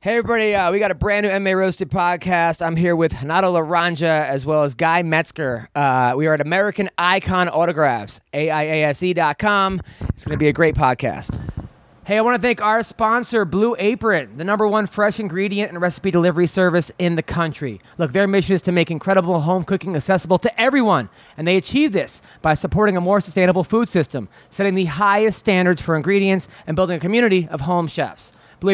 Hey everybody, we got a brand new MMA Roasted podcast. I'm here with Renato Laranja as well as Guy Mezger. We are at American Icon Autographs, AIASE.com. It's going to be a great podcast. Hey, I want to thank our sponsor, Blue Apron, the #1 fresh ingredient and recipe delivery service in the country. Look, their mission is to make incredible home cooking accessible to everyone, and they achieve this by supporting a more sustainable food system, setting the highest standards for ingredients, and building a community of home chefs. Blue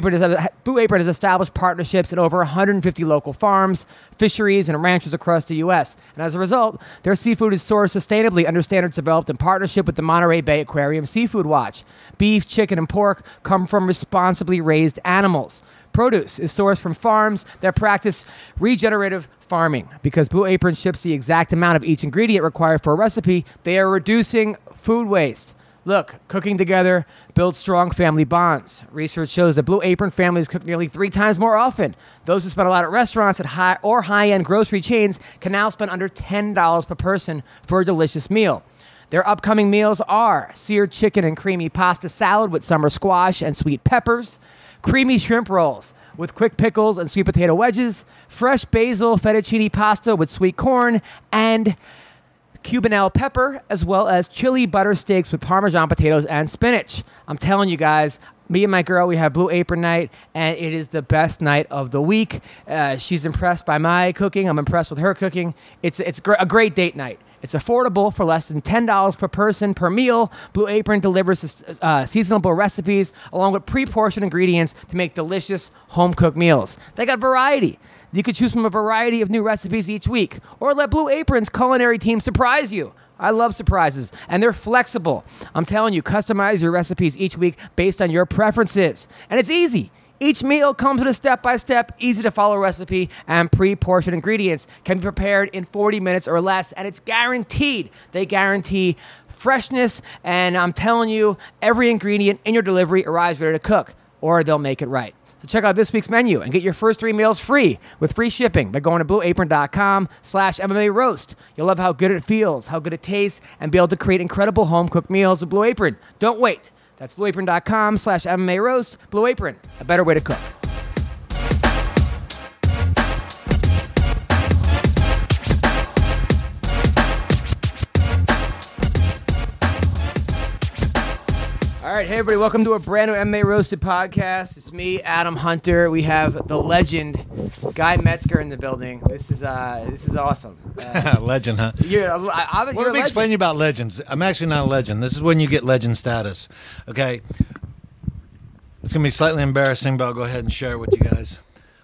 Apron has established partnerships at over 150 local farms, fisheries, and ranchers across the U.S. And as a result, their seafood is sourced sustainably under standards developed in partnership with the Monterey Bay Aquarium Seafood Watch. Beef, chicken, and pork come from responsibly raised animals. Produce is sourced from farms that practice regenerative farming. Because Blue Apron ships the exact amount of each ingredient required for a recipe, they are reducing food waste. Look, cooking together builds strong family bonds. Research shows that Blue Apron families cook nearly 3 times more often. Those who spend a lot at restaurants at high-end grocery chains can now spend under $10 per person for a delicious meal. Their upcoming meals are seared chicken and creamy pasta salad with summer squash and sweet peppers, creamy shrimp rolls with quick pickles and sweet potato wedges, fresh basil fettuccine pasta with sweet corn, and Cubanelle pepper, as well as chili butter steaks with Parmesan potatoes and spinach. I'm telling you guys, me and my girl, we have Blue Apron night, and it is the best night of the week. She's impressed by my cooking. I'm impressed with her cooking. It's a great date night. It's affordable for less than $10 per person per meal. Blue Apron delivers seasonable recipes along with pre-portioned ingredients to make delicious home-cooked meals. They got variety. You could choose from a variety of new recipes each week, or let Blue Apron's culinary team surprise you. I love surprises, and they're flexible. I'm telling you, customize your recipes each week based on your preferences. And it's easy. Each meal comes with a step-by-step, easy-to-follow recipe, and pre-portioned ingredients can be prepared in 40 minutes or less, and it's guaranteed. They guarantee freshness, and I'm telling you, every ingredient in your delivery arrives ready to cook, or they'll make it right. So check out this week's menu and get your first 3 meals free with free shipping by going to blueapron.com/MMA roast. You'll love how good it feels, how good it tastes, and be able to create incredible home-cooked meals with Blue Apron. Don't wait. That's blueapron.com/MMA roast. Blue Apron, a better way to cook. All right, hey everybody, welcome to a brand new MMA Roasted podcast. It's me, Adam Hunter. We have the legend, Guy Mezger, in the building. This is awesome. Legend, huh? Let me explain to you about legends. I'm actually not a legend. This is when you get legend status. Okay? It's going to be slightly embarrassing, but I'll go ahead and share it with you guys.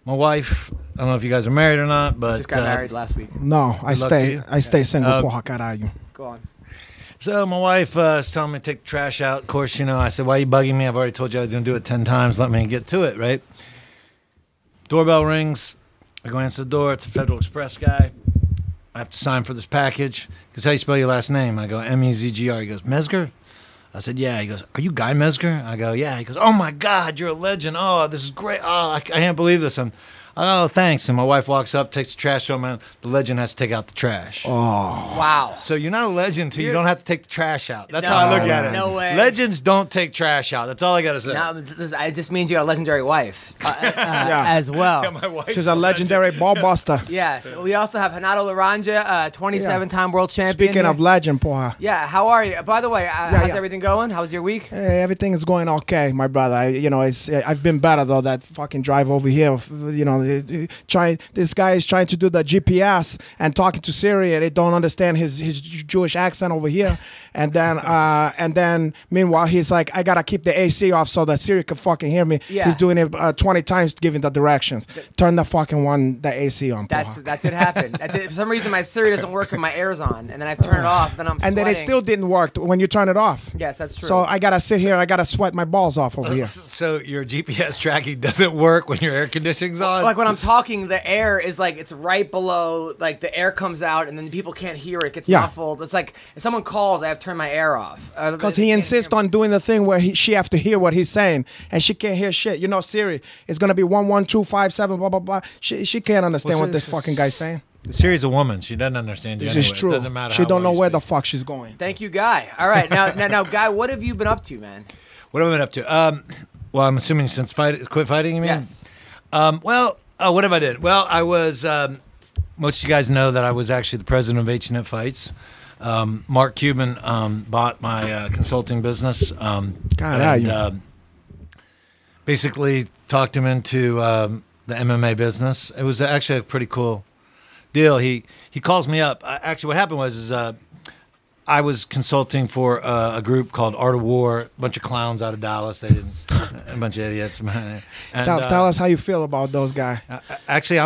My wife, I don't know if you guys are married or not, but... Just got married last week. No, I stay single. Porra, caralho. Go on. So my wife is telling me to take the trash out. Of course, you know, I said, why are you bugging me? I've already told you I was going to do it 10 times. Let me get to it, right? Doorbell rings. I go answer the door. It's a Federal Express guy. I have to sign for this package. He goes, how do you spell your last name? I go, Mezger. He goes, Mezger? I said, yeah. He goes, are you Guy Mezger? I go, yeah. He goes, oh, my God, you're a legend. Oh, this is great. Oh, I can't believe this. Oh, thanks. And my wife walks up, takes the trash out, man. The legend has to take out the trash. Oh. Wow. So you're not a legend until you don't have to take the trash out. That's how I look at it. No way. Legends don't take trash out. That's all I got to say. No, it just means you got a legendary wife as well. Yeah, my wife. She's a legendary ball buster. Yes. We also have Renato Laranja, 27-time world champion. Speaking of legend, porra. Yeah, how are you? By the way, how's everything going? How was your week? Hey, everything is going okay, my brother. I've been better though. That fucking drive over here, this guy is trying to do the GPS and talking to Siri, and they don't understand his Jewish accent over here. And then meanwhile he's like, I gotta keep the AC off so that Siri can fucking hear me. Yeah. He's doing it 20 times, giving the directions. Turn the fucking the AC on. That did happen. For some reason my Siri doesn't work when my air's on, and then I turn it off. Then I'm sweating. And then it still didn't work when you turn it off. Yes, that's true. So I gotta sit here. I gotta sweat my balls off over here. So your GPS tracking doesn't work when your air conditioning's on? Like when I'm talking, the air is like, it's right below, like the air comes out and then people can't hear it. It gets muffled. It's like if someone calls, I have to turn my air off. Because he insists on doing the thing where she have to hear what he's saying, and she can't hear shit. You know, Siri, it's going to be 11257, blah, blah, blah. She can't understand what this fucking guy's saying. Siri's a woman. She doesn't understand you This anyway. is true. It doesn't matter. She don't know where the fuck she's going. Thank you, Guy. All right. Now, Guy, what have you been up to, man? What have I been up to? Well, I'm assuming since quit fighting, you mean? Yes. What have I did? Well, I was. Most of you guys know that I was actually the president of H&Net Fights. Mark Cuban bought my consulting business. Basically talked him into the MMA business. It was actually a pretty cool deal. He calls me up. Actually, what happened was I was consulting for a group called Art of War, a bunch of clowns out of Dallas. They didn't, a bunch of idiots. And, tell us how you feel about those guys. Actually,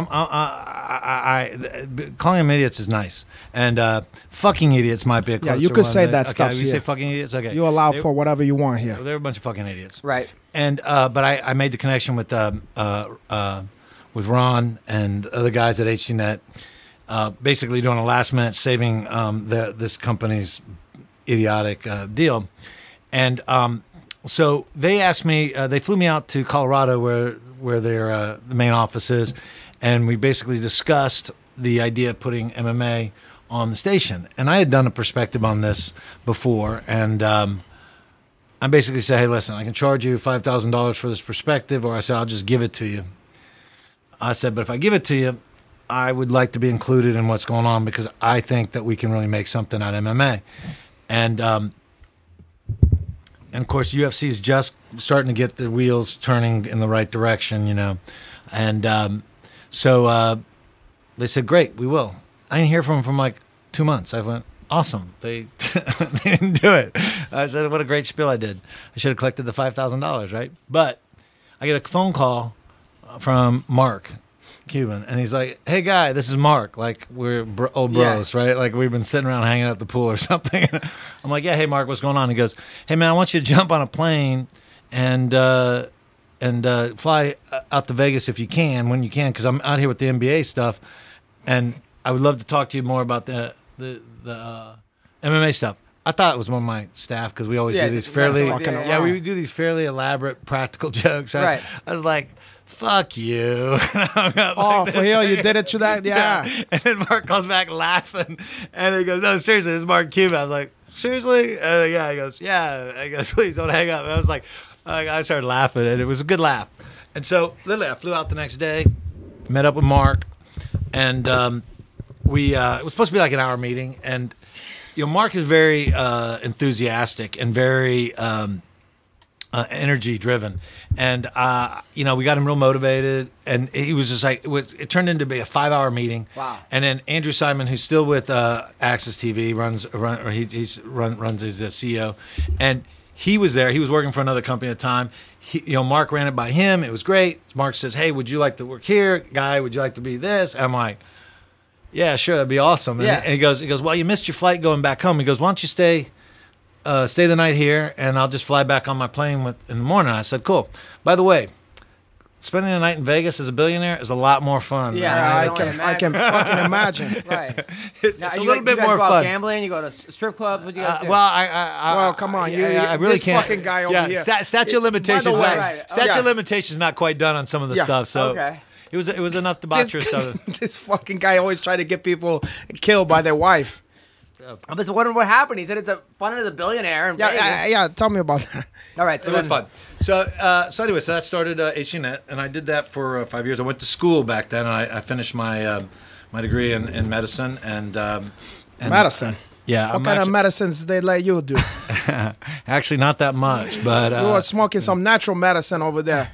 calling them idiots is nice, and fucking idiots might be a closer you could one. say that stuff. You say fucking idiots. Okay, you allow for whatever you want here. They're a bunch of fucking idiots, right? And but I made the connection with Ron and other guys at HDNet. Basically doing a last minute saving this company's idiotic deal. And so they asked me, they flew me out to Colorado where their the main office is, and we basically discussed the idea of putting MMA on the station. And I had done a perspective on this before, and I basically said, hey, listen, I can charge you $5,000 for this perspective, or I said, I'll just give it to you. I said, but if I give it to you, I would like to be included in what's going on because I think that we can really make something out of MMA. And of course, UFC is just starting to get the wheels turning in the right direction, you know. And so they said, great, we will. I didn't hear from them for like 2 months. I went, awesome. They didn't do it. I said, what a great spiel I did. I should have collected the $5,000, right? But I get a phone call from Mark Cuban, and he's like, hey guy, this is Mark, like we're old bros, right? Like we've been sitting around hanging out at the pool or something. I'm like, yeah, hey Mark, what's going on? He goes, hey man, I want you to jump on a plane and fly out to Vegas if you can, when you can, because I'm out here with the NBA stuff, and I would love to talk to you more about the MMA stuff. I thought it was one of my staff because we always do these we do these fairly elaborate practical jokes. I was like, fuck you. For real? You did it to that? Yeah. And then Mark comes back laughing, and he goes, no, seriously, this is Mark Cuban. I was like, seriously? Yeah. He goes, yeah. I guess, please don't hang up. And I was like, I started laughing, and it was a good laugh. And so literally I flew out the next day, met up with Mark, and it was supposed to be like an hour meeting. And, you know, Mark is very enthusiastic and very energy driven, and you know, we got him real motivated, and he was just like, it turned into be a 5-hour meeting. Wow. And then Andrew Simon, who's still with Access TV, runs as the CEO, and he was there. He was working for another company at the time. Mark ran it by him. It was great. Mark says, hey, would you like to work here? Guy, would you like to be this? I'm like, yeah, sure, that'd be awesome. And he goes, well, you missed your flight going back home. He goes, why don't you stay the night here, and I'll just fly back on my plane in the morning. I said, cool. By the way, spending the night in Vegas as a billionaire is a lot more fun. Yeah, I can fucking imagine. Right. It's a little bit more fun. fun. Gambling, you go to strip clubs. What do you guys do? Well, come on. I really this can't. fucking guy over here. Statute of limitations. Statute of limitations not quite done on some of the stuff. So it was enough debauchery stuff. This fucking guy always tried to get people killed by their wife. I'm just wondering what happened. He said it's fun as a billionaire in Vegas. Yeah. Tell me about that. All right, so it was fun. So anyway, that started HDNet, and I did that for 5 years. I went to school back then, and I finished my my degree in medicine and medicine. Yeah. What kind of medicines they let you do? Actually, not that much, but you were smoking some natural medicine over there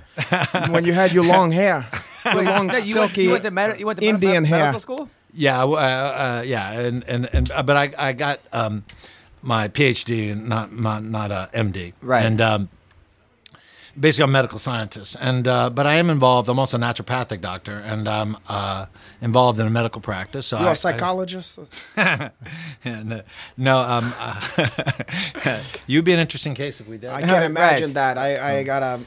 when you had your long hair, your long silky Indian hair. Medical school? Yeah, but I got my PhD and not a MD, right? And basically, I'm a medical scientist, and but I am involved. I'm also a naturopathic doctor, and I'm involved in a medical practice. So you're a psychologist? No, you'd be an interesting case if we did. I can't imagine that. I got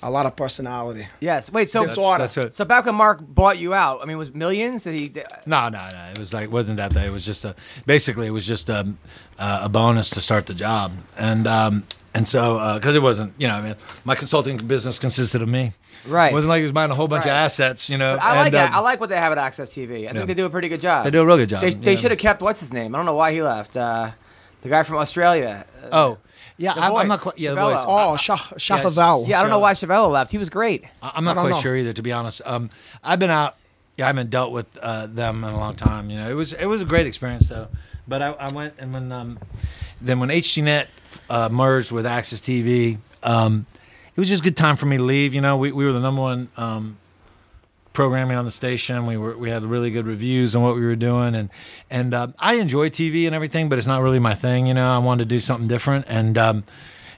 a lot of personality. Yes. Wait. So that's so back when Mark bought you out, I mean, was millions? Did he? No. It was like wasn't that. It was just basically it was just a bonus to start the job, and so because it wasn't, I mean, my consulting business consisted of me. Right. It wasn't like he was buying a whole bunch of assets, But I like that. I like what they have at Access TV. I think they do a pretty good job. They do a real good job. They should have kept what's his name. I don't know why he left. The guy from Australia. Oh, yeah. The I'm not voice, quite. Yeah, the Chevelle. voice. Oh, Shahavel. Yeah, I don't know why Chevelle left. He was great. I'm not I don't quite know. sure either, to be honest. I've been out. Yeah, I haven't dealt with them in a long time. You know, it was a great experience though. But I went, and when HDNet merged with Access TV, it was just a good time for me to leave. You know, we were the number one programming on the station. We had really good reviews on what we were doing, and I enjoy TV and everything, but it's not really my thing. You know, I wanted to do something different, and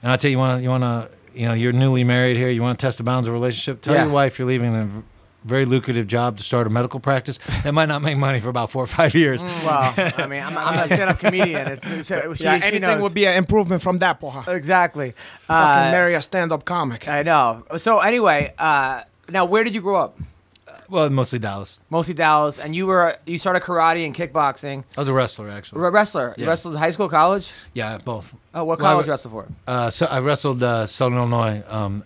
I tell you, you're newly married here. You want to test the bounds of a relationship. Tell your wife you're leaving a very lucrative job to start a medical practice that might not make money for about 4 or 5 years. Well, I mean, I'm a stand-up comedian. She Anything knows. would be an improvement from that, poha. Exactly. Fucking marry a stand-up comic. I know. So anyway, now where did you grow up? Well, mostly Dallas. Mostly Dallas, and you started karate and kickboxing. I was a wrestler, actually. Wrestler. You Yeah. wrestled high school, college? Yeah, both. Oh, what Well, college wrestled for? So I wrestled Southern Illinois,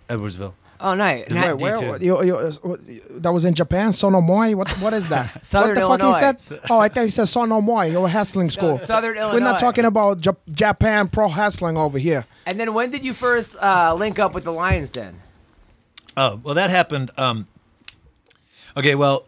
Edwardsville. Oh, nice. Did Now- wait. Where, D2. that was in Japan, Sonomoi? What is that? Southern what the Illinois. fuck he said? Oh, I thought he said Sonomoi. You're a wrestling school. Southern Illinois. We're not talking about Japan pro wrestling over here. And then when did you first link up with the Lions Den? Oh, well, that happened. Okay, well,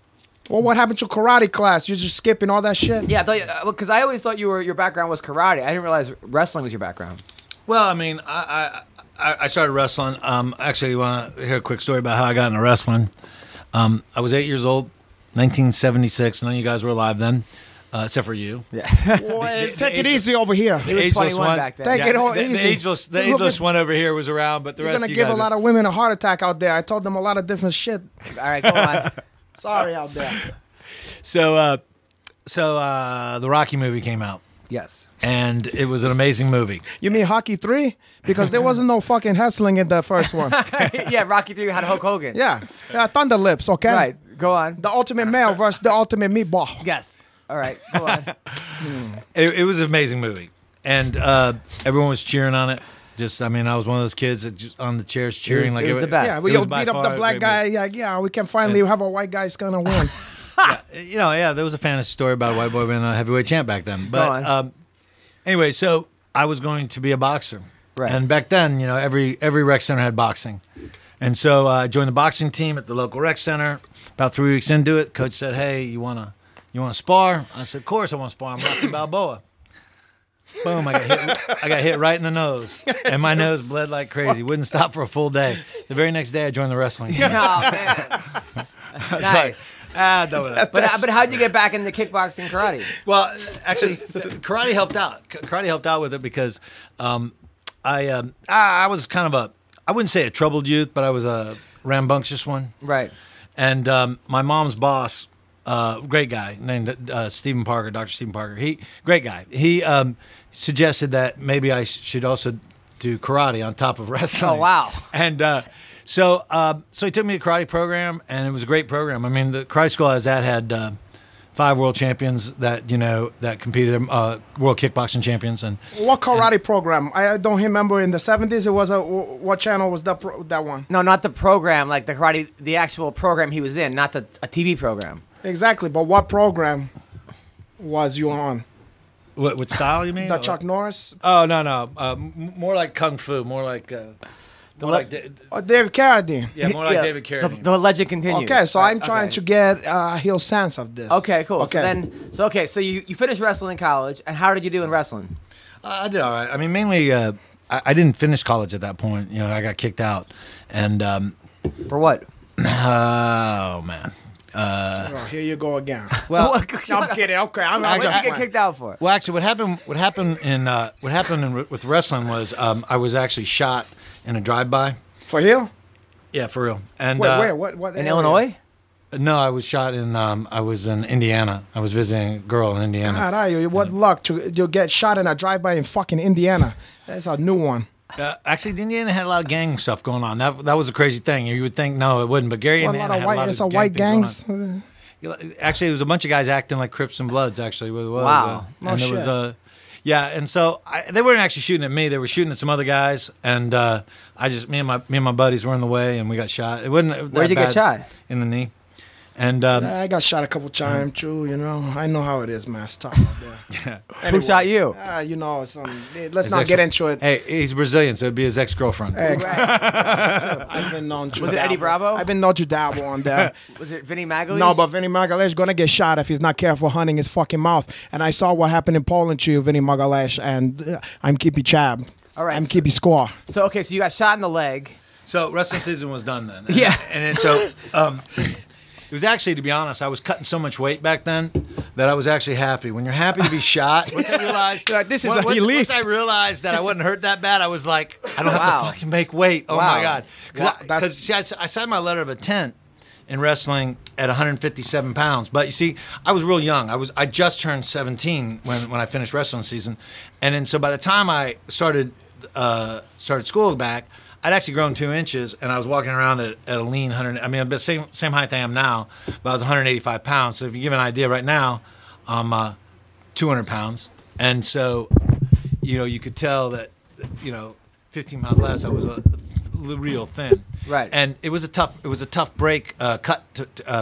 Well, what happened to karate class? You're just skipping all that shit? Yeah, because I always thought your background was karate. I didn't realize wrestling was your background. Well, I mean, I started wrestling. Actually, you want to hear a quick story about how I got into wrestling? I was 8 years old, 1976. None of you guys were alive then, except for you. Yeah. Boy, take it easy over here. He was ageless 21 one. back then. Take it all The easy. ageless one over here was around, but the You're rest gonna of you give guys a lot of women a heart attack out there. I told them a lot of different shit. All right, go on. Sorry out there. So the Rocky movie came out, Yes. and it was an amazing movie. You mean Hockey 3? Because there wasn't no fucking hustling in the first one. Yeah, Rocky 3 had Hulk Hogan. Yeah. Thunder Lips, okay? Right, go on. The ultimate male versus the ultimate meatball. Yes. All right, go on. It was an amazing movie, and everyone was cheering on it. I mean, I was one of those kids that just on the chairs cheering it was the best. Yeah, It we was beat by up far the a black great guy. movie. Yeah, we can finally have a white guy's gonna win. There was a fantasy story about a white boy being a heavyweight champ back then. But on. anyway, so I was going to be a boxer, Right. and back then, every rec center had boxing, and so I joined the boxing team at the local rec center. About 3 weeks into it, coach said, "Hey, you wanna spar?" I said, "Of course I want to spar. I'm Rocky Balboa." Boom! I got hit right in the nose, and my nose bled like crazy. Wouldn't stop for a full day. The very next day, I joined the wrestling team. Oh, man. Nice. Done with that. But how'd you get back into kickboxing and karate? Well, actually, karate helped out. Karate helped out with it because I was kind of I wouldn't say a troubled youth, but I was a rambunctious one. Right. And my mom's boss, great guy named Stephen Parker, Dr. Stephen Parker. Great guy. He suggested that maybe I should also do karate on top of wrestling. Oh, wow. And so he took me to a karate program, and it was a great program. I mean, the karate school I was at had 5 world champions that competed, world kickboxing champions, and What karate program? I don't remember. In the 70s, it was what channel was that one? No, not the program, like the karate, the actual program he was in, not a TV program. Exactly, but what program was you on? what style you mean? The Chuck Norris? Oh no, more like kung fu, more like David Carradine? yeah, more like David Carradine. The legend continues. Okay, so I'm trying Okay. to get a real sense of this. Okay, cool. Okay. So you finished wrestling in college, and how did you do in wrestling? I did all right. I mean, mainly I didn't finish college at that point. I got kicked out, and For what? oh man. Oh, here you go again. Well, No, I'm kidding. Okay, I'm What did you just get kicked out for? well, actually, what happened with wrestling was I was actually shot in a drive-by. For you? Yeah, for real. And Wait, where? What? In area? Illinois? No, I was shot in. I was in Indiana. I was visiting a girl in Indiana. God, what luck to get shot in a drive-by in fucking Indiana. That's a new one. Actually, Indiana had a lot of gang stuff going on. That was a crazy thing. You would think no, it wouldn't, but Gary, Well, Indiana, had a lot of it's a gang white things gangs. going on. Actually, it was a bunch of guys acting like Crips and Bloods. Actually, what it was. Wow. No and there shit. was yeah, and so they weren't actually shooting at me. They were shooting at some other guys, and me and my buddies were in the way, and we got shot. It wasn't. Where'd you get bad shot? In the knee. And I got shot a couple times too. You know, I know how it is, man. It's tough out there. Who shot you? You know, let's not get into it. Hey, he's Brazilian, so it'd be his ex-girlfriend. Hey, Right. I've been known to. Was it Eddie Bravo? I've been known to dabble on that. Was it Vinny Magalhaes? No, but Vinny Magalhaes is gonna get shot if he's not careful hunting his fucking mouth. And I saw what happened in Poland to you, Vinny Magalhaes, and I'm keepy chab. All right, I'm so- keepy score. So okay, so you got shot in the leg. So wrestling season was done then. Yeah. And then, it was actually, to be honest, I was cutting so much weight back then that I was actually happy. When you're happy to be shot, once I realized This is a relief. Once I realized that I wasn't hurt that bad, I was like, I don't have Wow. to fucking make weight. Oh Wow. my god! Wow, Because I signed my letter of intent in wrestling at 157 pounds. But you see, I was real young. I just turned 17 when I finished wrestling season, and then so by the time I started school back, I'd actually grown 2 inches, and I was walking around at a lean 100. I mean, the same height I am now, but I was 185 pounds. So if you give an idea, right now, I'm 200 pounds, and so you could tell that 15 pounds less, I was real thin. Right. And it was a tough break, cut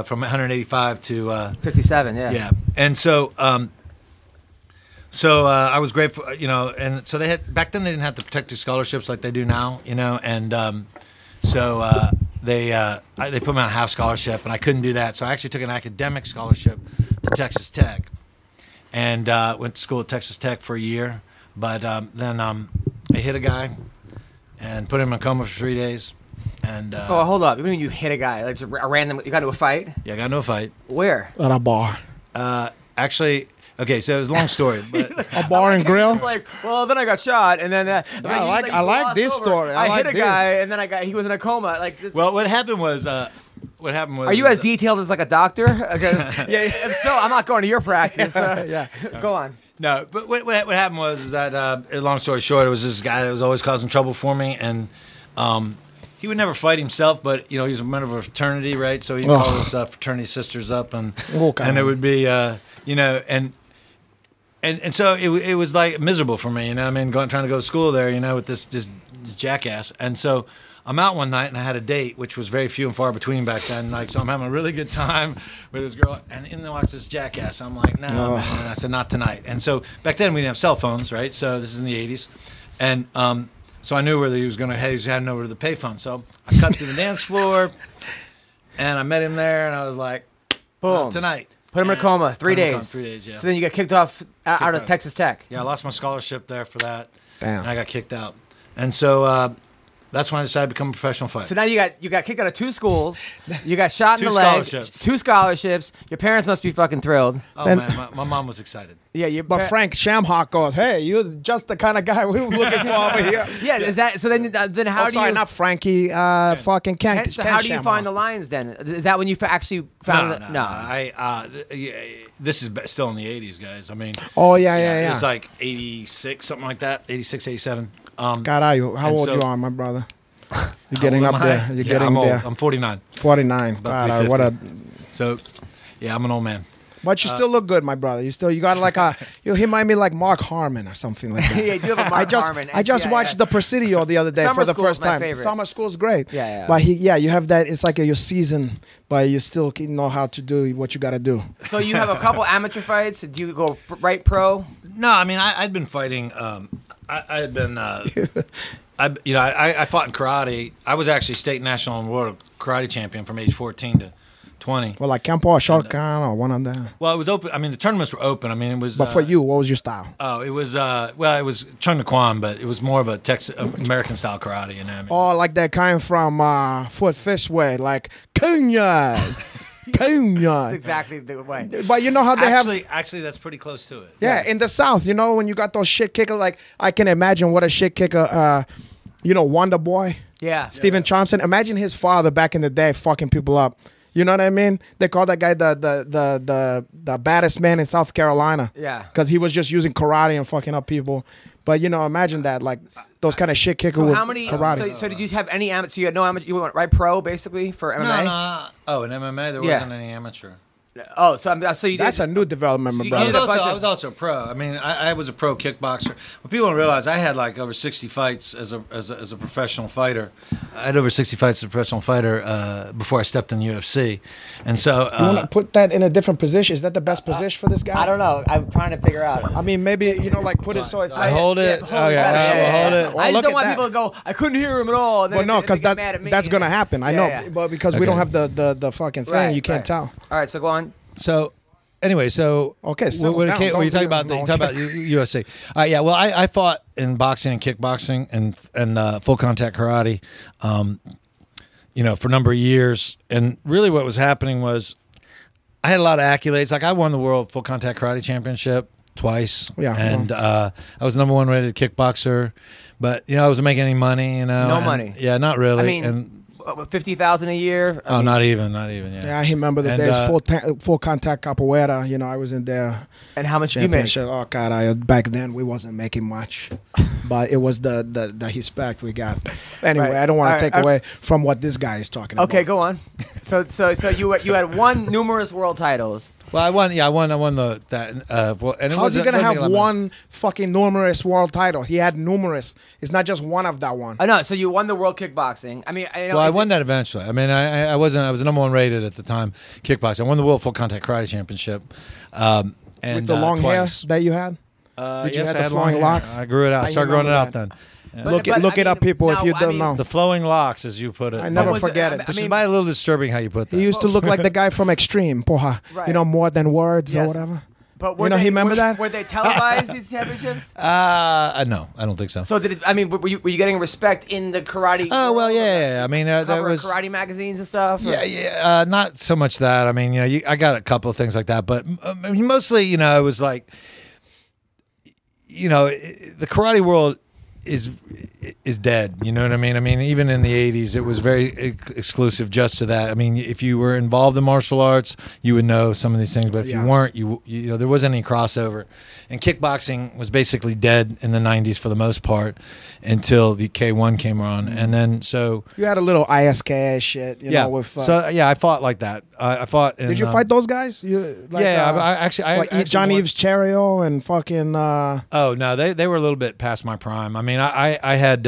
from 185 to 57. Yeah. yeah. And so I was grateful, and so they had back then they didn't have the protected scholarships like they do now, and they put me on a half scholarship, and I couldn't do that, so I actually took an academic scholarship to Texas Tech, and went to school at Texas Tech for a year, but then I hit a guy, and put him in a coma for 3 days, and Oh, hold up. You mean you hit a guy? Like just a random? You got into a fight? yeah, I got into a fight. Where? At a bar. Actually, okay, so it was a long story, but. A bar and grill. It's like, well, then I got shot, and then I like this story. I I like hit a this. guy, and then he was in a coma. Like, Well, what happened was. are you as detailed as like a doctor? Yeah. If so, I'm not going to your practice. Yeah. Go on. No, but what happened was that, long story short, it was this guy that was always causing trouble for me, and he would never fight himself, but he was a member of a fraternity, right? So he'd call his fraternity sisters up, and it would be, and so it was like miserable for me, I mean, trying to go to school there, with this jackass, and so. I'm out one night and I had a date, which was very few and far between back then. Like, so I'm having a really good time with this girl, and in walks this jackass. I'm like, no, man. I said, not tonight. And so back then we didn't have cell phones, right? So this is in the '80s, and so I knew where he was going to head. He was heading over to the payphone. So I cut through the dance floor, and I met him there, and I was like, Boom. Tonight. Put him in a coma. 3 Put him in a days. coma, 3 days, yeah. So then you got kicked off out of out. Texas Tech. Yeah, I lost my scholarship there for that. Damn. And I got kicked out, and so. That's when I decided to become a professional fighter. So now you got kicked out of 2 schools. You got shot in the leg. Scholarships. 2 scholarships. Your parents must be fucking thrilled. Oh, Then- man, my mom was excited. Yeah, But Frank Shamhawk goes, hey, you're just the kind of guy we were looking for over here. Yeah, is that so? Then how do Sorry, you? not Frankie. Fucking Ken. So how do you find the lines then? Is that when you actually found it? No. This is still in the 80s, guys. I mean, Oh, yeah. It was like 86, something like that, 86, 87. Caralho, how And old so- you are, my brother? You're getting up there. You're Yeah, getting I'm old. there. I'm 49. 49. About to God, be what a. 50. So, yeah, I'm an old man. But you still look good, my brother. You got like a. You remind me like Mark Harmon or something like that. Yeah, you do have a Mark Harmon. I just watched The Presidio the other day Summer for the School's first my time. favorite. Summer School's great. Yeah. But you have that. It's like your season, but you still know how to do what you got to do. So you have a couple amateur fights. Do you go right pro? No, I mean, I'd been fighting. I had been. I fought in karate. I was actually state, national, and world karate champion from age 14 to 20. Well, like Campo or Shotgun or one of them. Well, it was open. I mean, the tournaments were open. I mean, it was. But for you, what was your style? Oh, it was. It was Chung Kwan, but it was more of a Texas American style karate. You know what I mean? Oh, like that kind from Foot Fish way, like Cunha. That's exactly the way. But you know how they have. Actually, that's pretty close to it. Yeah, in the South, when you got those shit kicker, like I can imagine what a shit kicker, Wonder Boy, Yeah. Stephen Thompson. Imagine his father back in the day fucking people up. You know what I mean? They call that guy the baddest man in South Carolina. Yeah. Because he was just using karate and fucking up people. But imagine that, like those kind of shit kicker So with how many? karate. So did you have any amateur? So you had no amateur. You went right pro basically for MMA. No. Oh, in MMA there Yeah. wasn't any amateur. Oh, so you did. That's a new development, my you brother. did a bunch I of- was also a pro. I mean, I was a pro kickboxer. What people don't realize, I had like over 60 fights as a professional fighter. I had over 60 fights as a professional fighter before I stepped in the UFC. And so You want to put that in a different position? Is that the best position for this guy? I don't know. I'm trying to figure out. I mean, maybe like put it so it's I like. hold it. hold Okay, it better. we'll hold it. Well, I just look don't at want that. people to go, I couldn't hear him at all. And Well, no, because because that's gonna happen. I know, Yeah. but because we Okay. don't have the fucking thing, Right, you can't right. tell. All right, so go on. So, anyway, so Okay, settle what down. you Don't talking do- about? no, You talk about UFC. Yeah. Well, I fought in boxing and kickboxing and full contact karate, for a number of years. And really, what was happening was I had a lot of accolades. Like I won the world full contact karate championship twice. Yeah. And I was #1 rated kickboxer, but I wasn't making any money. No and- money. Yeah, not really. I mean, and 50,000 a year. I mean, not even. Yeah. Yeah, I remember the And, days full contact capoeira. I was in there. and how much did you make? Championship. Oh God, back then we wasn't making much, but it was the respect we got. Anyway, Right. I don't want All to right, take away from what this guy is talking Okay, about. go on. So you had won numerous world titles. Well, I won. Yeah, I won that. And it How's he wasn't- gonna wasn't have a lot of money. one fucking numerous world title? He had numerous. It's not just one of that one. I know. So you won the world kickboxing. I mean, Well, I won that eventually. I mean, I wasn't. I was the #1 rated at the time kickboxing. I won the world full contact karate championship. And With the long twice. hair that you had. Did you Yes, have I the had flowing long locks? hair. I grew it out. I Started growing it remember out that. then. Yeah. But- Look but, it I up, mean, people, if no, you I don't mean- know. The flowing locks, as you put it. I never was it- forget it. I Which mean- is by a little disturbing how you put that. He used to look like the guy from Extreme, porra. Right. More than words or Yes. whatever. But You know, he remember were, that? Were they televised these championships? No, I don't think so. So were you getting respect in the karate? Oh well, world? yeah. I mean, that Cover was karate magazines and stuff. or- yeah. Not so much that. I mean, I got a couple of things like that, but I mean, mostly, it was like, the karate world is dead. You know what I mean? I mean, even in the 80s, it was very exclusive just to that. I mean, if you were involved in martial arts, you would know some of these things, but if Yeah. you weren't, there wasn't any crossover. And kickboxing was basically dead in the 90s for the most part until the K1 came on. And then so You had a little ISK shit, you yeah. know, with. So yeah, I fought like that. I fought. Did you fight those guys? I John won- Eves Cherio and fucking. Oh no, they were a little bit past my prime. I mean, I had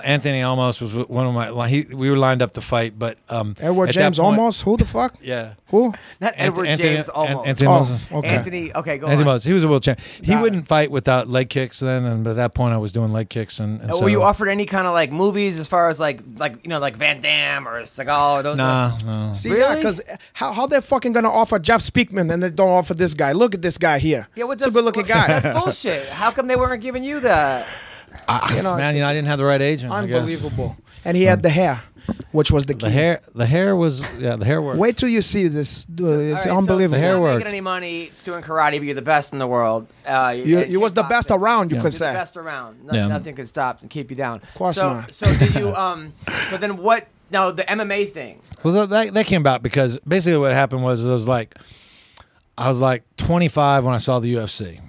Anthony Almos was one of my. We were lined up to fight, but Edward at that James point- Almost? Who the fuck? Yeah. Who? Not Edward Anthony- James almost. Anthony Oh, Moses. okay. Anthony. Okay, go Anthony on. Moses. He was a world champ. He Got it. wouldn't fight without leg kicks then, and at that point I was doing leg kicks and so. Were you offered any kind of like movies as far as like Van Damme or Seagal or those? No. See, Really? yeah, because how they're fucking gonna offer Jeff Speakman and they don't offer this guy? Look at this guy here. Yeah, what It's a good looking guy. That's bullshit. How come they weren't giving you that? You know, Man, it's I didn't have the right agent. I guess. unbelievable. And he had the hair, which was the key. The hair was the hair worked. Wait till you see this. It's All right, unbelievable. So The hair you're not worked. making any money doing karate, but you're the best in the world. You was the best around, you You're could the say. best around. Yeah. Nothing could stop and keep you down. Of course so, not. So did you? So then what? Now the MMA thing. Well, that came about because basically what happened was I was like 25 when I saw the UFC,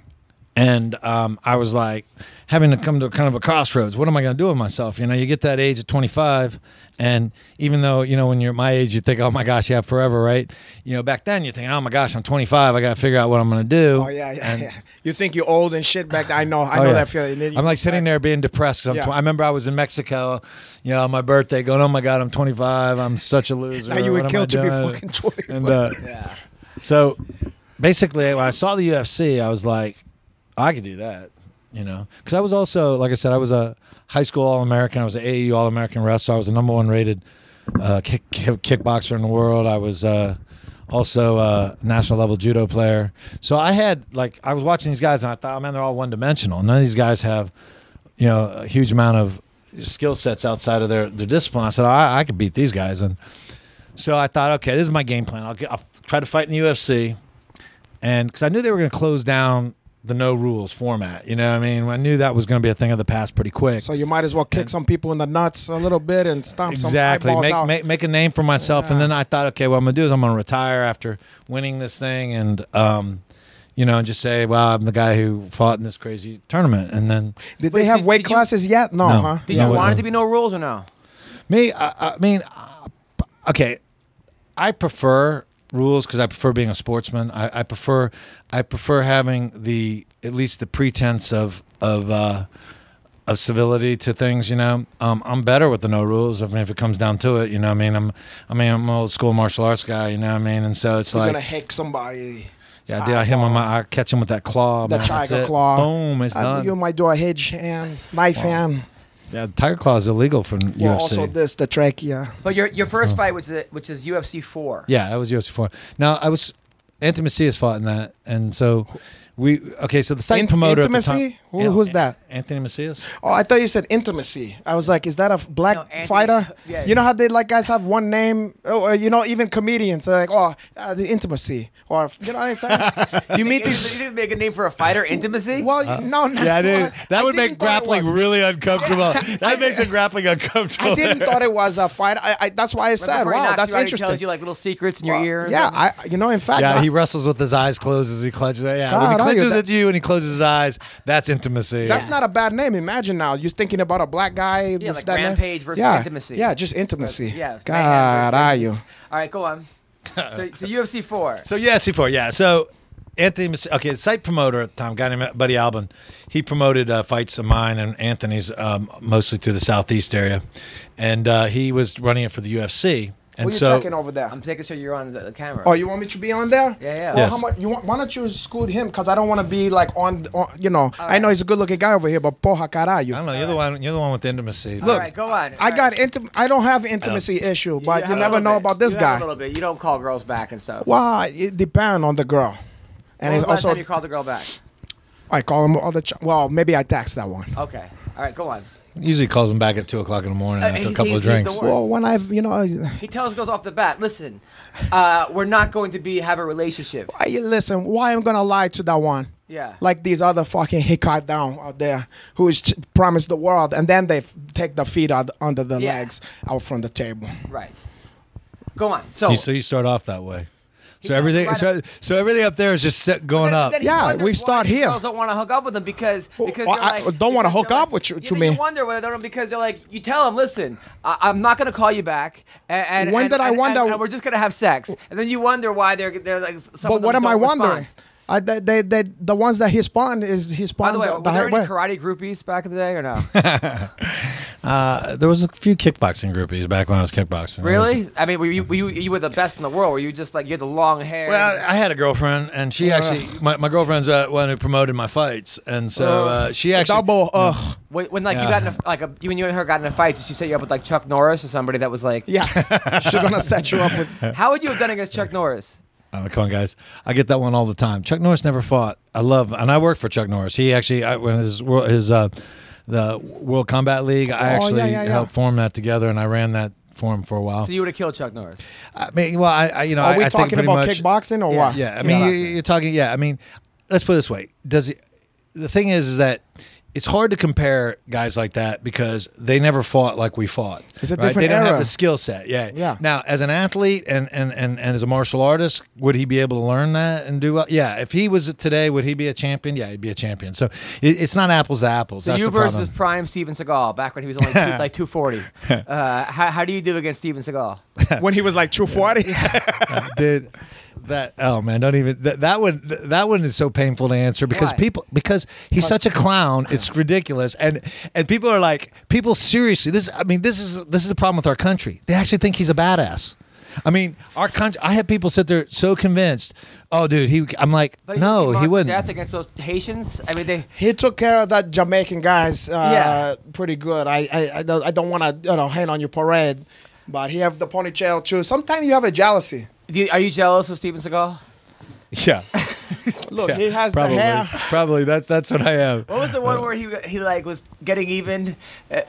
and I was like having to come to kind of a crossroads. What am I going to do with myself? You get that age at 25, and even though when you're my age, you think, oh my gosh, you have forever, right? Back then you think, oh my gosh, I'm 25, I got to figure out what I'm going to do. Oh yeah. And- You think you're old and shit back then. I know Oh, yeah. that feeling. And then I'm you like sitting there being depressed because Yeah. I remember I was in Mexico, on my birthday, going, "Oh my God, I'm 25. I'm such a loser." Now you would What kill am I to be doing?" fucking 20. And Yeah. so basically, when I saw the UFC, I was like, I could do that, because I was also, like I said, I was a high school All-American. I was an AAU All-American wrestler. I was the #1 rated kickboxer in the world. I was also a national level judo player. So I had I was watching these guys and I thought, oh man, they're all one-dimensional. None of these guys have, a huge amount of skill sets outside of their discipline. I said, I could beat these guys. And so I thought, okay, this is my game plan. I'll try to fight in the UFC. And because I knew they were going to close down the no rules format, I mean, I knew that was going to be a thing of the past pretty quick. So you might as well kick some people in the nuts a little bit and stomp Exactly. some eyeballs out. Make a name for myself. And then I thought, okay, what I'm going to do is I'm going to retire after winning this thing and, and just say, well, I'm the guy who fought in this crazy tournament. And then Did Wait, they have did weight you- classes yet? No, No. huh? Did No, you wait, want no. it to be no rules or no? me, I mean, okay, I prefer rules because I prefer being a sportsman. I prefer having at least the pretense of civility to things. You know, I'm better with the no rules. I mean, if it comes down to it, you know, what I mean, I'm an old school martial arts guy. You know, what I mean, and so it's You're like gonna hick somebody. yeah, I hit him on I catch him with that claw. The man, tiger claw. Boom, it's done. You might do a hedge hand, knife hand. Yeah, tiger claw is illegal for UFC. Well, also this, the trachea. But your first fight, which is UFC 4. Yeah, that was UFC 4. Now Anthony Macias fought in that, and so so the site promoter Intimacy? at the time, Who's that? Anthony Macias. Oh, I thought you said intimacy. I was like, is that a black Anthony- fighter? yeah. You know how they like guys have one name? Or, you know, even comedians are like, the intimacy. Or, you know what I'm saying? You meet You these. didn't make a name for a fighter, Intimacy? Well, no. Yeah, dude, that would I make didn't thought it grappling was. really uncomfortable. That makes the grappling uncomfortable. I didn't thought it was a fight. That's why I said, Before he wow, knocks that's you out, he interesting. tells you like little secrets in your ear. or Yeah, something? in fact, Yeah, he wrestles with his eyes closed as he clutches. Yeah, God, when he are you clenches that- at you and he closes his eyes, that's intimacy. that's not a bad name. Imagine now, you're thinking about a black guy. Yeah, with like that name. Rampage versus yeah. Intimacy. Yeah, just intimacy. Yeah. God, Mayhem versus are Intimacy. you? All right, go on. So UFC 4. So yeah, C4, yeah. So Anthony, the site promoter at the time, a guy named Buddy Albin, he promoted fights of mine and Anthony's mostly through the southeast area, and he was running it for the UFC. And What are you so checking over there? I'm taking sure you're on the camera. Oh, you want me to be on there? Yeah, yeah. Well, Yes. how much you want? Why don't you scoot him? Because I don't want to be like on. You know, I know he's a good-looking guy over here, but porra I caralho. don't know. You're the one. You're the one with the intimacy. All right, go on. I got I don't have intimacy issue, but you have a never little know bit. about this You have guy. a little bit. You don't call girls back and stuff. Well, it depends on the girl, and When was it's the last also time you called a girl back? I call him all the. Well, maybe I text that one. Okay. All right, go on. Usually calls him back at 2:00 in the morning after a couple of he's drinks. the worst. Well, when I've He tells girls off the bat, listen, we're not going to have a relationship. listen, why I'm gonna lie to that one? Yeah. Like these other fucking hickot down out there who is promised the world, and then they take the feet out under the Yeah. legs out from the table. Right. Go on. So So you start off that way. So does everything, right so everything up there is just going up. Then he Yeah, wonders we why start these here. Girls don't want to hook up with him because Well, they're I like, don't wanna because hook they're up like- with you, You mean? wonder whether they're because they're like you tell them, listen, I'm not going to call you back, and When did I wonder- and we're just going to have sex, and then you wonder why they're like. Some But of what them am I don't wondering? respond. The ones that he spawned he By spawned the way, were there high any way. karate groupies back in the day or no? There was a few kickboxing groupies back when I was kickboxing. Really? I mean, you were the best in the world. Were you just like you had the long hair? Well, I had a girlfriend, and she actually, my girlfriend's one who promoted my fights, and so she actually. Double when like Yeah. you got in you and her got in a fight, did she set you up with like Chuck Norris or somebody that was like? yeah. She's gonna set you up with. How would you have done against Chuck Norris? Come on, guys! I get that one all the time. Chuck Norris never fought. And I worked for Chuck Norris. He actually, when the World Combat League, I actually yeah. helped form that together, and I ran that for him for a while. So you would have killed Chuck Norris. I mean, well, Are we I think talking pretty about much, kickboxing or Yeah. what? Yeah, I mean, you're talking. Yeah, I mean, let's put it this way. The thing is that it's hard to compare guys like that because they never fought like we fought. It's a right? different They don't era. have the skill set. Yeah. Yeah. Now, as an athlete and as a martial artist, would he be able to learn that and do well? Yeah. If he was today, would he be a champion? Yeah, he'd be a champion. So it's not apples to apples. So That's you the problem. versus prime Steven Seagal back when he was only like 240. How do you do against Steven Seagal? When he was like 240. Dude, that one is so painful to answer because Why? because he's such a clown. It's ridiculous, and people are like, seriously. This is the problem with our country. They actually think he's a badass. I mean, our country. I have people sit there so convinced. Oh, dude, I'm like, But no, he marked to wouldn't. Death against those Haitians. I mean, they. He took care of that Jamaican guys Yeah. pretty good. I don't want to hate on your parade, but he have the ponytail too. Sometimes you have a jealousy. Are you jealous of Steven Seagal? Yeah, Look, yeah, he has probably, the hair. Probably that's what I have. What was the one where he like was getting even?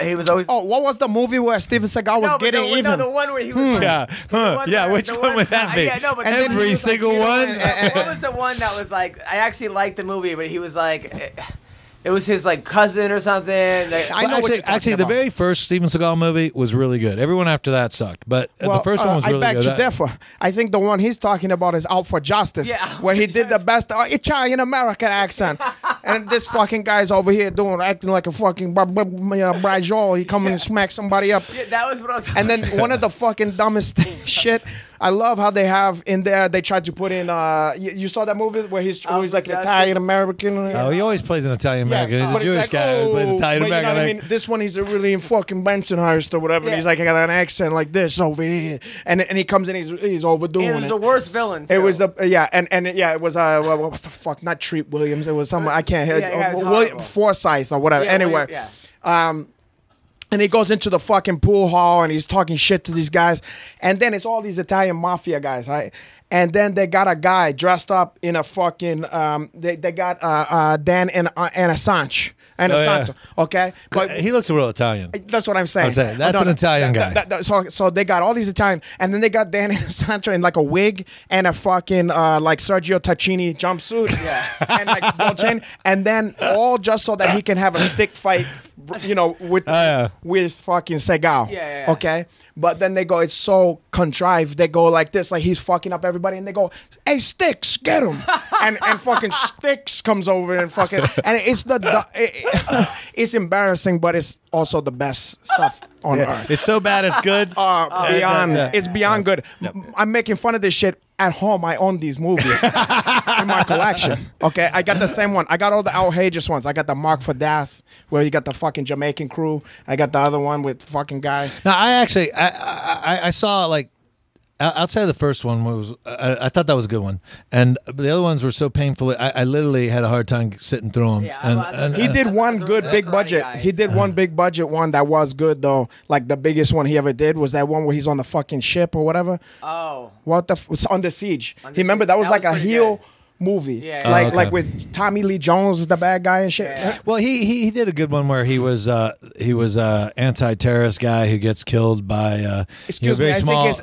He was always. Oh, what was the movie where Steven Seagal was no, but getting no, even? no, the one where he was. Yeah, which one would that be? Yeah, no, but Every single one. What was the one that was like? I actually liked the movie, but he was like, it was his like cousin or something. I know what you're talking actually, the about. very first Steven Seagal movie was really good. Everyone after that sucked, but the first one was really I beg good. to differ. I think the one he's talking about is Out for Justice, Yeah, where he did the best Italian American accent, and this fucking guy's over here acting like a fucking Brajol. He come and smack somebody up. Yeah, that was what I was. And then one of the fucking dumbest shit. I love how they have in there. They tried to put in. You saw that movie where he's like an Italian American. Oh, he always plays an Italian American. He's a Jewish like, guy who plays Italian but American. You know what I mean? This one, he's a really fucking Bensonhurst or whatever. Yeah. He's like, I got an accent like this over here, and he comes in, he's overdoing It was the worst villain. Too. It was the it was what's the fuck? Not Treat Williams. It was some I can't hear it was William horrible. Forsythe or whatever. Anyway, and he goes into the fucking pool hall and he's talking shit to these guys, and then it's all these Italian mafia guys, right? And then they got a guy dressed up in a fucking they got Dan and Assange. And Assange, okay? But he looks a real Italian. that's what I'm saying. That's an Italian guy. So they got all these Italian, and then they got Dan and Sancho in like a wig and a fucking like Sergio Tacchini jumpsuit, and like gold chain, and then all just so that he can have a stick fight, you know, with fucking Segal. Okay. But then they go, it's so contrived. They go like this, like he's fucking up everybody, and they go, "Hey, Sticks, get him!" and fucking Sticks comes over and fucking, and it's it's embarrassing, but it's also the best stuff on earth. It's so bad it's good. It's beyond good. I'm making fun of this shit at home. I own these movies in my collection. Okay, I got the same one. I got all the outrageous ones. I got the Mark for Death, where you got the fucking Jamaican crew. I got the other one with fucking guy. Now, I saw like outside of the first one was I thought that was a good one, and the other ones were so painful. I literally had a hard time sitting through them. Yeah, He did one good big budget. He did one big budget one that was good though. Like the biggest one he ever did was that one where he's on the fucking ship or whatever. Oh, What the? It's Under Siege. Remember that was like a heel movie. Yeah. Like with Tommy Lee Jones, the bad guy and shit. Yeah. Well, he did a good one where he was anti-terrorist guy who gets killed by Excuse me.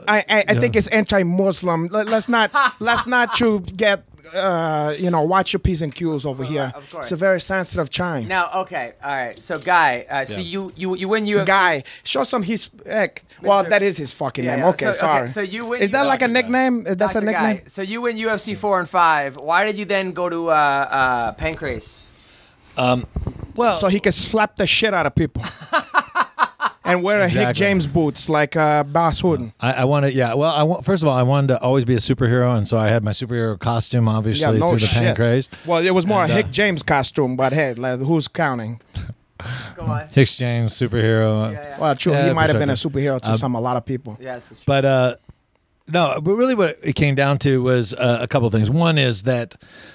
I think it's anti-Muslim. Let's not you get watch your P's and Q's over here. Of course. It's a very sensitive chime. now okay, all right. So Guy, so you win UFC. Guy, show some well, that is his fucking name. Okay, sorry. So you win. Is that like a nickname? That's a Dr. nickname. Guy. So you win UFC 4 and 5. Why did you then go to Pancrase? Well, So he can slap the shit out of people. And wear a Hick Exactly. James boots like Boss Wooden. I wanted, Well, first of all, I wanted to always be a superhero, and so I had my superhero costume, obviously, no through the shit. Pancrase. Well, it was more And, a Hick James costume, but hey, like, who's counting? Go on. Hicks James, superhero. Yeah. Well, true, Yeah, he might have been a perspective. superhero to a lot of people. Yes, that's true. But no, but really what it came down to was a couple of things. One is that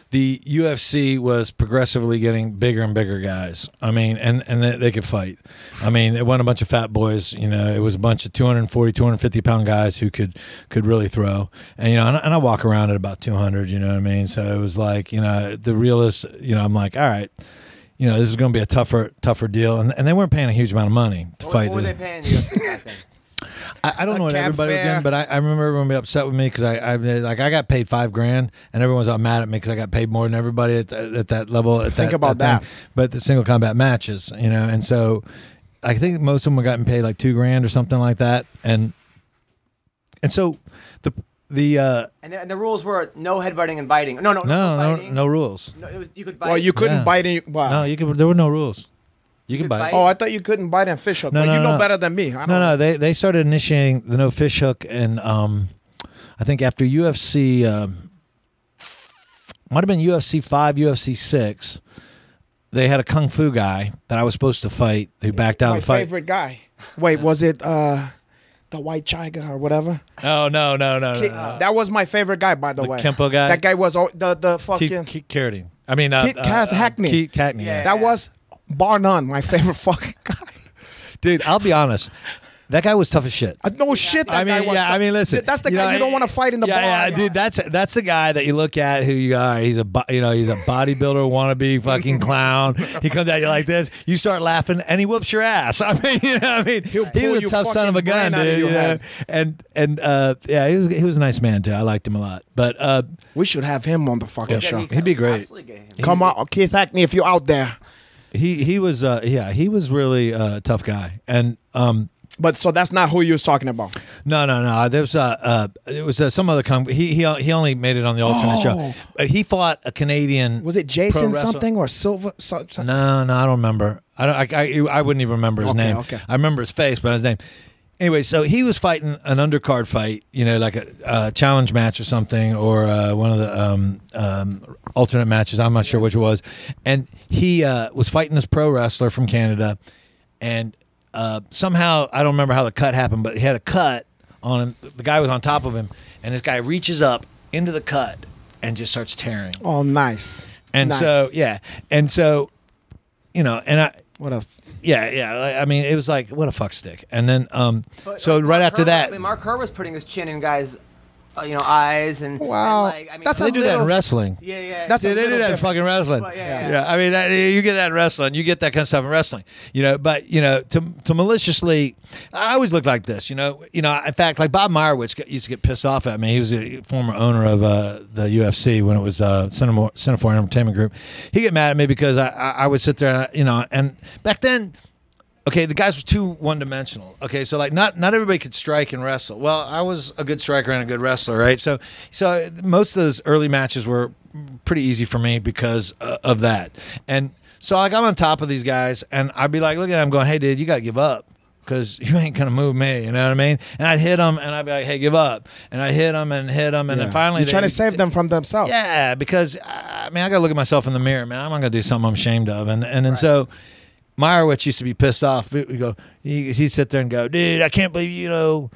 the UFC was progressively getting bigger and bigger guys. I mean, and they could fight. I mean, it wasn't a bunch of fat boys. You know, it was a bunch of 240, 250-pound guys who could really throw. And, you know, and I walk around at about 200, you know what I mean? So it was like, you know, the realist, you know, I'm like, all right, you know, this is going to be a tougher deal. And they weren't paying a huge amount of money to fight. What were they paying the UFC back then? I don't know what cab everybody was fare. in, but I remember everyone being upset with me because I got paid $5,000 and everyone was all mad at me because I got paid more than everybody at that level. Think about that. thing. But the single combat matches, you know, and so I think most of them were gotten paid like $2,000 or something like that, and so the And the rules were no headbutting and biting. No biting. no rules. No, it was, you could bite. Well, you couldn't Yeah. bite any. Wow. No, you could. There were no rules. You could could bite. bite? Oh, I thought you couldn't bite and fish hook. No, Well, no, you know no. better than me. I don't know. No, they started initiating the no fish hook, and I think after UFC, might have been UFC 5, UFC 6. They had a kung fu guy that I was supposed to fight who backed out My of the fight. favorite guy. Wait, was it the White Tiger or whatever? Oh no. That was my favorite guy, by the way. Kempo guy? That guy was the fucking. Keith Carradine. I mean, Keith Hackney. Keith Hackney. Yeah. That was bar none my favorite fucking guy. Dude, I'll be honest. That guy was tough as shit. No shit. That guy was. Listen. That's the guy you don't want to fight in the bar. Yeah, dude, that's the guy that you look at who you are. He's a bodybuilder wannabe fucking clown. He comes at you like this. You start laughing, and he whoops your ass. I mean, you know, what I mean, He'll he pull was a your tough son of a fucking gun, brain out of dude. your You know? head. And he was a nice man too. I liked him a lot. But We should have him on the fucking show. He'd be great. Absolutely get him. Come on, Keith Hackney, if you're out there. he was really a tough guy. And But so that's not who you was talking about. No. There was some other he only made it on the alternate show. But he fought a Canadian. Was it Jason pro wrestler. something or Silver? No, I don't remember. I wouldn't even remember his name. Okay. I remember his face, but his name. anyway, so he was fighting an undercard fight, like a challenge match or something, or one of the alternate matches. I'm not sure which it was. And he was fighting this pro wrestler from Canada, and somehow, I don't remember how the cut happened, but he had a cut on him. The guy was on top of him, and this guy reaches up into the cut and just starts tearing. Oh, nice. And nice. so, yeah. And so, and I... What a... Yeah. I mean, it was like, what a fuck stick. And then, so right after that... I mean, Mark Kerr was putting his chin in guys', eyes and... Wow. And like, That's they do that in wrestling. Yeah. That's they do that in fucking wrestling. But yeah. I mean, you get that in wrestling. You get that kind of stuff in wrestling. But to maliciously, I always look like this. In fact, like Bob Meyerowitz used to get pissed off at me. He was a former owner of the UFC when it was Cinephour Entertainment Group. He'd get mad at me because I would sit there, and back then. Okay, the guys were too one-dimensional. Okay, so like not everybody could strike and wrestle. Well, I was a good striker and a good wrestler, right? So most of those early matches were pretty easy for me because of that. And so like I'm on top of these guys, and I'd be like, looking at them going, hey, dude, you got to give up because you ain't going to move me, you know what I mean? And I'd hit them, and I'd be like, hey, give up. And I'd hit them, and then finally... You're trying to save them from themselves. Yeah, because, I got to look at myself in the mirror, man. I'm not going to do something I'm ashamed of. And then so... Meyerowitz used to be pissed off. He'd sit there and go, dude, I can't believe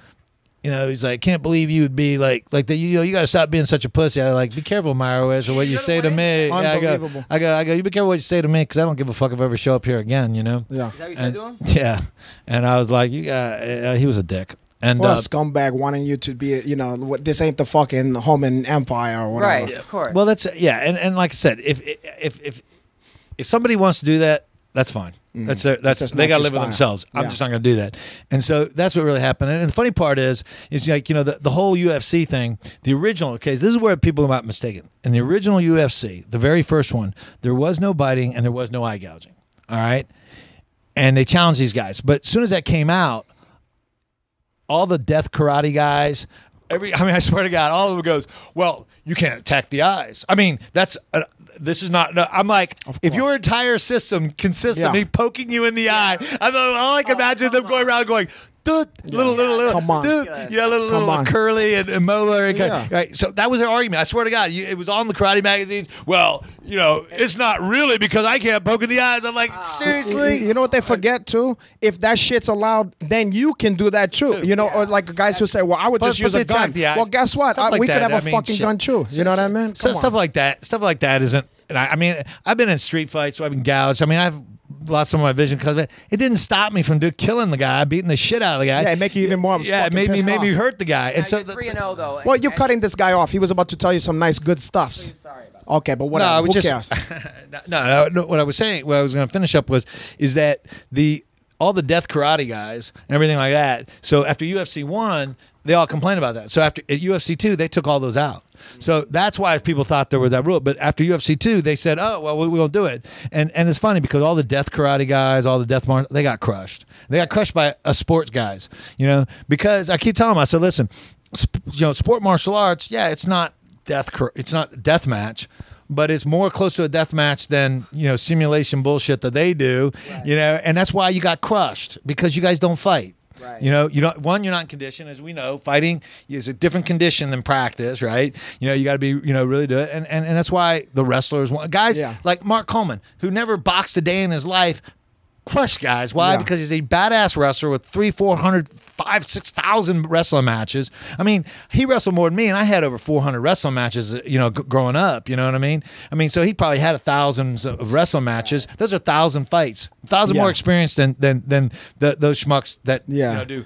he's like, can't believe you would be like that. You got to stop being such a pussy. I like, be careful, Meyerowitz, or what you say to me. Unbelievable. I go, you be careful what you say to me because I don't give a fuck if I ever show up here again. Yeah. Is that what you said to him? Yeah, and I was like, he was a dick. And a scumbag wanting you to be, this ain't the fucking Roman Empire or whatever. Right, of course. Well, that's and like I said, if somebody wants to do that, that's fine. That's they got to live with themselves. I'm just not going to do that. And so that's what really happened. And the funny part is like, the whole UFC thing, the original, okay, this is where people are mistaken. In the original UFC, the very first one, there was no biting and there was no eye gouging. All right. And they challenged these guys. But as soon as that came out, all the death karate guys, I swear to God, all of them goes, well, you can't attack the eyes. I mean, this is not. No, I'm like, if your entire system consists of me poking you in the eye, all I can imagine is them going around going, little, come on, little curly and molar. Right. So that was their argument. I swear to God, it was on the karate magazines. Well, it's not really because I can't poke in the eyes. I'm like, seriously. You know what they forget too? If that shit's allowed, then you can do that too. Or like guys who say, well, I would just use a gun. Well, guess what? We could have a fucking gun too. You know what I mean? Stuff like that. Stuff like that isn't. And I've been in street fights, so I've been gouged. I've lost some of my vision because of it. It didn't stop me from killing the guy, beating the shit out of the guy. Yeah, it make you even more. Yeah, it made me hurt the guy. And so 3-0 though. Well, you're cutting this guy off. He was about to tell you some nice, good stuffs. Sorry about that. Okay, but whatever. Who cares? No. What I was saying, what I was going to finish up is that all the death karate guys and everything like that. So after UFC 1, they all complained about that. So at UFC 2, they took all those out. So that's why people thought there was that rule. But after UFC 2, they said, oh, well, we won't do it. And it's funny because all the death karate guys, all the death martial, they got crushed. They got crushed by sports guys, because I keep telling them, I said, listen, sport martial arts, it's not death match, but it's more close to a death match than, simulation bullshit that they do, and that's why you got crushed because you guys don't fight. Right. You're not in condition, as we know. Fighting is a different condition than practice, right? You got to be, really do it, and that's why the wrestlers, guys like Mark Coleman, who never boxed a day in his life, crushed guys. Why? Because he's a badass wrestler with 300, 400, 5,000, 6,000 wrestling matches. I mean, he wrestled more than me, and I had over 400 wrestling matches, growing up. You know what I mean? So he probably had thousands of wrestling matches. Those are 1,000 fights, 1,000 more experience than those schmucks that do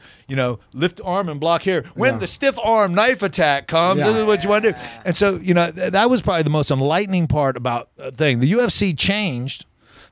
lift arm and block here. When the stiff arm knife attack comes, this is what you want to do. And so that was probably the most enlightening part about the thing. The UFC changed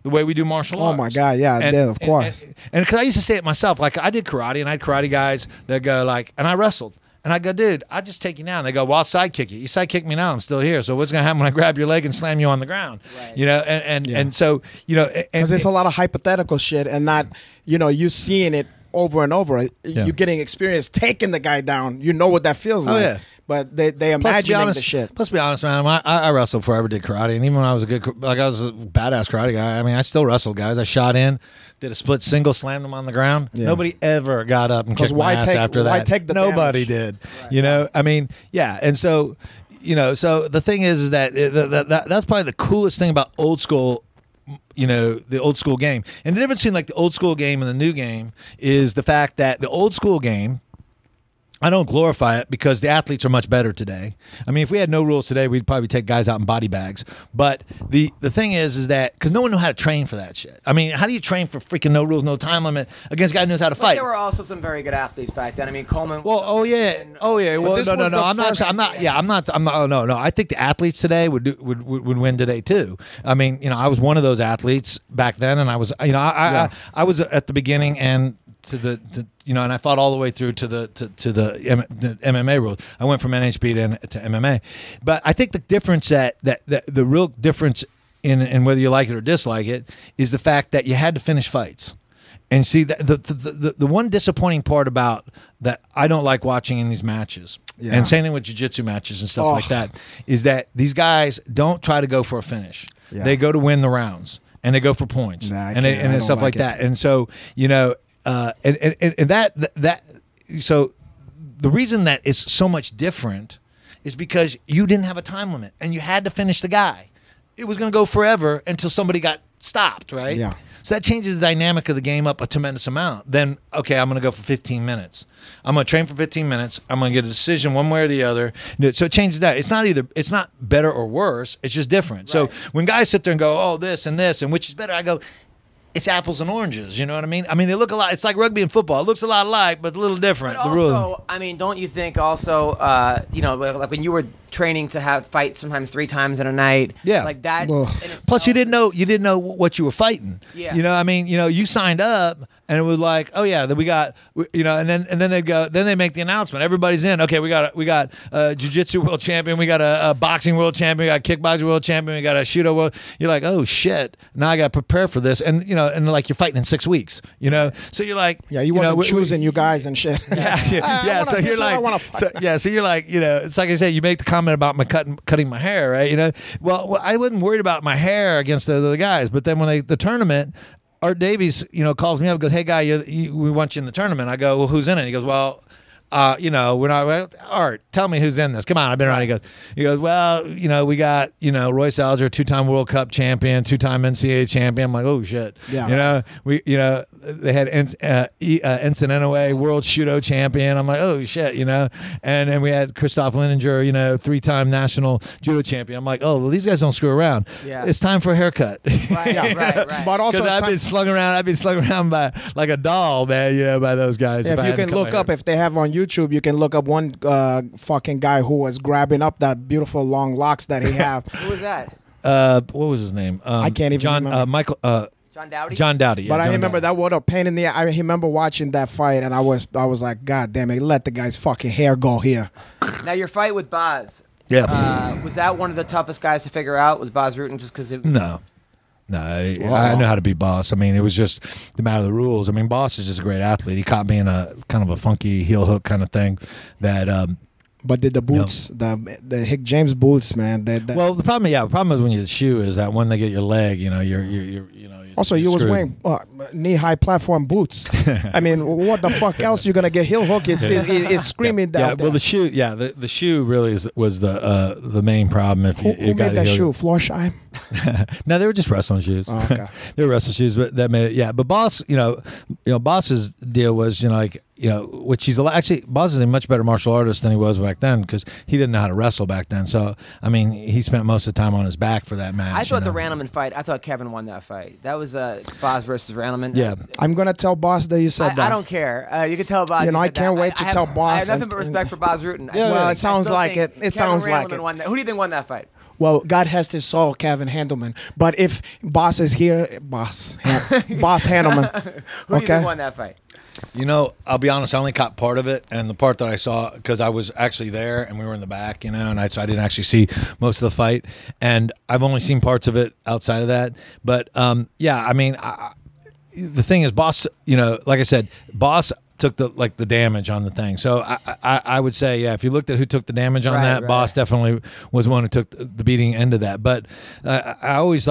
the way we do martial arts. Oh my God, yeah, of course. And because I used to say it myself, like I did karate, and I had karate guys that go like, and I wrestled, and I go, dude, I just take you down. They go, well, I'll sidekick you. You sidekick me now, I'm still here. So what's gonna happen when I grab your leg and slam you on the ground? Right. And so because there's a lot of hypothetical shit, and not you seeing it over and over. You're getting experience taking the guy down. You know what that feels like. Yeah. but they imagining the shit. Let's be honest, man. I wrestled before I ever did karate, and even when I was I was a badass karate guy. I mean, I still wrestled guys. I shot in, did a split single, slammed them on the ground. Yeah. Nobody ever got up and kicked my ass after that. Why take the Nobody damage? did. Right. You know, I mean, yeah, and so. You know, so the thing is that that's probably the coolest thing about old school, you know, the old school game. And the difference between like the old school game and the new game is the fact that the old school game, I don't glorify it because the athletes are much better today. I mean, if we had no rules today, we'd probably take guys out in body bags. But the thing is that because no one knew how to train for that shit. I mean, how do you train for freaking no rules, no time limit against a guy who knows how to fight? There were also some very good athletes back then. I mean, Coleman. Well, oh yeah. Well, no. I'm not. Oh no. I think the athletes today would win today too. I mean, you know, I was one of those athletes back then, and I was, you know, I was at the beginning and. You know, and I fought all the way through to the MMA rules. I went from NHB to MMA, but I think the difference that the real difference in whether you like it or dislike it is the fact that you had to finish fights. And see, the one disappointing part about that I don't like watching in these matches, and same thing with jiu-jitsu matches and stuff like that, is that these guys don't try to go for a finish. Yeah. They go to win the rounds, and they go for points, and stuff like that. And so, you know. And that so the reason that it's so much different is because you didn't have a time limit and you had to finish the guy. It was going to go forever until somebody got stopped, right? Yeah. So that changes the dynamic of the game up a tremendous amount. Then, okay, I'm going to go for 15 minutes. I'm going to train for 15 minutes. I'm going to get a decision one way or the other. So it changes that. It's not better or worse. It's just different. Right. So when guys sit there and go, oh, this and which is better, I go, it's apples and oranges, you know what I mean? I mean, they look a lot. It's like rugby and football. It looks a lot alike, but a little different. But also, I mean, don't you think also, you know, like when you were training to have fight sometimes 3 times in a night, like that. Plus, you didn't know what you were fighting. Yeah. You know, I mean, you know, you signed up and it was like, oh yeah, then we got, you know, and then they make the announcement. Everybody's in. Okay, we got a jiu-jitsu world champion. We got a boxing world champion. We got a kickboxing world champion. We got a judo world. You're like, oh shit, now I got to prepare for this, and you know. And like you're fighting in 6 weeks, you know. So you're like, you wasn't choosing you guys and shit. Yeah. So you're like, so you're like, you know, it's like I said, you make the comment about my cutting my hair, right? You know, well, I wasn't worried about my hair against the other guys, but then when the tournament, Art Davies, you know, calls me up and goes, hey guy, we want you in the tournament. I go, well, who's in it? He goes, well. You know, we're not. Art, tell me who's in this. Come on, I've been around. He goes. Well, you know, we got, you know, Royce Alger, 2-time World Cup champion, 2-time NCAA champion. I'm like, oh shit. Yeah. You know, they had Ensign Inoue, world judo champion. I'm like, oh shit. You know, and then we had Christoph Lindinger, you know, 3-time national judo champion. I'm like, oh, well, these guys don't screw around. Yeah. It's time for a haircut. Right. But also, I've been slung around by like a doll, man. You know, by those guys. If you can look up, if they have on YouTube, you can look up one fucking guy who was grabbing up that beautiful long locks that he have. Who was that? What was his name? I can't even remember. Michael. John Dowdy. John Dowdy. Yeah, but I John remember Dowdy. that was a pain in the. I remember watching that fight, and I was like, God damn it, let the guy's fucking hair go here. Now your fight with Boz. Yeah. Was that one of the toughest guys to figure out? Was Boz Rutan just because it was? No, I know how to be Boss. I mean, it was just the matter of the rules. I mean, Boss is just a great athlete. He caught me in a kind of a funky heel hook kind of thing that. But did the boots, the Hick James boots, man? Well, the problem is when you shoe is that when they get your leg, you know, you're also, you was wearing knee-high platform boots. I mean, what the fuck else you gonna get heel hook? It's screaming down. Yeah, well, the shoe, the shoe really was the main problem. If you who made that shoe? Florsheim? No, they were just wrestling shoes. Oh, okay. They were wrestling shoes, but that made it. Yeah, but Boss, Boss's deal was, which he's actually Boss is a much better martial artist than he was back then because he didn't know how to wrestle back then. So I mean, he spent most of the time on his back for that match. I thought the Randleman fight. I thought Kevin won that fight. That was Boz versus Randleman. Yeah, I'm gonna tell Boss that you said that. I don't care. You can tell Boz. I can't wait to tell Boss. I have nothing but respect for Boz Rutan. Well, it sounds like it. It sounds like it. Who do you think won that fight? Well, God rest his soul, Kevin Handelman. But if Boss is here, Boss Handelman. Who do you think won that fight? I'll be honest, I only caught part of it, and the part that I saw, because I was actually there, and we were in the back, and so I didn't actually see most of the fight, and I've only seen parts of it outside of that. But, yeah, I mean, the thing is, Boss, like I said, Boss took the damage on the thing. So I would say, yeah, if you looked at who took the damage on that, Boss definitely was one who took the beating end of that. But I always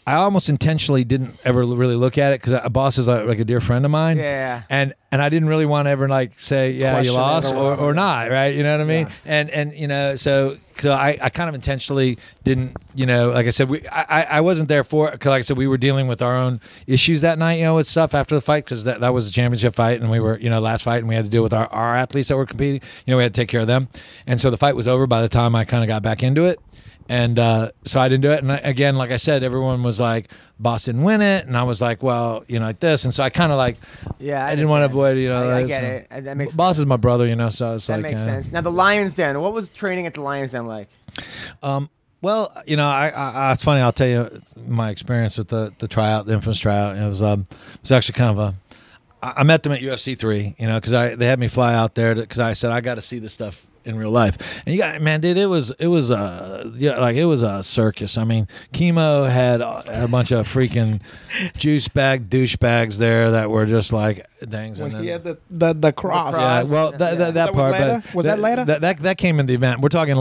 I almost intentionally didn't ever really look at it because Boss is like a dear friend of mine. Yeah. And I didn't really want to ever say, yeah, Question you lost or not, right? You know what I mean? Yeah. And so I kind of intentionally didn't, like I said, I wasn't there for it because, like I said, we were dealing with our own issues that night, with stuff after the fight because that was a championship fight and we were, last fight and we had to deal with our athletes that were competing. We had to take care of them. And so the fight was over by the time I kind of got back into it. And so I didn't do it. And again, like I said, everyone was like, Boss didn't win it. And I was like, well, like this. And so I kind of I didn't want to avoid, I get it. That makes Boss is my brother, so it's that makes sense. Now, the Lions Den, what was training at the Lions Den like? Well, it's funny. I'll tell you my experience with the tryout, the infamous tryout. It was actually kind of I met them at UFC 3, because they had me fly out there because I said, I got to see this stuff in real life. And man, dude, it was a circus. I mean, Chemo had a bunch of freaking juice bag douchebags there that were just like things. When he had the cross. Yeah, well, that part. Was later? Was that later? That came in the event. We're talking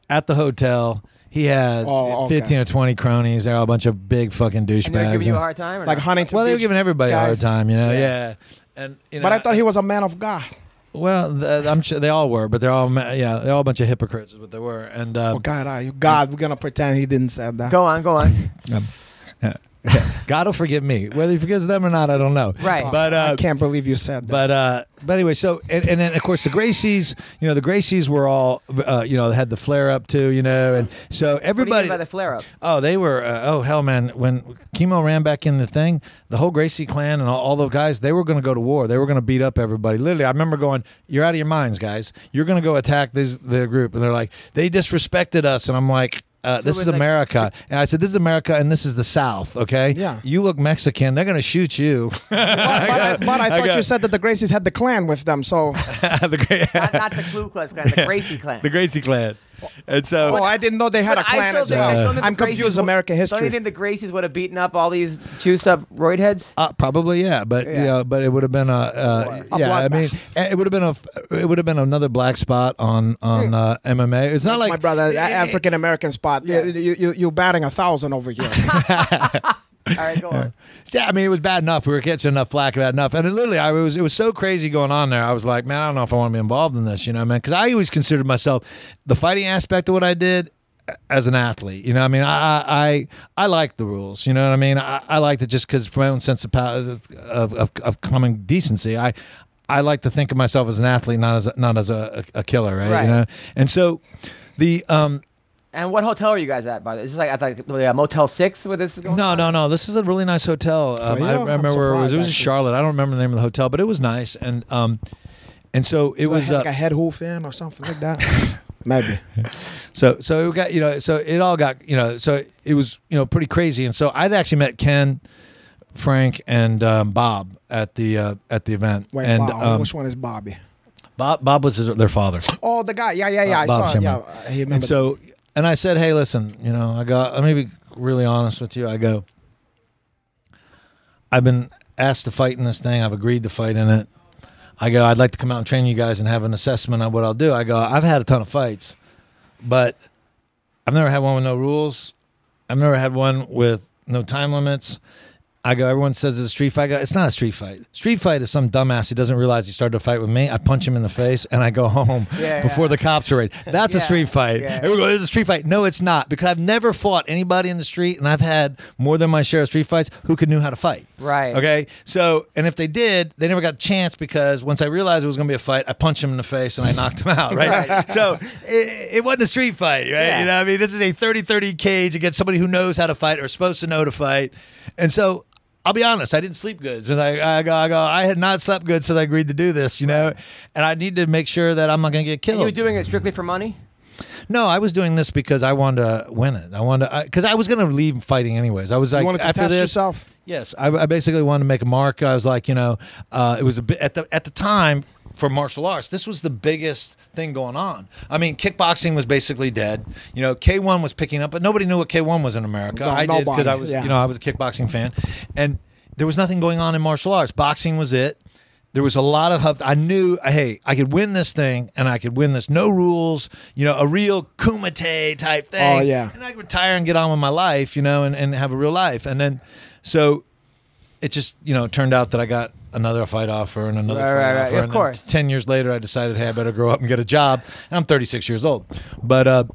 at the hotel. He had 15 or 20 cronies. They're all a bunch of big fucking douchebags. And they were giving you a hard time? Or like not? Huntington Well, they were Beach giving everybody a hard guys. time, Yeah. And But I thought he was a man of God. Well, I'm sure they all were, but they're all a bunch of hypocrites is what they were. And God, we're gonna pretend he didn't say that. Go on. God will forgive me. Whether he forgives them or not, I don't know. Right. But I can't believe you said that. But anyway, so and then of course the Gracies, the Gracies were all had the flare up too, and so everybody. What do you mean by the flare up? Oh, they were. Oh hell, man! When Chemo ran back in the thing, the whole Gracie clan and all the guys, they were going to go to war. They were going to beat up everybody. Literally, I remember going, "You're out of your minds, guys. You're going to go attack the group." And they're like, "They disrespected us," and I'm like. This is America. And I said, this is America and this is the South, okay? Yeah. You look Mexican. They're going to shoot you. but I thought you said that the Gracies had the clan with them, so... not the Ku Klux Klan, the Gracie clan. The Gracie clan. And so... I didn't know they had a clan as well. I'm confused American history. Don't you think the Gracies would have beaten up all these juiced up roid heads? Probably, yeah. But but it would have been it would have been another black spot on MMA. It's not like my brother, African American spot. Yes. You're batting 1,000 over here. All right, go on. Yeah, I mean, it was bad enough. We were catching enough flack, bad enough. And it was so crazy going on there. I was like, man, I don't know if I want to be involved in this, man? Because I always considered myself the fighting aspect of what I did as an athlete. I mean, I like the rules. You know what I mean? I liked it just because for my own sense of power, of common decency. I like to think of myself as an athlete, not as a killer, right? And so the And what hotel are you guys at, by the way? Is this like at the Motel 6 where this is going on? No. This is a really nice hotel. I remember it was in Charlotte. I don't remember the name of the hotel, but it was nice. And so it was like a head hoof in or something like that. Maybe. So it got so it all got so it was pretty crazy. And so I'd actually met Ken, Frank, and Bob at the event. Wait, and Bob. Which one is Bobby? Bob was their father. Oh, the guy. Yeah. I Bob saw. Shimmer. Yeah, he remembered. And so. And I said, hey, listen, let me be really honest with you. I go, I've been asked to fight in this thing. I've agreed to fight in it. I go, I'd like to come out and train you guys and have an assessment of what I'll do. I go, I've had a ton of fights, but I've never had one with no rules. I've never had one with no time limits. I go, everyone says it's a street fight. I go, it's not a street fight. Street fight is some dumbass who doesn't realize he started a fight with me. I punch him in the face and I go home before the cops are ready. That's a street fight. Yeah. Everyone goes, it's a street fight. No, it's not, because I've never fought anybody in the street, and I've had more than my share of street fights who knew how to fight. Right. Okay. So, and if they did, they never got a chance, because once I realized it was going to be a fight, I punched him in the face and I knocked him out. Right. So it wasn't a street fight, right? Yeah. I mean, this is a 30-30 cage against somebody who knows how to fight or is supposed to know to fight. And so, I'll be honest, I didn't sleep good. So I had not slept good since I agreed to do this, and I need to make sure that I'm not going to get killed. And you were doing it strictly for money? No, I was doing this because I wanted to win it. Because I was going to leave fighting anyways. I was like, you wanted to after test this, yourself? Yes, I basically wanted to make a mark. I was like, it was a bit at the time for martial arts. This was the biggest thing going on. I mean, kickboxing was basically dead. K1 was picking up, but nobody knew what K1 was in America. No, I did, because I was, I was a kickboxing fan, and there was nothing going on in martial arts. Boxing was it. there was a lot of huff. I knew, hey, I could win this thing, and I could win this. No rules, a real kumite type thing. Oh, yeah. And I could retire and get on with my life, and have a real life. And then, so it just, turned out that I got another fight offer and another fight offer. Of and course. 10 years later, I decided, hey, I better grow up and get a job. And I'm 36 years old. But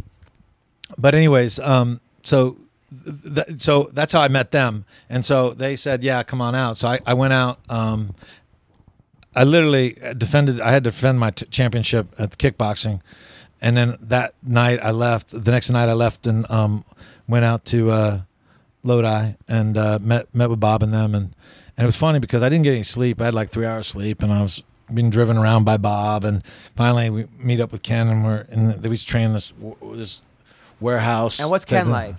anyways, so that's how I met them. And so they said, yeah, come on out. So I went out. I literally I had to defend my championship at the kickboxing. And then that night I left. The next night I left and went out to Lodi and met with Bob and them. And it was funny because I didn't get any sleep. I had like 3 hours sleep, and I was being driven around by Bob. And finally we meet up with Ken, and we was training this warehouse. And what's Ken like?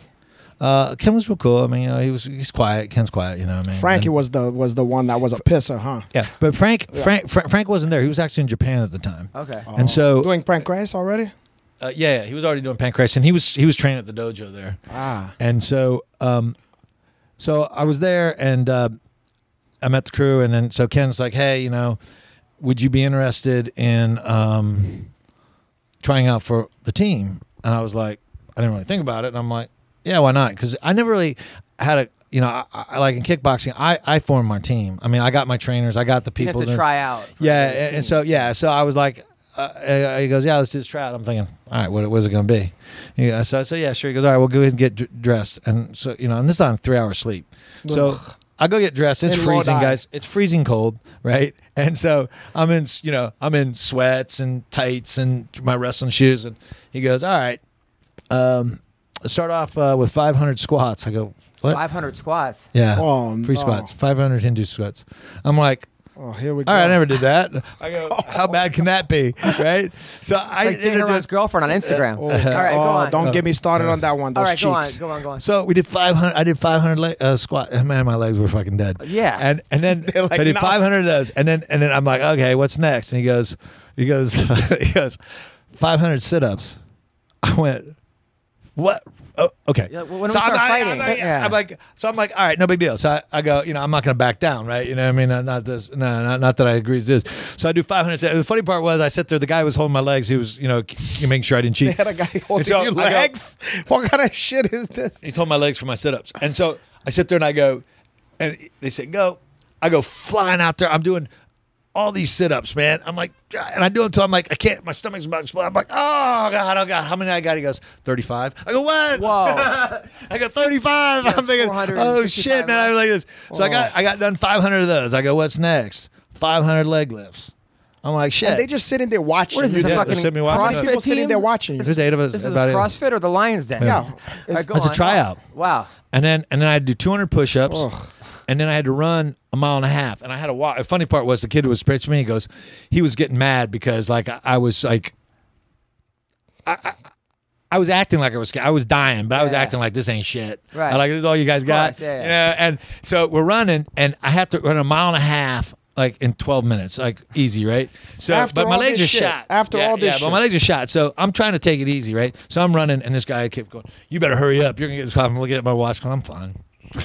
Ken was real cool. I mean, he's quiet. Ken's quiet. I mean, Frankie was the one that was a pisser, huh? Yeah, but Frank wasn't there. He was actually in Japan at the time. Okay. And so doing pancreas already. Yeah, he was already doing pancreas, and he was training at the dojo there. And so so I was there, and I met the crew, and then so Ken's like, hey, would you be interested in trying out for the team? And I was like, I didn't really think about it, and I'm like, yeah, why not? Because I never really had a, I like in kickboxing, I formed my team. I mean, I got my trainers, I got the people. You have to try out. Yeah, and so I was like, he goes, yeah, let's do this try out. I'm thinking, all right, what is it going to be? So I said, yeah, sure. He goes, all right, we'll go ahead and get dressed. And so, and this is on 3 hours sleep. So I go get dressed. It's freezing, guys. It's freezing cold, right? And so I'm in sweats and tights and my wrestling shoes. And he goes, all right, start off with 500 squats. I go, what? 500 squats? Yeah. Oh, free squats. 500 Hindu squats. I'm like, oh, here we go. all right, I never did that. I go, how bad can that be, right? So I like Jane Ron's girlfriend on Instagram. All right, go on. Don't get me started on that one. Those All right, cheeks. go on. So we did 500. I did 500 squat. Man, my legs were fucking dead. Yeah. And then They're like, so I did no. 500 of those, and then I'm like, okay, what's next? And he goes, 500 sit-ups. I went, what? Oh, okay. Yeah, when we start fighting. I'm like, all right, no big deal. So I go, I'm not going to back down, right? You know what I mean? Not this. No, not that I agree with this. So I do 500. The funny part was I sat there. The guy was holding my legs. He was, making sure I didn't cheat. They had a guy holding your legs. What kind of shit is this? He's holding my legs for my sit-ups. And so I sit there and I go, and they say, go. I go flying out there. I'm doing all these sit-ups, man. I'm like, and I do them until I'm like, I can't, my stomach's about to explode. I'm like, oh God, how many I got? He goes, 35. I go, what? Whoa. I got 35. I'm thinking, oh shit, man, I'm like this. So I got done 500 of those. I go, what's next? 500 leg lifts. I'm like, shit. And they just sitting there watching. What is this, a fucking CrossFit people sitting team? there watching. There's 8 of us. This is CrossFit or the Lions Den? Yeah. All right, go It's a on. tryout. Wow. And then I had to do 200 push-ups. Ugh. And then I had to run a mile and a half, and I had to walk. The funny part was the kid was pitching me. He goes, he was getting mad because like I was like, I was acting like I was scared. I was dying, but I was acting like this ain't shit. Right. Like this is all you guys got. Yeah. And so we're running, and I have to run a mile and a half like in 12 minutes, like easy, right? So, but my legs are shot. After all this shit. But my legs are shot. So I'm trying to take it easy, right? So I'm running, and this guy kept going, "You better hurry up. You're gonna get this." I'm looking at my watch. I'm fine.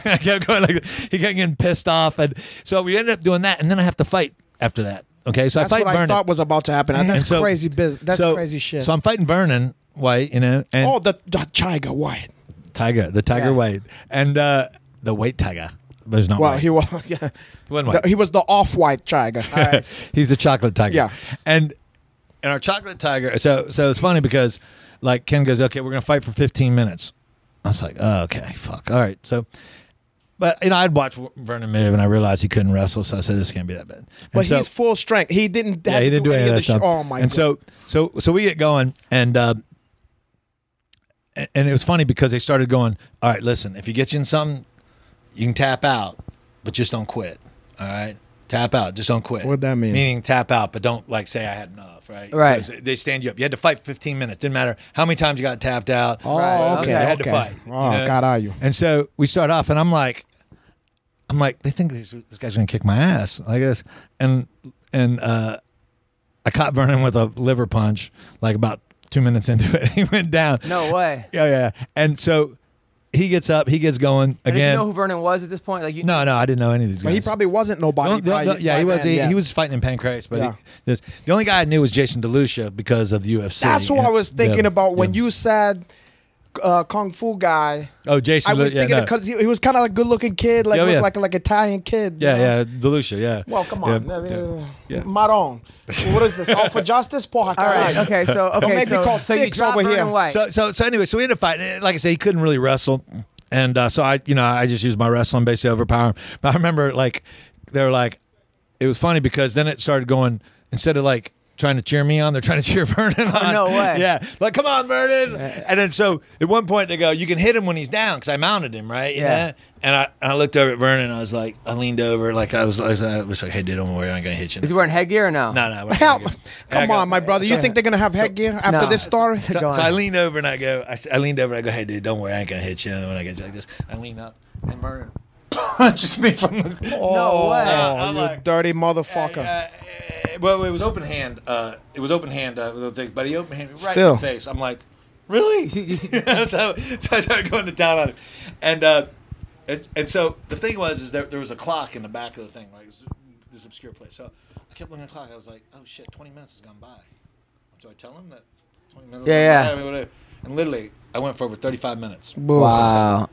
I kept going like he kept getting pissed off, and so we ended up doing that, and then I have to fight after that. Okay, so That's I fight what Vernon. I thought was about to happen. And that's so- crazy business. That's crazy shit. So I'm fighting Vernon White, and the Tiger White. the Tiger White, and the White Tiger. But he's not Well, white. he was. Yeah. He wasn't white. He was the off-white Tiger. All right. He's the chocolate tiger. Yeah. And our chocolate tiger, so it's funny because like Ken goes, okay, we're gonna fight for 15 minutes. I was like, oh, okay, fuck. All right. So but I'd watch Vernon move and I realized he couldn't wrestle, so I said this can't be that bad. And But so, he's full strength. He didn't. yeah, he didn't do any of that stuff. Oh my and god. So we get going and it was funny because they started going, all right, listen, if you get you in something, you can tap out, but just don't quit. All right? Tap out, just don't quit. What'd that mean? Meaning tap out, but don't like say I had enough, right? Right. Because they stand you up. You had to fight 15 minutes. Didn't matter how many times you got tapped out. Oh, Right. okay. You had to okay. fight. Oh, God, are you? And so we start off, and I'm like, they think this guy's gonna kick my ass like this, and I caught Vernon with a liver punch like about 2 minutes into it. He went down. No way. Yeah. And so he gets up, he gets going And did again. you know who Vernon was at this point? Like, No, I didn't know any of these guys. But he probably wasn't nobody. Yeah, he was. He was fighting in pancreas, but the only guy I knew was Jason DeLucia because of the UFC. That's who I was thinking about when you said Kung Fu guy. Oh, Jason. I was thinking because he was kind of like a good-looking kid, like looked like Italian kid. Yeah, DeLucia. Yeah. Well, come on, Maron. What is this? All for justice, Paul. All right. Okay. So Don't make me call so you sticks dropped over here. Vernon White. So anyway, so we ended up fighting. Like I said, he couldn't really wrestle, and so I just used my wrestling basically overpower him. But I remember like they were like, it was funny because then it started going instead of like trying to cheer me on, they're trying to cheer Vernon on. No way. Yeah, like come on, Vernon. And then so at one point they go, you can hit him when he's down because I mounted him, right? You know? And I looked over at Vernon. I was like, I leaned over, like I was like, hey, dude, don't worry, I'm gonna hit you. Is he wearing headgear or no? No. Come on, my brother. You think they're gonna have headgear after this story? So I leaned over and I go, hey, dude, don't worry, I ain't gonna hit you. When I get you like this, I lean up and Vernon punches me from the. No way. I'm like, dirty motherfucker. Well, it was open hand. But he open hand right Still. in the face. I'm like, really? so I started going to town on him, and so the thing was there was a clock in the back of the thing, right? It was this obscure place. So I kept looking at the clock. I was like, oh shit, 20 minutes has gone by. So I tell him that 20 minutes. Yeah. Whatever. And literally, I went for over 35 minutes. Wow.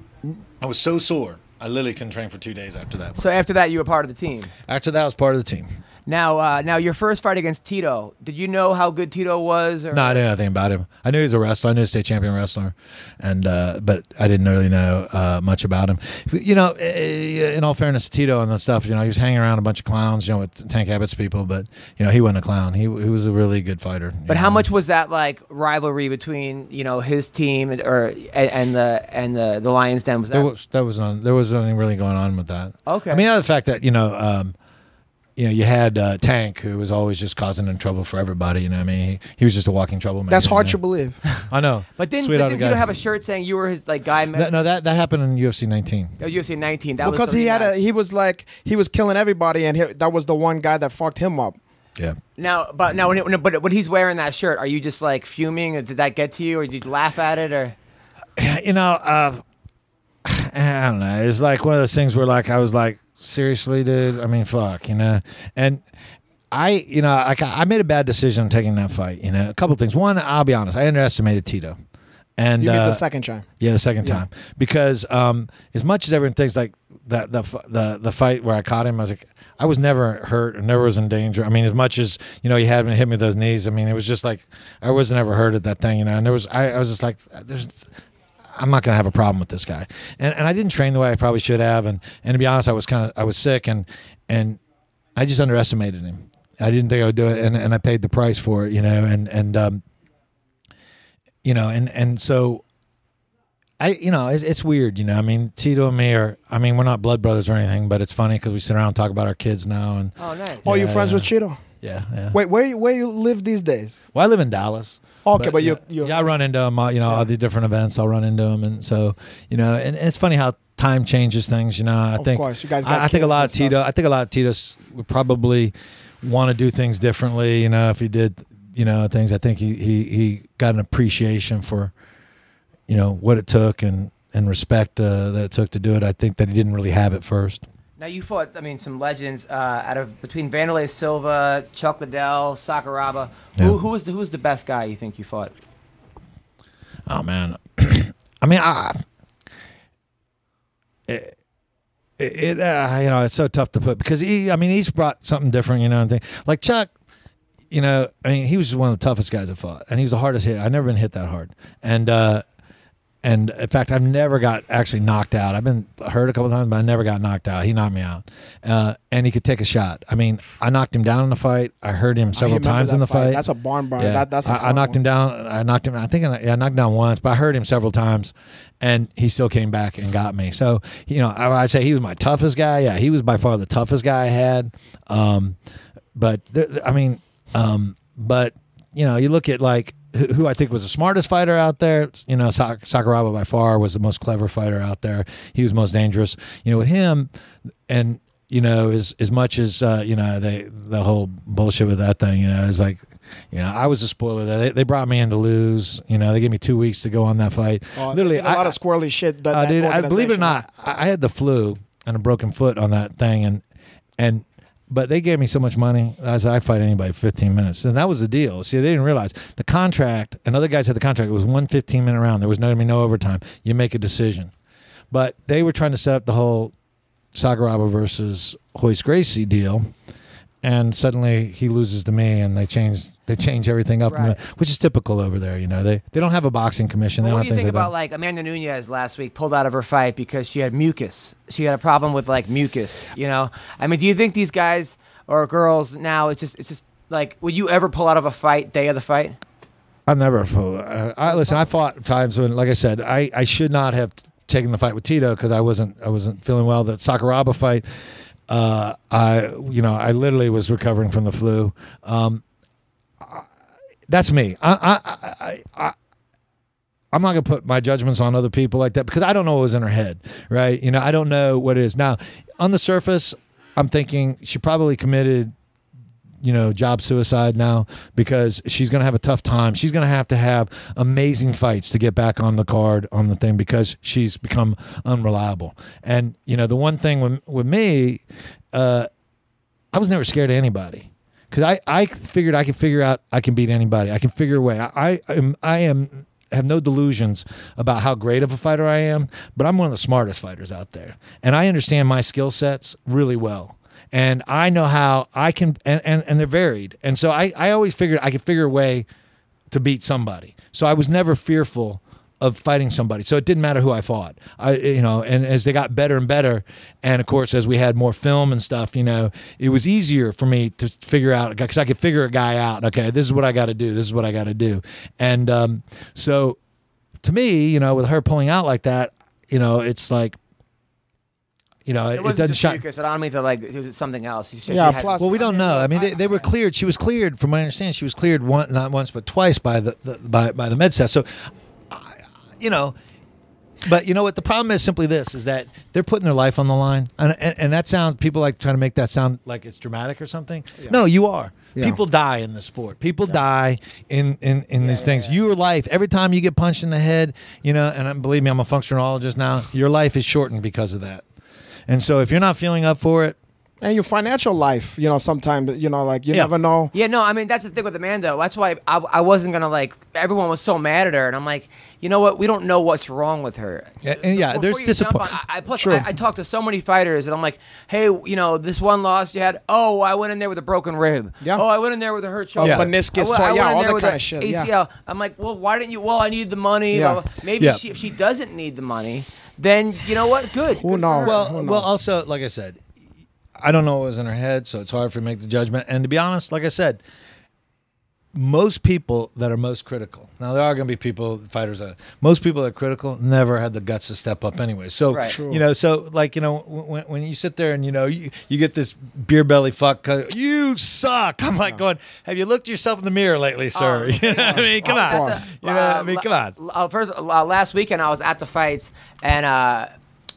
I was so sore. I literally couldn't train for 2 days after that. So after that, you were part of the team. After that, I was part of the team. Now your first fight against Tito. Did you know how good Tito was? Or? No, I didn't know anything about him. I knew he was a wrestler. I knew he was a state champion wrestler, and but I didn't really know much about him. In all fairness to Tito and the stuff, he was hanging around a bunch of clowns, with Tank Abbott's people, but he wasn't a clown. He was a really good fighter. But how much was that like rivalry between his team and the Lions Den? There wasn't anything really going on with that. Okay. I mean, the fact that you had Tank, who was always just causing trouble for everybody. I mean, he was just a walking troublemaker. That's hard to believe. I know. But didn't Tito have a shirt saying you were his guy? No, that happened in UFC 19. Oh, UFC 19. Because he was killing everybody, and that was the one guy that fucked him up. Yeah. But when he's wearing that shirt, are you just like fuming? Did that get to you, or did you laugh at it, or? I don't know. It's like one of those things where I was like, seriously, dude. I mean, fuck, And I made a bad decision taking that fight. A couple things. One, I'll be honest, I underestimated Tito. And you mean the second time? Yeah, the second time. Because as much as everyone thinks like the fight where I caught him, I was like, I was never hurt or never was in danger. I mean, as much as he had me hit me with those knees. I mean, it was just like I wasn't ever hurt at that thing. And I was just like, I'm not going to have a problem with this guy. And I didn't train the way I probably should have. And to be honest, I was sick and I just underestimated him. I didn't think I would do it. And I paid the price for it, and so it's weird, I mean, Tito and me we're not blood brothers or anything, but it's funny because we sit around and talk about our kids now. And oh, nice. Oh, you friends with Tito? Yeah. Wait, where you live these days? Well, I live in Dallas. Okay, but you I run into them, all the different events. I'll run into them, and so and it's funny how time changes things. I think. Of course, you guys got I think a lot of kids and Tito. stuff. I think a lot of Titos would probably want to do things differently. If he did, things. I think he got an appreciation for, what it took and respect that it took to do it. I think that he didn't really have it first. Now you fought, some legends between Vanderlei Silva, Chuck Liddell, Sakuraba. Yeah. Who was the best guy you think you fought? Oh man, I mean, it's so tough to put because he's brought something different, and thing. Like Chuck, he was one of the toughest guys I fought, and he was the hardest hit. I've never been hit that hard, and in fact, I've never got actually knocked out. I've been hurt a couple times, but I never got knocked out. He knocked me out, and he could take a shot. I mean, I knocked him down in the fight. I hurt him several times in the fight. That's a barn burner. Yeah. That's a I knocked him down. I knocked him. I knocked him down once, but I hurt him several times, and he still came back and got me. So I'd say he was my toughest guy. Yeah, he was by far the toughest guy I had. But you look at like. Who I think was the smartest fighter out there, Sakuraba by far was the most clever fighter out there. He was most dangerous, with him, and as much as the whole bullshit with that thing, is like I was a spoiler there. They brought me in to lose. They gave me 2 weeks to go on that fight. Literally, a lot of squirrely shit. Dude, I believe it or not, I had the flu and a broken foot on that thing, but they gave me so much money as I fight anybody 15 minutes. And that was the deal. See, they didn't realize the contract, and other guys had the contract, it was 1 15-minute round. There was going to be no overtime. You make a decision. But they were trying to set up the whole Sakuraba versus Royce Gracie deal. And suddenly he loses to me, and they change everything up, Right. which is typical over there. They don't have a boxing commission. Well, they what don't do you have think things about like Amanda Nunez last week pulled out of her fight because she had mucus? She had a problem with like mucus. I mean, do you think these guys or girls now? It's just like, would you ever pull out of a fight day of the fight? I've never. Listen, I fought times when, like I said, I should not have taken the fight with Tito because I wasn't feeling well. That Sakuraba fight. I literally was recovering from the flu. That's me. I'm not going to put my judgments on other people like that because I don't know what was in her head, right? I don't know what it is. Now, on the surface, I'm thinking she probably committed, job suicide now because she's going to have a tough time. She's going to have amazing fights to get back on the card on the thing because she's become unreliable. And, the one thing with me, I was never scared of anybody because I figured I could figure out I can beat anybody. I can figure a way. I have no delusions about how great of a fighter I am, but I'm one of the smartest fighters out there. And I understand my skill sets really well. And I know how I can, and they're varied. And so I always figured I could figure a way to beat somebody. So I was never fearful of fighting somebody. So it didn't matter who I fought. And as they got better and better, and of course, as we had more film and stuff, it was easier for me to figure out, because I could figure a guy out. Okay, this is what I got to do. This is what I got to do. And so to me, with her pulling out like that, it's like, it doesn't shine. Mucus. I don't mean to it was something else. She plus- Well, we don't know. I mean, they were cleared. She was cleared, from what I understand. She was cleared not once but twice by the med staff. So, but you know what? The problem is simply this: is that they're putting their life on the line, and that sound. People like trying to make that sound like it's dramatic or something. Yeah. No, you are. Yeah. People die in the sport. People die in these things. Your life, every time you get punched in the head, and believe me, I'm a functionologist now. Your life is shortened because of that. And so if you're not feeling up for it, and your financial life, sometimes, you never know. Yeah, no, I mean, that's the thing with Amanda. That's why I wasn't going to, everyone was so mad at her. And I'm like, you know what? We don't know what's wrong with her. Yeah, there's disappointment. I talked to so many fighters, and I'm like, hey, this one loss you had, I went in there with a broken rib. Yeah. Oh, I went in there with a hurt shoulder. Meniscus, all that kind of shit. ACL. Yeah. I'm like, well, why didn't you? Well, I need the money. Yeah. Maybe if she doesn't need the money, then you know what? Good. Who knows? Well, also, like I said, I don't know what was in her head, so it's hard for me to make the judgment. And to be honest, like I said, most people that are most critical. Now, there are going to be fighters that most people that are critical never had the guts to step up anyway. So, right. When you sit there and, you get this beer belly fuck, you suck. I'm like going, have you looked yourself in the mirror lately, sir? I mean, come on. Come on. First, last weekend I was at the fights, and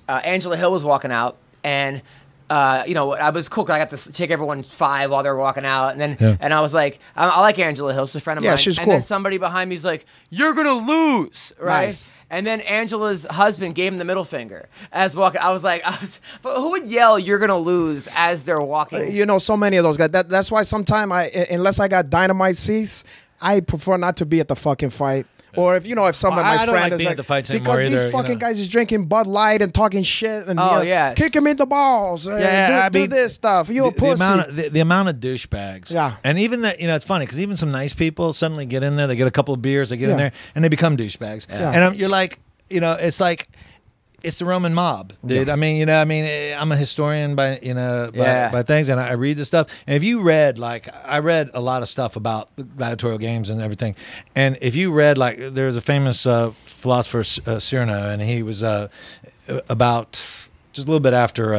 Angela Hill was walking out, and I was cool because I got to shake everyone 5 while they were walking out, and then and I was like, I like Angela Hill, she's a friend of mine. Yeah, she's cool. And then somebody behind me is like, "You're gonna lose, right?" Nice. And then Angela's husband gave him the middle finger as walking. I was like, but who would yell, "You're gonna lose" as they're walking? So many of those guys. That's why sometimes unless I got dynamite seats, I prefer not to be at the fucking fight. Or if some of my I don't friends like being at the fights anymore because either, these fucking guys is drinking Bud Light and talking shit and kick him in the balls. Do this stuff. You a pussy. The amount of douchebags. Yeah. And even that, it's funny because even some nice people suddenly get in there. They get a couple of beers. They get in there and they become douchebags. Yeah. And you're like, it's like. It's the Roman mob, dude. Yeah. I mean, I'm a historian by things, and I read this stuff. And if you read, I read a lot of stuff about the gladiatorial games and everything. And if you read, there's a famous philosopher, Cyrano, and he was about just a little bit after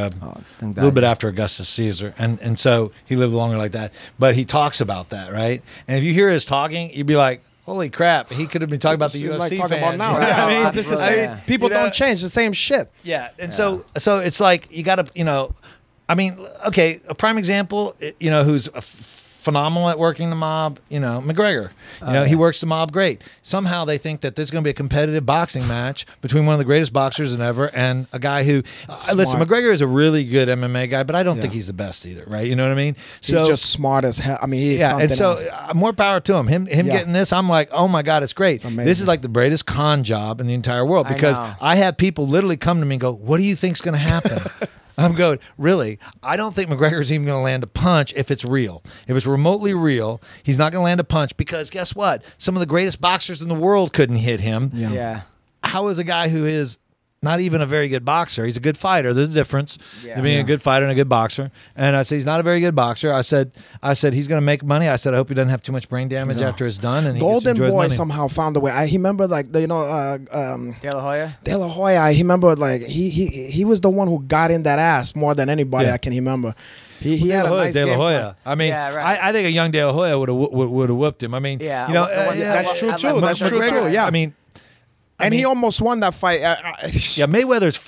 Augustus Caesar, and so he lived longer like that. But he talks about that, right? And if you hear his talking, you'd be like, holy crap! He could have been talking about the UFC talking fans. about now. You know what I mean? It's just the same. People don't change the same shit. Yeah, and so it's like you got to, I mean, okay, a prime example, who's phenomenal at working the mob. You know, McGregor. You know, he works the mob great. Somehow they think that there's going to be a competitive boxing match between one of the greatest boxers in ever and a guy who, listen, McGregor is a really good MMA guy, but I don't think he's the best either, right? You know what I mean? So, he's just smart as hell. I mean, he's something and so else. More power to him. Him getting this, I'm like, oh my God, it's great. This is like the greatest con job in the entire world because I have people literally come to me and go, what do you think's going to happen? I'm going, really? I don't think McGregor's even going to land a punch if it's real. If it's remotely real, he's not going to land a punch because guess what? Some of the greatest boxers in the world couldn't hit him. Yeah. How is a guy who is not even a very good boxer? He's a good fighter. There's a difference between being a good fighter and a good boxer. And I said, he's not a very good boxer. I said he's going to make money. I said, I hope he doesn't have too much brain damage after it's done. And Golden Boy somehow found a way. He remember like De La Hoya. De La Hoya. I remember like he was the one who got in that ass more than anybody I can remember. He had a nice De La game Hoya. I mean, I think a young De La Hoya would have whooped him. I mean, you know, that's true too. That's true too. Yeah, I mean. And he almost won that fight. Yeah, Mayweather's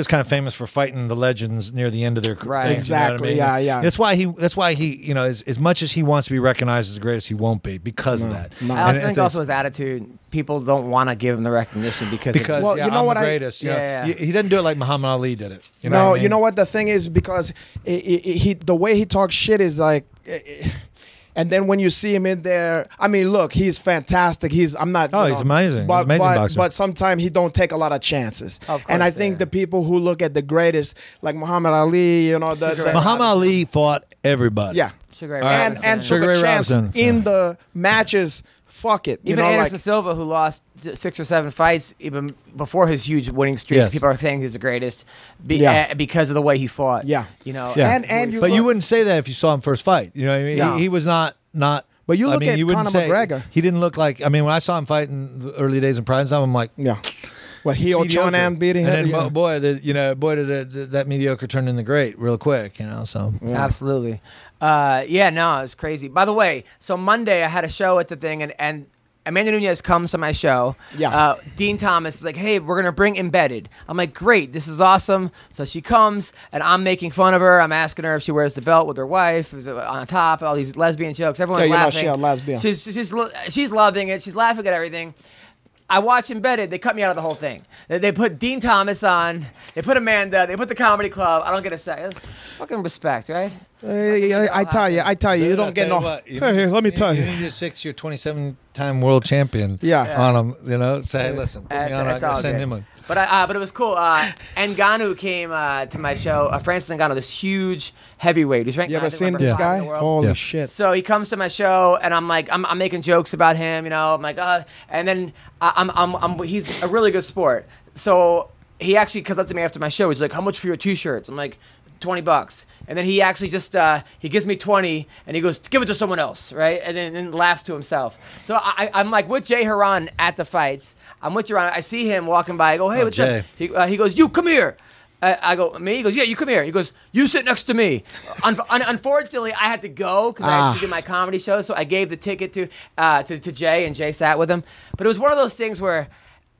kind of famous for fighting the legends near the end of their career. Right, exactly. You know what I mean? Yeah. That's why he, you know, as much as he wants to be recognized as the greatest, he won't be because of that. No. I think also his attitude. People don't want to give him the recognition because you know I'm what the greatest. He doesn't do it like Muhammad Ali did it. You know what I mean? You know what the thing is because the way he talks shit is like. And then when you see him in there, I mean, look, he's fantastic. He's amazing. He's amazing boxer. But sometimes he don't take a lot of chances. And I think the people who look at the greatest, like Muhammad Ali, you know, Muhammad Ali fought everybody. Yeah, Sugar Ray Robinson. and took a chance in the matches. Fuck it. Even Anderson Silva, who lost 6 or 7 fights even before his huge winning streak, people are saying he's the greatest because of the way he fought. Yeah, you know. Yeah. But you wouldn't say that if you saw him first fight. You know what I mean? Yeah. He was not. But you look at Conor McGregor. He didn't look like. I mean, when I saw him fight in the early days in Pride time, I'm like, Well, he Ochonan beating him. And then, boy, did that mediocre turn into great real quick, you know. So absolutely, it was crazy. By the way, so Monday I had a show at the thing, and Amanda Nunez comes to my show. Yeah. Dean Thomas is like, hey, we're going to bring Embedded. I'm like, great, this is awesome. So she comes, and I'm making fun of her. I'm asking her if she wears the belt with her wife on top, all these lesbian jokes. Everyone's laughing. Lesbian. She's loving it. She's laughing at everything. I watch Embedded. They cut me out of the whole thing. They put Dean Thomas on. They put Amanda. They put the Comedy Club. I don't get a second. Fucking respect, right? I tell you, you don't get no. Hey, let me tell you. You need a 6-year, 27-time world champion. On him, you know. Say, hey, listen, put me on. I can send him a. But it was cool. Ngannou came to my show. Francis Ngannou, this huge heavyweight. He's ranked. You ever seen this guy? Holy shit! So he comes to my show, and I'm like, I'm making jokes about him. You know, I'm like, and then he's a really good sport. So he actually comes up to me after my show. He's like, how much for your T-shirts? I'm like, $20. And then he actually just he gives me 20 and he goes, give it to someone else, right? And then laughs to himself. So I'm like with Jay Haran at the fights. I'm with Haran. I see him walking by. I go, hey, what's up? He goes, you come here. I go, me? He goes, yeah, you come here. He goes, you sit next to me. Unfortunately, I had to go because I had to do my comedy show. So I gave the ticket to Jay, and Jay sat with him. But it was one of those things where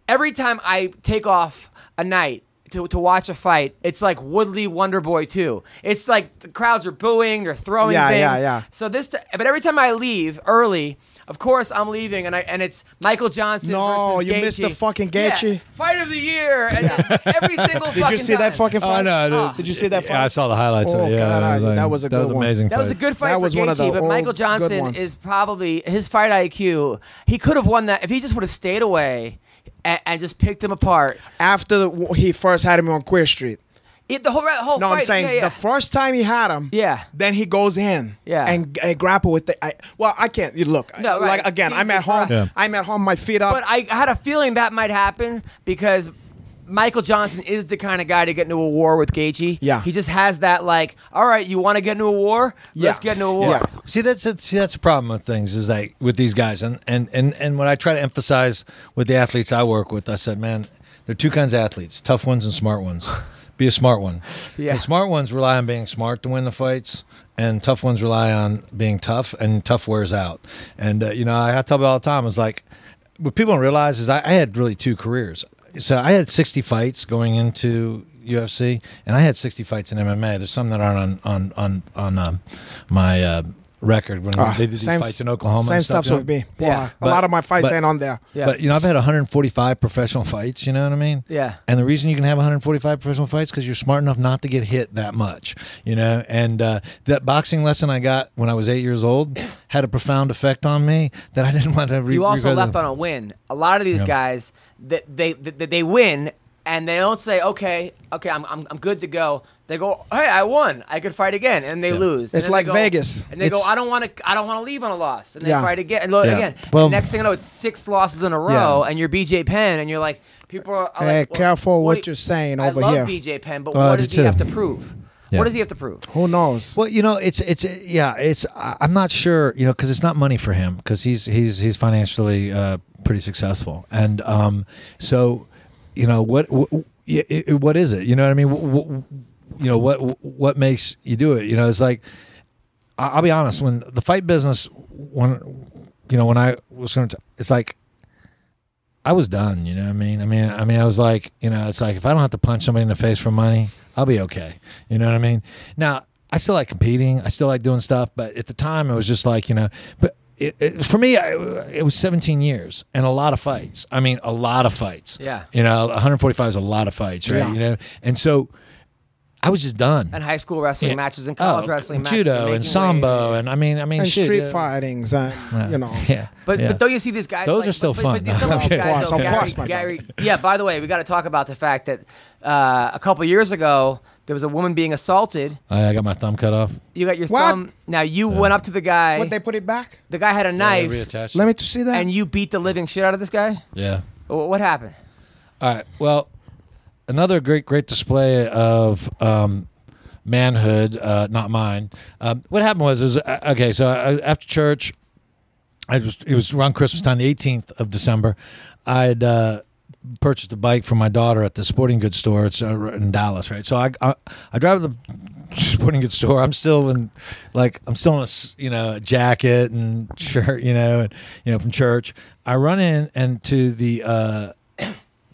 every time I take off a night to watch a fight, it's like Woodley Wonderboy 2. It's like the crowds are booing, they're throwing things. So but every time I leave early, of course I'm leaving, and it's Michael Johnson versus Gaethje. You missed the fucking Gaethje. Yeah, fight of the year, and every single fucking Did you see that fucking fight? No, Did you see that fight? Yeah, I saw the highlights of it. Yeah, that was a good one. That was amazing. That was a good fight for Gaethje, but Michael Johnson is probably, his fight IQ, he could have won that if he just would have stayed away and just picked him apart. After he first had him on Queer Street. The whole fight. No, I'm saying the first time he had him, then he goes in and grapple with the. I can't. You look. No, right. Like again, I'm at home. Yeah. I'm at home, my feet up. But I had a feeling that might happen because Michael Johnson is the kind of guy to get into a war with Gaethje. Yeah. He just has that like, all right, you want to get into a war? Let's get into a war. Yeah. See, that's the problem with things is that with these guys, and what I try to emphasize with the athletes I work with, I said, man, there are two kinds of athletes: tough ones and smart ones. Be a smart one. Yeah. The smart ones rely on being smart to win the fights, and tough ones rely on being tough, and tough wears out. And I tell people all the time, it's like what people don't realize is I had really 2 careers. So I had 60 fights going into UFC, and I had 60 fights in MMA. There's some that aren't on my record when they did these fights in Oklahoma. Same and stuff, stuff's with me. Yeah. A lot of my fights ain't on there. Yeah. But I've had 145 professional fights. You know what I mean? Yeah. And the reason you can have 145 professional fights because you're smart enough not to get hit that much. You know, and that boxing lesson I got when I was 8 years old had a profound effect on me that I didn't want to. You also left on a win. A lot of these guys that they win and they don't say okay, I'm good to go. They go, hey, I won. I could fight again, and they lose. It's like Vegas. And they go, I don't want to leave on a loss, and they fight again and again. Well, and next thing you know, it's 6 losses in a row, and you're BJ Penn, and you're like, people are like, well, careful what you're saying over here. I love BJ Penn, but what does he have to prove? Yeah. What does he have to prove? Who knows? Well, it's I'm not sure, because it's not money for him because he's financially pretty successful, and so what is it? You know what I mean? What makes you do it? It's like I'll be honest. When the fight business, when I was going to, it's like I was done. You know what I mean? I mean, I was like, it's like if I don't have to punch somebody in the face for money, I'll be okay. You know what I mean? Now I still like competing. I still like doing stuff, but at the time it was just like but. For me, it was 17 years and a lot of fights. I mean, a lot of fights. Yeah. 145 is a lot of fights, right? Yeah. And so I was just done. And high school wrestling matches and college wrestling matches. Judo and sambo and I mean, and shit, street fightings and Yeah. But don't you see these guys? Those are still fun. Some of these guys, Of course, my Gary. Yeah. By the way, we got to talk about the fact that a couple years ago there was a woman being assaulted. I got my thumb cut off. You got your thumb. Now you went up to the guy. What, they put it back? The guy had a knife. Reattached. Let me see that. And you beat the living shit out of this guy? Yeah. What happened? All right. Well, another great display of manhood, not mine. What happened was okay. So after church, it was around Christmas time, the 18th of December. I'd purchased a bike for my daughter at the sporting goods store. It's in Dallas, right? So I drive to the sporting goods store. I'm still in a jacket and shirt, and from church. I run in and to the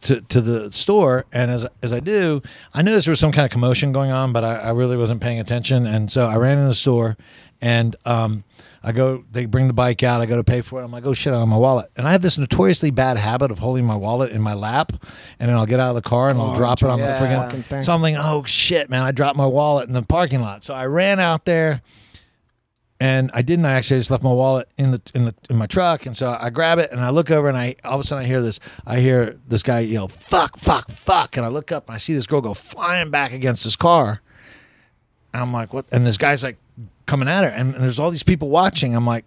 to the store, and as I do, I noticed there was some kind of commotion going on, but I really wasn't paying attention, and so I ran in the store, and they bring the bike out, I go to pay for it, I'm like, oh shit, I have my wallet. And I have this notoriously bad habit of holding my wallet in my lap, and then I'll get out of the car and I'll drop it on the freaking thing. So I'm like, oh shit, man, I dropped my wallet in the parking lot. So I ran out there, and I just left my wallet in my truck, and so I grab it and I look over, and all of a sudden I hear this guy yell, fuck, fuck, fuck, and I look up and I see this girl go flying back against this car. And I'm like, what? And this guy's like coming at her, and there's all these people watching. I'm like,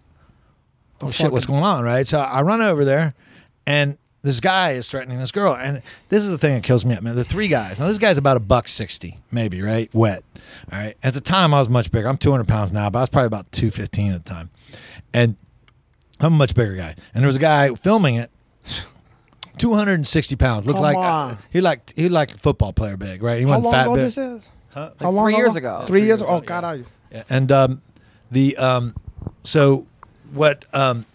oh shit, what's going on, right? So I run over there, and this guy is threatening this girl, and this is the thing that kills me up, man. There are 3 guys. Now this guy's about $160, maybe, right? Wet. All right. At the time, I was much bigger. I'm 200 pounds now, but I was probably about 215 at the time, and I'm a much bigger guy. And there was a guy filming it, 260 pounds. Looked he like a football player big, right? He wasn't fat. How long ago big. this is? Huh? How long 3 years ago. 3 years ago? Oh, God, are you? Yeah. And so I'm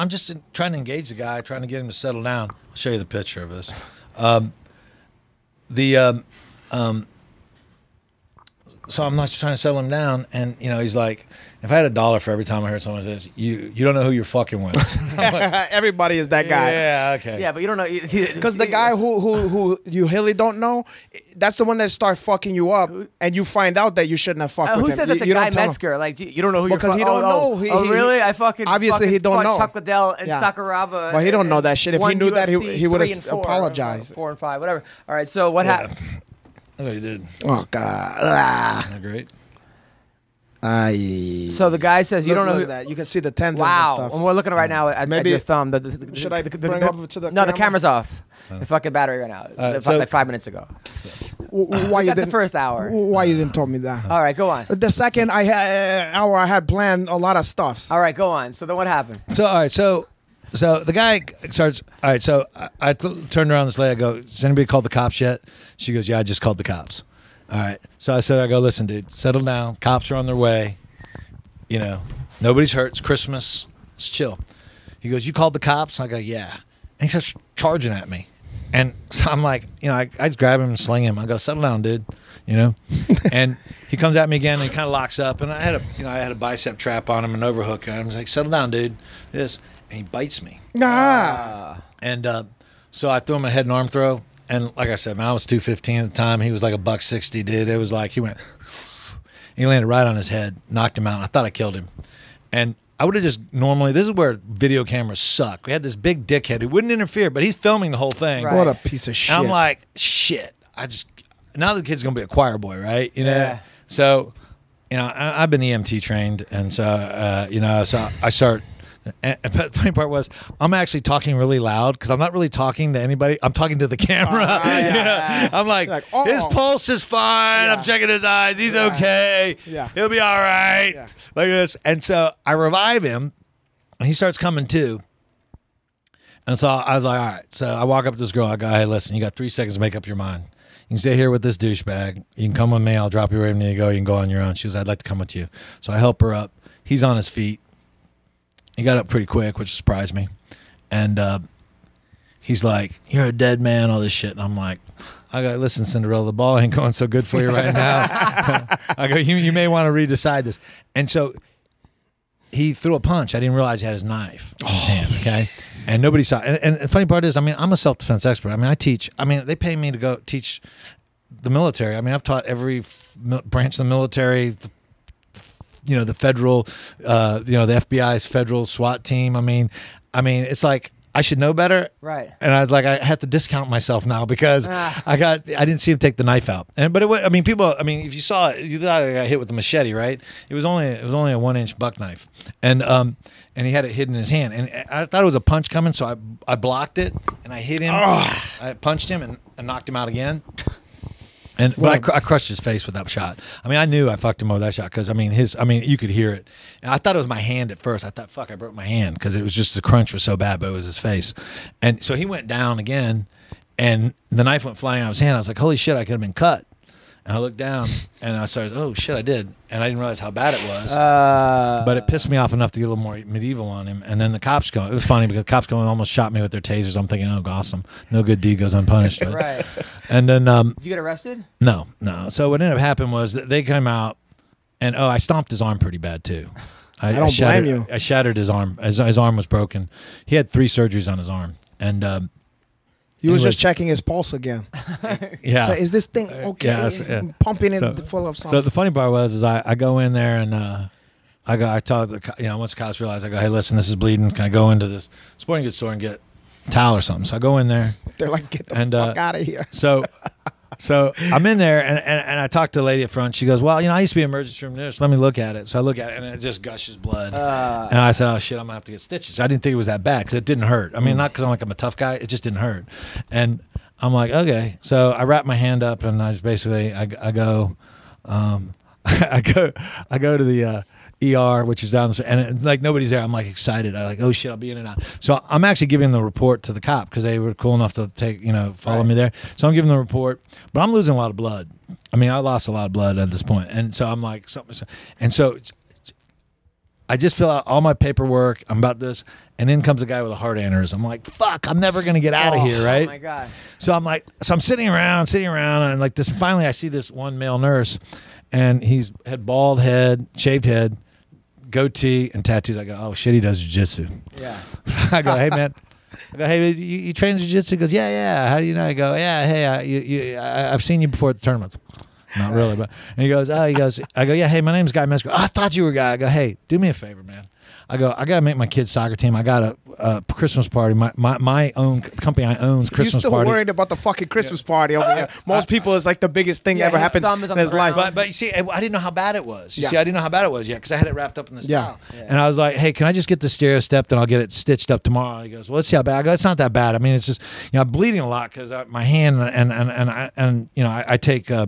just trying to engage the guy, trying to get him to settle down. I'll show you the picture of this. So I'm not trying to settle him down, and he's like, if I had $1 for every time I heard someone say this, you don't know who you're fucking with. Everybody is that guy. Yeah, okay. Yeah, but you don't know because the guy who you really don't know, that's the one that starts fucking you up, and you find out that you shouldn't have fucked with him. Who says that's the guy Mezger? Like you don't know who because you're he don't know. Really? I fucking obviously he don't know. Chuck Liddell and Sakuraba. Well, he don't know that shit. If he knew that, he would have apologized. 4 and 5, whatever. All right. So what happened? Look what he did. Oh God! Isn't that great? So the guy says you don't know who that. You can see the tendons. Wow. And stuff. And we're looking right now at your thumb. Should I bring up to the No, camera? the camera's off. The fucking battery ran out. Like 5 minutes ago. Why you didn't? The first hour. Why you didn't tell me that? All right, go on. The second hour, I had planned a lot of stuff. All right, go on. So then what happened? So all right, so the guy starts. All right, so I turned around this lady. I go, has anybody called the cops yet? She goes, yeah, I just called the cops. All right. So I go, listen, dude, settle down. Cops are on their way. Nobody's hurt. It's Christmas. It's chill. He goes, you called the cops? I go, yeah. And he starts charging at me. And so I'm like, you know, I just grab him and sling him. I go, settle down, dude. You know, and he comes at me again and he kind of locks up. And I had a bicep trap on him, an overhook. And I was like, settle down, dude. And he bites me. And so I threw him a head and arm throw. And like I said, man, I was 215 at the time. He was like a $160, dude. It was like he landed right on his head, knocked him out. I thought I killed him. And I would have just normally, this is where video cameras suck. We had this big dickhead who wouldn't interfere, but he's filming the whole thing. Right. What a piece of shit. And I'm like, shit. Now the kid's going to be a choir boy, right? You know? Yeah. So, you know, I've been EMT trained. And so, you know, so I start. And the funny part was, I'm actually talking really loud because I'm not really talking to anybody. I'm talking to the camera. You know? I'm like his pulse is fine. I'm checking his eyes. He's okay. He'll be all right. Like this. And so I revive him, and he starts coming to. And so I was like, all right. So I walk up to this girl. I go, hey, listen, you got 3 seconds to make up your mind. You can stay here with this douchebag. You can come with me. I'll drop you wherever you need to go. You can go on your own. She goes, I'd like to come with you. So I help her up. He's on his feet. He got up pretty quick, which surprised me. And he's like, you're a dead man, all this shit. And I'm like, I go, listen, Cinderella, the ball ain't going so good for you right now. I go, you may want to redecide this. And so he threw a punch. I didn't realize he had his knife in his hand, okay? And nobody saw it. And the funny part is, I mean, I'm a self-defense expert. I mean, I teach. I mean, they pay me to go teach the military. I mean, I've taught every branch of the military, you know, the federal, you know, the FBI's federal SWAT team. I mean, it's like I should know better, right? And I was like, I have to discount myself now because I didn't see him take the knife out. But I mean, people, I mean, if you saw it, you thought I got hit with a machete, right? It was only a 1-inch buck knife, and he had it hidden in his hand, and I thought it was a punch coming, so I blocked it and I hit him. I punched him and knocked him out again. But I crushed his face with that shot. I mean, I knew I fucked him over that shot because I mean, you could hear it. And I thought it was my hand at first. I thought, fuck, I broke my hand because it was just the crunch was so bad, but it was his face. And so he went down again, and the knife went flying out of his hand. I was like, holy shit, I could have been cut. And I looked down, and I started, oh shit, I did, and I didn't realize how bad it was. But it pissed me off enough to get a little more medieval on him. And then the cops go. It was funny because the cops go and almost shot me with their tasers. I'm thinking, oh, awesome, no good deed goes unpunished. But, right. And then, did you get arrested? No. So what ended up happening was that they came out, and I stomped his arm pretty bad too. I don't blame you. I shattered his arm. His arm was broken. He had 3 surgeries on his arm, and. He was just checking his pulse again. Yeah. So is this thing okay? Pumping it full of something. So the funny part was I go in there and I tell the once the cops realize, I go, hey, listen, this is bleeding. Can I go into this sporting goods store and get a towel or something? So I go in there. They're like, get the fuck out of here. So I'm in there and I talked to the lady up front. She goes, well, I used to be an emergency room nurse. Let me look at it. So I look at it and it just gushes blood. And I said, oh shit, I'm gonna have to get stitches. I didn't think it was that bad because it didn't hurt. I mean, not because I'm a tough guy. It just didn't hurt. And I'm like, okay. So I wrap my hand up and I just basically I go I go to the ER, which is down the street, and like nobody's there. I'm like excited. I'm like, oh shit, I'll be in and out. So I'm actually giving the report to the cop because they were cool enough to follow me there. So I'm giving the report, but I'm losing a lot of blood. I mean, I lost a lot of blood at this point, and so I'm like something. And so I just fill out all my paperwork. I'm about this, and then comes a guy with a heart aneurysm. I'm like, fuck, I'm never gonna get out of here, right? Oh my god. So I'm sitting around, and like this. And finally, I see this one male nurse, and he's had bald head, shaved head, goatee, and tattoos. I go, oh shit, he does jiu-jitsu. Yeah. I go, hey man. I go, hey, you train jiu-jitsu? He goes, yeah. How do you know? I go, yeah, hey, I've seen you before at the tournament. Not really, but and he goes, I go, yeah, hey, my name's Guy Mezger. I thought you were a guy. I go, hey, do me a favor, man. I go, I gotta make my kid's soccer team. I got a Christmas party. My own company I owns Christmas party. You're still worried about the fucking Christmas party over here. Most people, it's like the biggest thing that ever happened in his life. But you see, I didn't know how bad it was. I didn't know how bad it was yet because I had it wrapped up in this towel. And I was like, hey, can I just get the stereo stepped and I'll get it stitched up tomorrow? And he goes, well, let's see how bad. I go, it's not that bad. I mean, it's just I'm bleeding a lot because my hand and I take a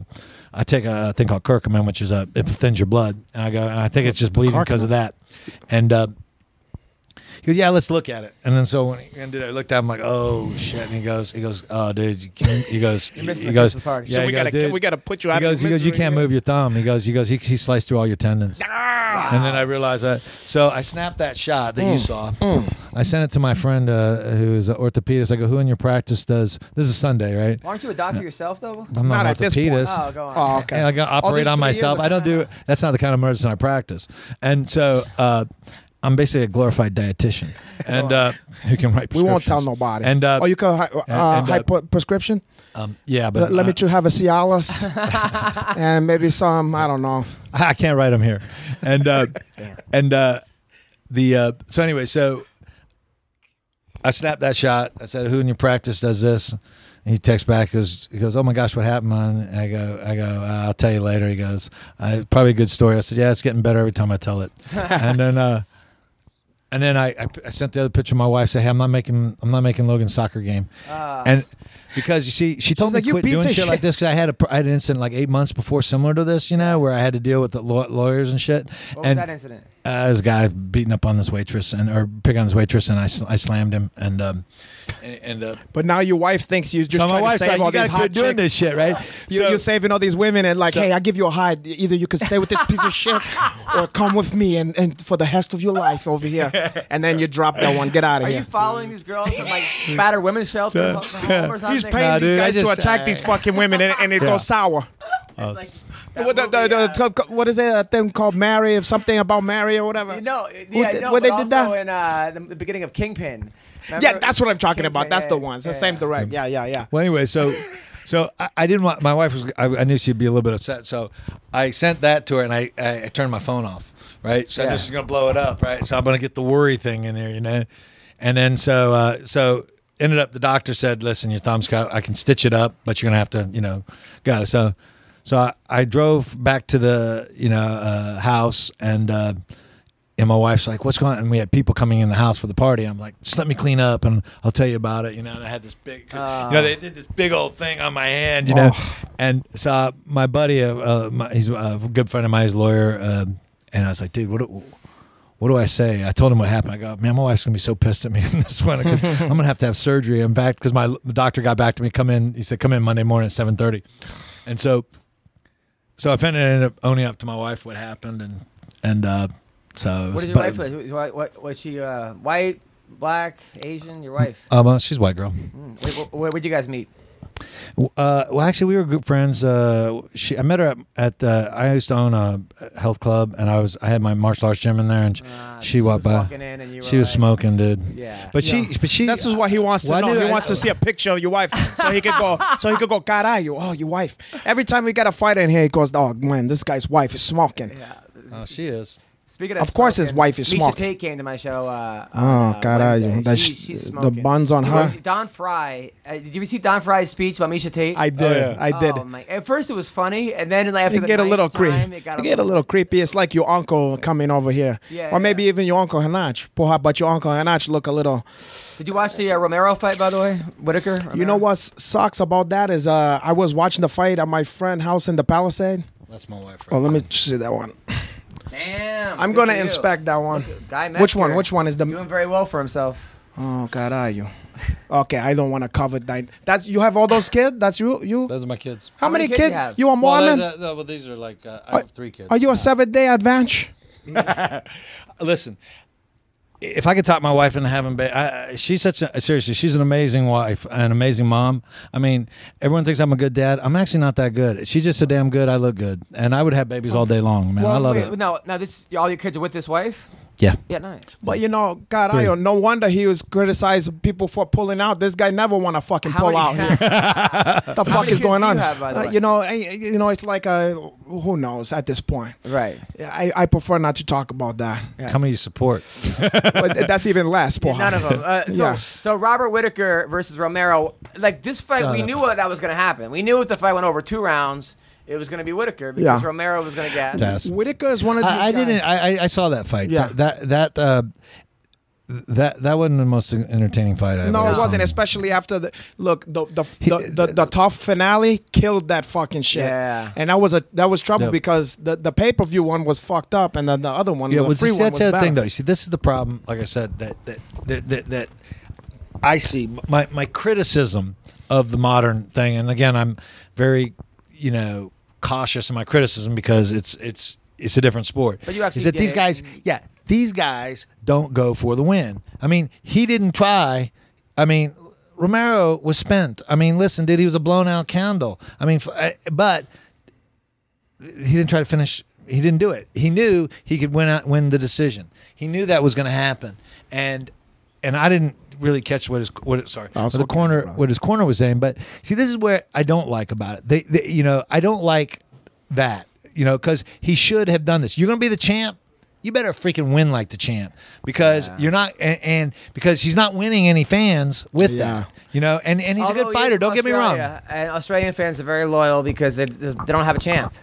thing called curcumin, which is it thins your blood. And I think it's just bleeding because of that. And he goes, yeah, let's look at it. And then so when he ended, I looked at him like, oh shit. And he goes, oh dude, he goes, party. So we gotta put you out. He goes, you can't move your thumb. He sliced through all your tendons. And then I realized that. So I snapped that shot that you saw, I sent it to my friend who's an orthopedist. I go, who in your practice does? This is Sunday, right? Aren't you a doctor yourself though? I'm not an at this point. orthopedist. Oh, go on. Oh, okay. And I got to operate this on 3 years myself. ago. I don't do. That's not the kind of medicine I practice. And so I'm basically a glorified dietitian, and who can write prescriptions. We won't tell nobody. And you can prescription. Yeah, but Let me to have a Cialis and maybe some. I don't know. I can't write them here. And so anyway, so I snapped that shot. I said, "Who in your practice does this?" And he texts back. He goes, "Oh my gosh, what happened, man?" And I go, "I'll tell you later." He goes, "Probably a good story." I said, "Yeah, it's getting better every time I tell it." And then I sent the other picture of my wife. Say, "Hey, I'm not making Logan's soccer game," and because you see, she told me like, to "You quit piece doing of shit like shit." this because I had an incident like 8 months before similar to this, where I had to deal with the lawyers and shit. What was that incident? This guy beating up on this waitress or picking on this waitress, and I slammed him and. But now your wife thinks you just trying to save all these hot doing chicks. this shit, right? You're saving all these women and hey, I give you a hide. Either you can stay with this piece of shit or come with me and for the rest of your life over here. And then you drop that one. Get out of Are here. you following these girls from like battered women's shelter for home or something? He's paying these guys to attack these fucking women and it goes sour. It's like What is it? A thing called Mary or something about Mary or whatever? Where they did that? In the beginning of Kingpin. Remember? Yeah, that's what I'm talking about. Kingpin, That's the ones. The same direct. Yeah. Well, anyway, so I didn't want my wife was. I knew she'd be a little bit upset, so I sent that to her and I turned my phone off. Right, so I knew she's gonna blow it up. Right, so I'm gonna get the worry thing in there, and then so ended up the doctor said, listen, your thumb's cut. I can stitch it up, but you're gonna have to go. So I drove back to the house and my wife's like, what's going on? And we had people coming in the house for the party. I'm like, just let me clean up and I'll tell you about it. And I had this big, they did this big old thing on my hand, And so my buddy, he's a good friend of mine, he's a lawyer. And I was like, dude, what do I say? I told him what happened. I go, man, my wife's going to be so pissed at me in this one. I'm going to have surgery. In fact, because the doctor got back to me, he said, come in Monday morning at 7:30. And so I ended up owning up to my wife what happened. So what is your wife like? Was she white, black, Asian? Your wife? Well, she's a white girl. Where'd you guys meet? Well, actually, we were good friends. I met her at I used to own a health club, and I had my martial arts gym in there, and she walked by. Walking in and you were she was smoking, dude. Yeah. But she. This is what he wants to know. He wants to see a picture of your wife, so he could go. Caralho, oh, your wife. Every time we got a fight in here, he goes, oh man, this guy's wife is smoking. Yeah. Oh, she is. Speaking of course, his wife is Misha smoking. Tate came to my show. Caralho. She's The smoking. buns on her. Don Fry. Did you see Don Fry's speech about Misha Tate? I did. I did. Oh, at first it was funny, and then after It get a little creepy. it got a little creepy. It's like your uncle coming over here, or maybe even your uncle Hanach. Porra, but your uncle Hanach look a little. Did you watch the Romero fight, by the way, Whitaker? Romero? You know what sucks about that is I was watching the fight at my friend's house in the Palisade. That's my wife. Oh, let me see that one. Damn. I'm gonna inspect that one. Guy Mezger, Which one is the? Doing very well for himself. Oh, caralho. Okay, I don't want to cover that. That's you have all those kids. That's you. Those are my kids. How many kids kids? you have? You a Mormon? Well, these are like I have 3 kids. Are you a 7-day advance? Listen, if I could talk my wife into having she's seriously, she's an amazing wife, an amazing mom. I mean, everyone thinks I'm a good dad. I'm actually not that good. She's just so damn good. I look good, and I would have babies all day long, man. I love it. Now, this all your kids are with this wife? Yeah. Yeah, nice. But God, no wonder he was criticizing people for pulling out. This guy never want to fucking pull out here. What the fuck is going on? Have, by the way? It's like who knows at this point. Right. I prefer not to talk about that. Yes. How many you support? But that's even less. None of them. So Robert Whitaker versus Romero, like this fight, we knew that was going to happen. We knew if the fight went over 2 rounds, it was going to be Whitaker because Romero was going to gas. Whitaker is one of these guys. I saw that fight. Yeah. That wasn't the most entertaining fight I've ever it wasn't, seen. especially after the tough finale killed that fucking shit. Yeah. And that was trouble because the pay-per-view one was fucked up and then the other one, the free one, that's was the other better. thing though. You see, this is the problem, like I said, that I see my criticism of the modern thing, and again I'm very cautious in my criticism because it's a different sport. But you actually is that did these it. guys, These guys don't go for the win. I mean, he didn't try. I mean, Romero was spent. I mean, listen, dude, he was a blown out candle. I mean, but he didn't try to finish. He didn't do it. He knew he could win the decision. He knew that was going to happen, and I didn't really catch what his corner was saying. But see, this is where I don't like about it. You know, I don't like that. You know, because he should have done this. You're going to be the champ. You better freaking win like the champ, because you're not, and because he's not winning any fans with that. You know, and he's a good fighter. Don't get me wrong. And Australian fans are very loyal because they don't have a champ.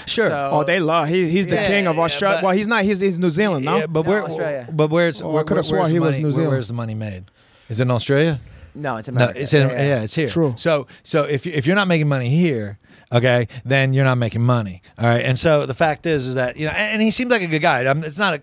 Sure. So, they love. He's the king of Australia. Well, he's not. He's New Zealand, no. Yeah, but Australia. Where's I could have sworn he was New Zealand. Where's the money made? Is it in Australia? No, it's America. No, it's in, it's here. True. So if you're not making money here, okay, then you're not making money. All right. And so the fact is that, you know, and he seems like a good guy. It's not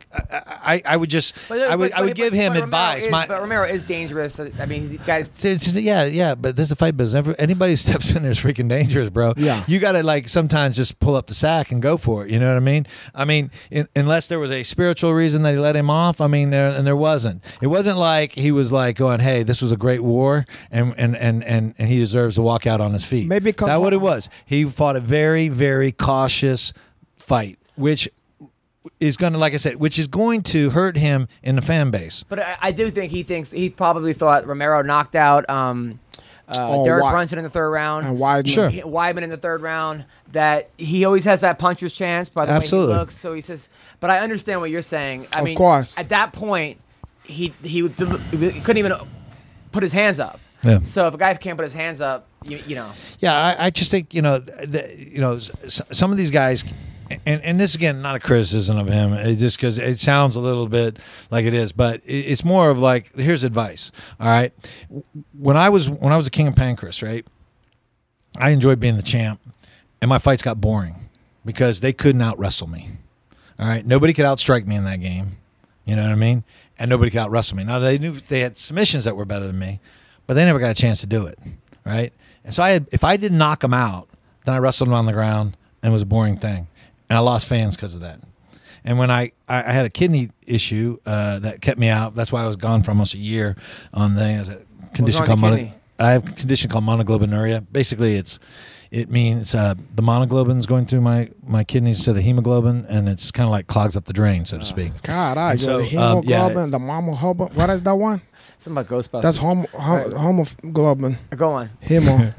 I would just I would give him advice. But Romero is dangerous. I mean, guys. But there's a fight business. Anybody who steps in there is freaking dangerous, bro. Yeah. You got to like sometimes just pull up the sack and go for it. You know what I mean? I mean, unless there was a spiritual reason that he let him off. I mean, there wasn't. It wasn't like he was like going, "Hey, this was a great war, and he deserves to walk out on his feet." Maybe that's what it was. He fought a very, very cautious fight, which is going to, like I said, which is going to hurt him in the fan base. But I do think he probably thought Romero knocked out Derek Brunson in the third round, and Weidman in the third round. That he always has that puncher's chance by the way he looks. So he says, but I understand what you're saying. I mean, course. At that point, he couldn't even put his hands up. Yeah. So if a guy can't put his hands up, you know. Yeah, I just think, you know, some of these guys, and this again, not a criticism of him, just because it sounds a little bit like it is, but it's more of like, here's advice. All right, when I was a king of Pancras, right, I enjoyed being the champ, and my fights got boring because they couldn't out wrestle me. All right, nobody could outstrike me in that game. You know what I mean? And nobody could out wrestle me. Now they knew they had submissions that were better than me, but they never got a chance to do it, right? And so if I didn't knock them out, then I wrestled them on the ground, and it was a boring thing, and I lost fans because of that. And when I had a kidney issue that kept me out, that's why I was gone for almost a year on the condition called I have a condition called monoglobinuria. Basically, it means the monoglobin's going through my kidneys to the hemoglobin, and it's kind of like clogs up the drain, so to speak. God, the hemoglobin, the monoglobin. What is that one? Something about Ghostbusters. That's homoglobin. Go on. Hemo.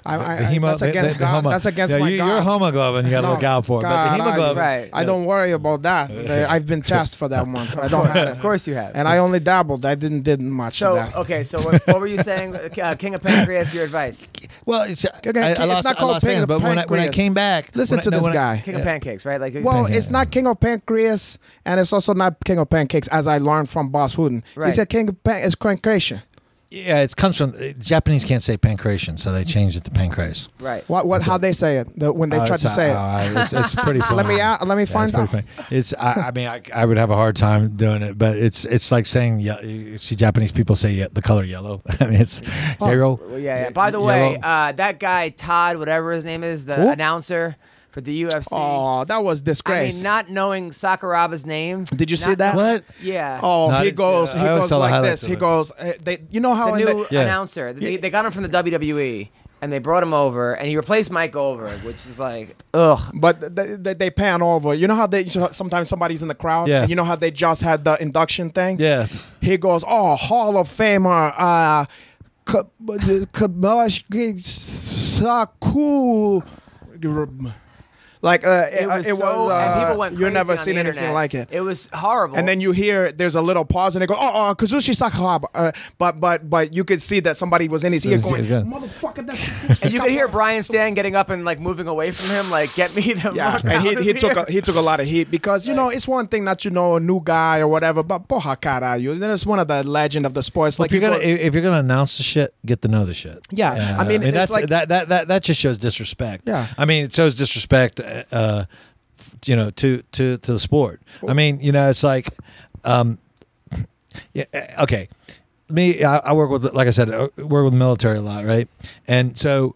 That's against God. That's against my God. Your hemoglobin, you got to look out for. God, but the hemoglobin, right. I don't worry about that. I've been tested for that one. I don't have it. Of course you have. And I only dabbled. I did much of that. Okay, so what were you saying? King of Pancreas, your advice? Well, it's not called King of Pancreas. But when I came back, listen to this guy. King of Pancakes, right? It's not King of Pancreas, and it's also not King of Pancakes, as I learned from Boss Hooten. Right. He said King of Pancreas. It's Pancreation. Yeah, it comes from Japanese can't say pancreation, so they changed it to pancreas. Right. How they say it when they try to say it? It's pretty funny. Let me find out. It's I mean I would have a hard time doing it, but it's like saying you see Japanese people say the color yellow. I mean it's yellow. Yeah. By the way, that guy Todd, whatever his name is, the announcer for the UFC. Oh, that was disgrace. I mean, not knowing Sakuraba's name. Did you see that? What? Yeah. Oh, he goes like this. He goes. You know how the new announcer. They got him from the WWE. And they brought him over, and he replaced Mike Goldberg, which is like, ugh. But they pan over. You know how sometimes somebody's in the crowd, and you know how they just had the induction thing? Yes. He goes, oh, Hall of Famer, Saku. Like it was, and people went crazy. You've never on seen the anything internet. like it. It was horrible. And then you hear there's a little pause, and they go, "Oh, Kazushi Sakuraba," but you could see that somebody was in his ear going, "Motherfucker!" That's and you could hear Brian Stan getting up and like moving away from him, like, "Get me the fuck and out he took a lot of heat because you know it's one thing that a new guy or whatever, but porra caralho, then it's one of the legend of the sports. Like if you're gonna announce the shit, get to know the shit. Yeah, I mean that's like, that just shows disrespect. Yeah, I mean it shows disrespect. To the sport. I mean, it's like, okay. Me, I work with, like I said, I work with the military a lot, right? And so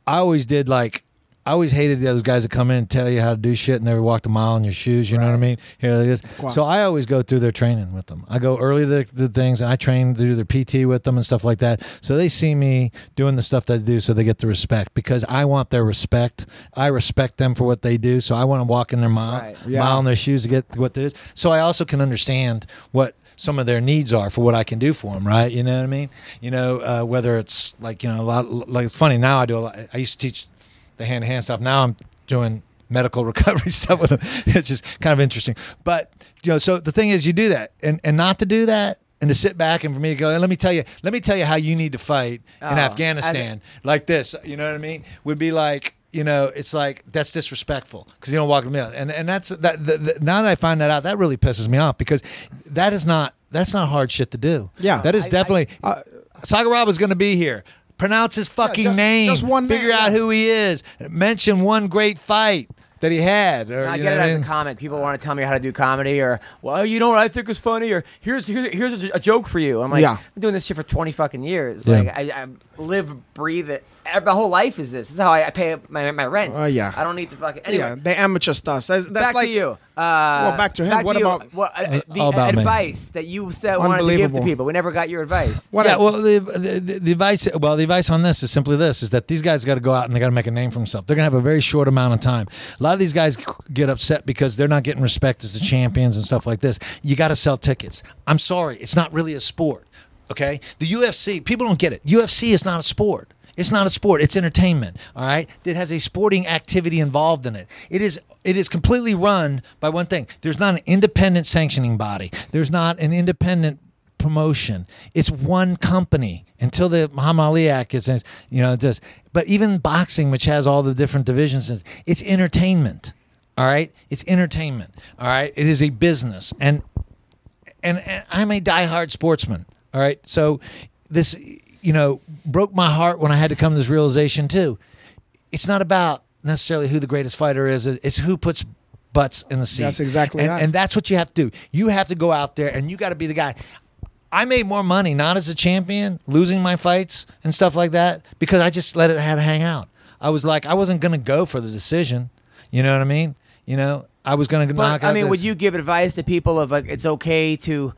I always did like, I always hated those guys that come in and tell you how to do shit and never walked a mile in your shoes. You know what I mean? Here it is. So I always go through their training with them. I go early to the things, and I train to do their PT with them and stuff like that. So they see me doing the stuff that I do, so they get the respect, because I want their respect. I respect them for what they do, so I want to walk in their mile in their shoes to get what it is. So I also can understand what some of their needs are for what I can do for them, right? You know what I mean? You know, whether it's like, you know, a lot, like, it's funny now. I do a lot. I used to teach the hand-to-hand stuff. Now I'm doing medical recovery stuff with them. It's just kind of interesting. But, you know, so the thing is, you do that, and not to do that, and to sit back and for me to go, let me tell you how you need to fight in Afghanistan like this. You know what I mean? Would be like, you know, it's like, that's disrespectful because you don't walk the mill. And that's now that I find that out, that really pisses me off, because that's not hard shit to do. Yeah. That is definitely Sagaraba's going to be here. Pronounce his fucking name. Just one Figure out who he is. Mention one great fight that he had. Or, I get it as a comic. People want to tell me how to do comedy, or, well, you know what I think is funny, or here's a joke for you. I'm like, I've been doing this shit for 20 fucking years. Like, I live, breathe it. My whole life is this. This is how I pay my rent. I don't need to fucking. Anyway, yeah, the amateur stuff. That's back like, to you. Well, back to him. What about the advice that you said wanted to give to people? We never got your advice. Well, the advice. Well, the advice on this is simply this: is that these guys got to go out and they got to make a name for themselves. They're gonna have a very short amount of time. A lot of these guys get upset because they're not getting respect as the champions and stuff like this. You got to sell tickets. I'm sorry, it's not really a sport. Okay, the UFC. People don't get it. UFC is not a sport. It's not a sport. It's entertainment. All right. It has a sporting activity involved in it. It is completely run by one thing. There's not an independent sanctioning body. There's not an independent promotion. It's one company until the Muhammad Ali Act is, you know, it does. But even boxing, which has all the different divisions, it's entertainment. All right. It's entertainment. All right. It is a business, and I'm a diehard sportsman. All right. So this, you know, broke my heart when I had to come to this realization too. It's not about necessarily who the greatest fighter is. It's who puts butts in the seat. That's exactly right. And that's what you have to do. You have to go out there and you got to be the guy. I made more money not as a champion, losing my fights and stuff like that, because I just let it hang out. I was like, I wasn't going to go for the decision. You know what I mean? You know, I was going to knock out. I mean, would you give advice to people of, like, it's okay to...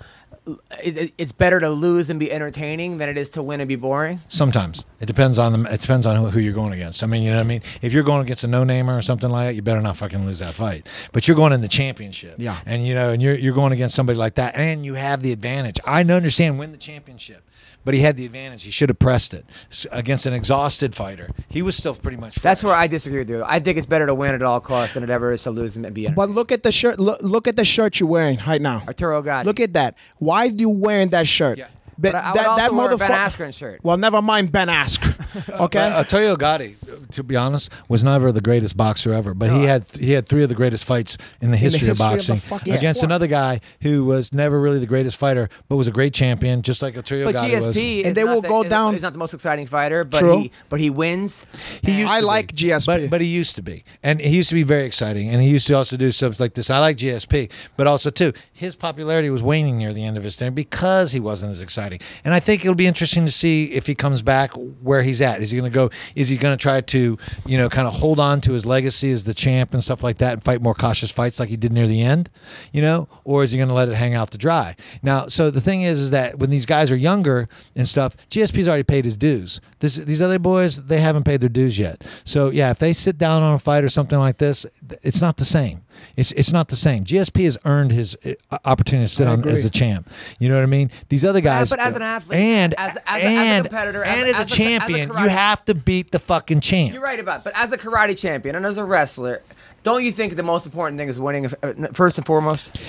It's better to lose and be entertaining than it is to win and be boring? Sometimes it depends on them. It depends on who you're going against. I mean, you know what I mean? If you're going against a no-namer or something like that, you better not fucking lose that fight. But you're going in the championship, and you know, and you're going against somebody like that, and you have the advantage. I understand win the championship, but he had the advantage. He should have pressed it against an exhausted fighter. He was still pretty much fresh. That's where I disagree with you. I think it's better to win at all costs than it ever is to lose and be entertaining. But look at the shirt. Look at the shirt you're wearing right now. Arturo Gatti. Look at that. Why are you wearing that shirt? Yeah. But I would also wear a Ben Askren shirt. Well, never mind Ben Askren. Okay. Arturo Gatti, to be honest, was never the greatest boxer ever, but he had 3 of the greatest fights in the history of boxing against another guy who was never really the greatest fighter, but was a great champion, just like Arturo Gatti was. But GSP and they will go down. He's not the most exciting fighter, but he wins. I like GSP, but he used to be, and he used to be very exciting, and he used to also do stuff like this. I like GSP, but also too, his popularity was waning near the end of his term because he wasn't as exciting. And I think it'll be interesting to see if he comes back where he's at. Is he going to go? Is he going to try to, you know, kind of hold on to his legacy as the champ and stuff like that, and fight more cautious fights like he did near the end, you know, or is he going to let it hang out to dry? Now, so the thing is that when these guys are younger and stuff, GSP's already paid his dues. These other boys, they haven't paid their dues yet. So yeah, if they sit down on a fight or something like this, it's not the same. It's not the same. GSP has earned his opportunity to sit on as a champ. You know what I mean? These other guys, but as an athlete, and as a competitor, and as a champion, you have to beat the fucking champ. You're right about it. But as a karate champion and as a wrestler, don't you think the most important thing is winning first and foremost?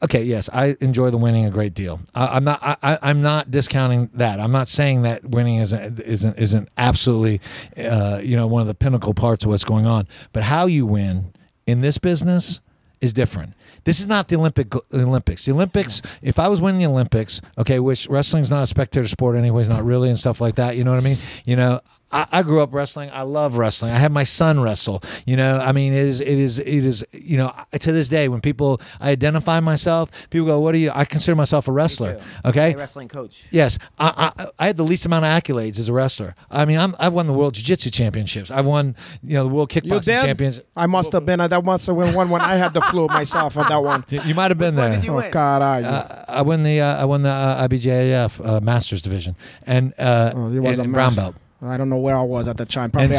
Okay, yes, I enjoy the winning a great deal. I'm not discounting that. I'm not saying that winning isn't absolutely, you know, one of the pinnacle parts of what's going on. But how you win in this business is different. This is not the Olympics. The Olympics, if I was winning the Olympics, okay, which wrestling's not a spectator sport anyways, not really, and stuff like that, you know what I mean? You know, I grew up wrestling. I love wrestling. I have my son wrestle. You know, I mean, it is. You know, to this day, when I identify myself, people go, "What are you?" I consider myself a wrestler. Okay, a wrestling coach. Yes, I had the least amount of accolades as a wrestler. I mean, I've won the World Jiu-Jitsu Championships. I've won, you know, the World Kickboxing Champions. I must have been. That must have been one when I had the flu myself on that one. You might have been there. Did you win? God, I won the IBJJF Masters division and brown belt. I don't know where I was at the time. Probably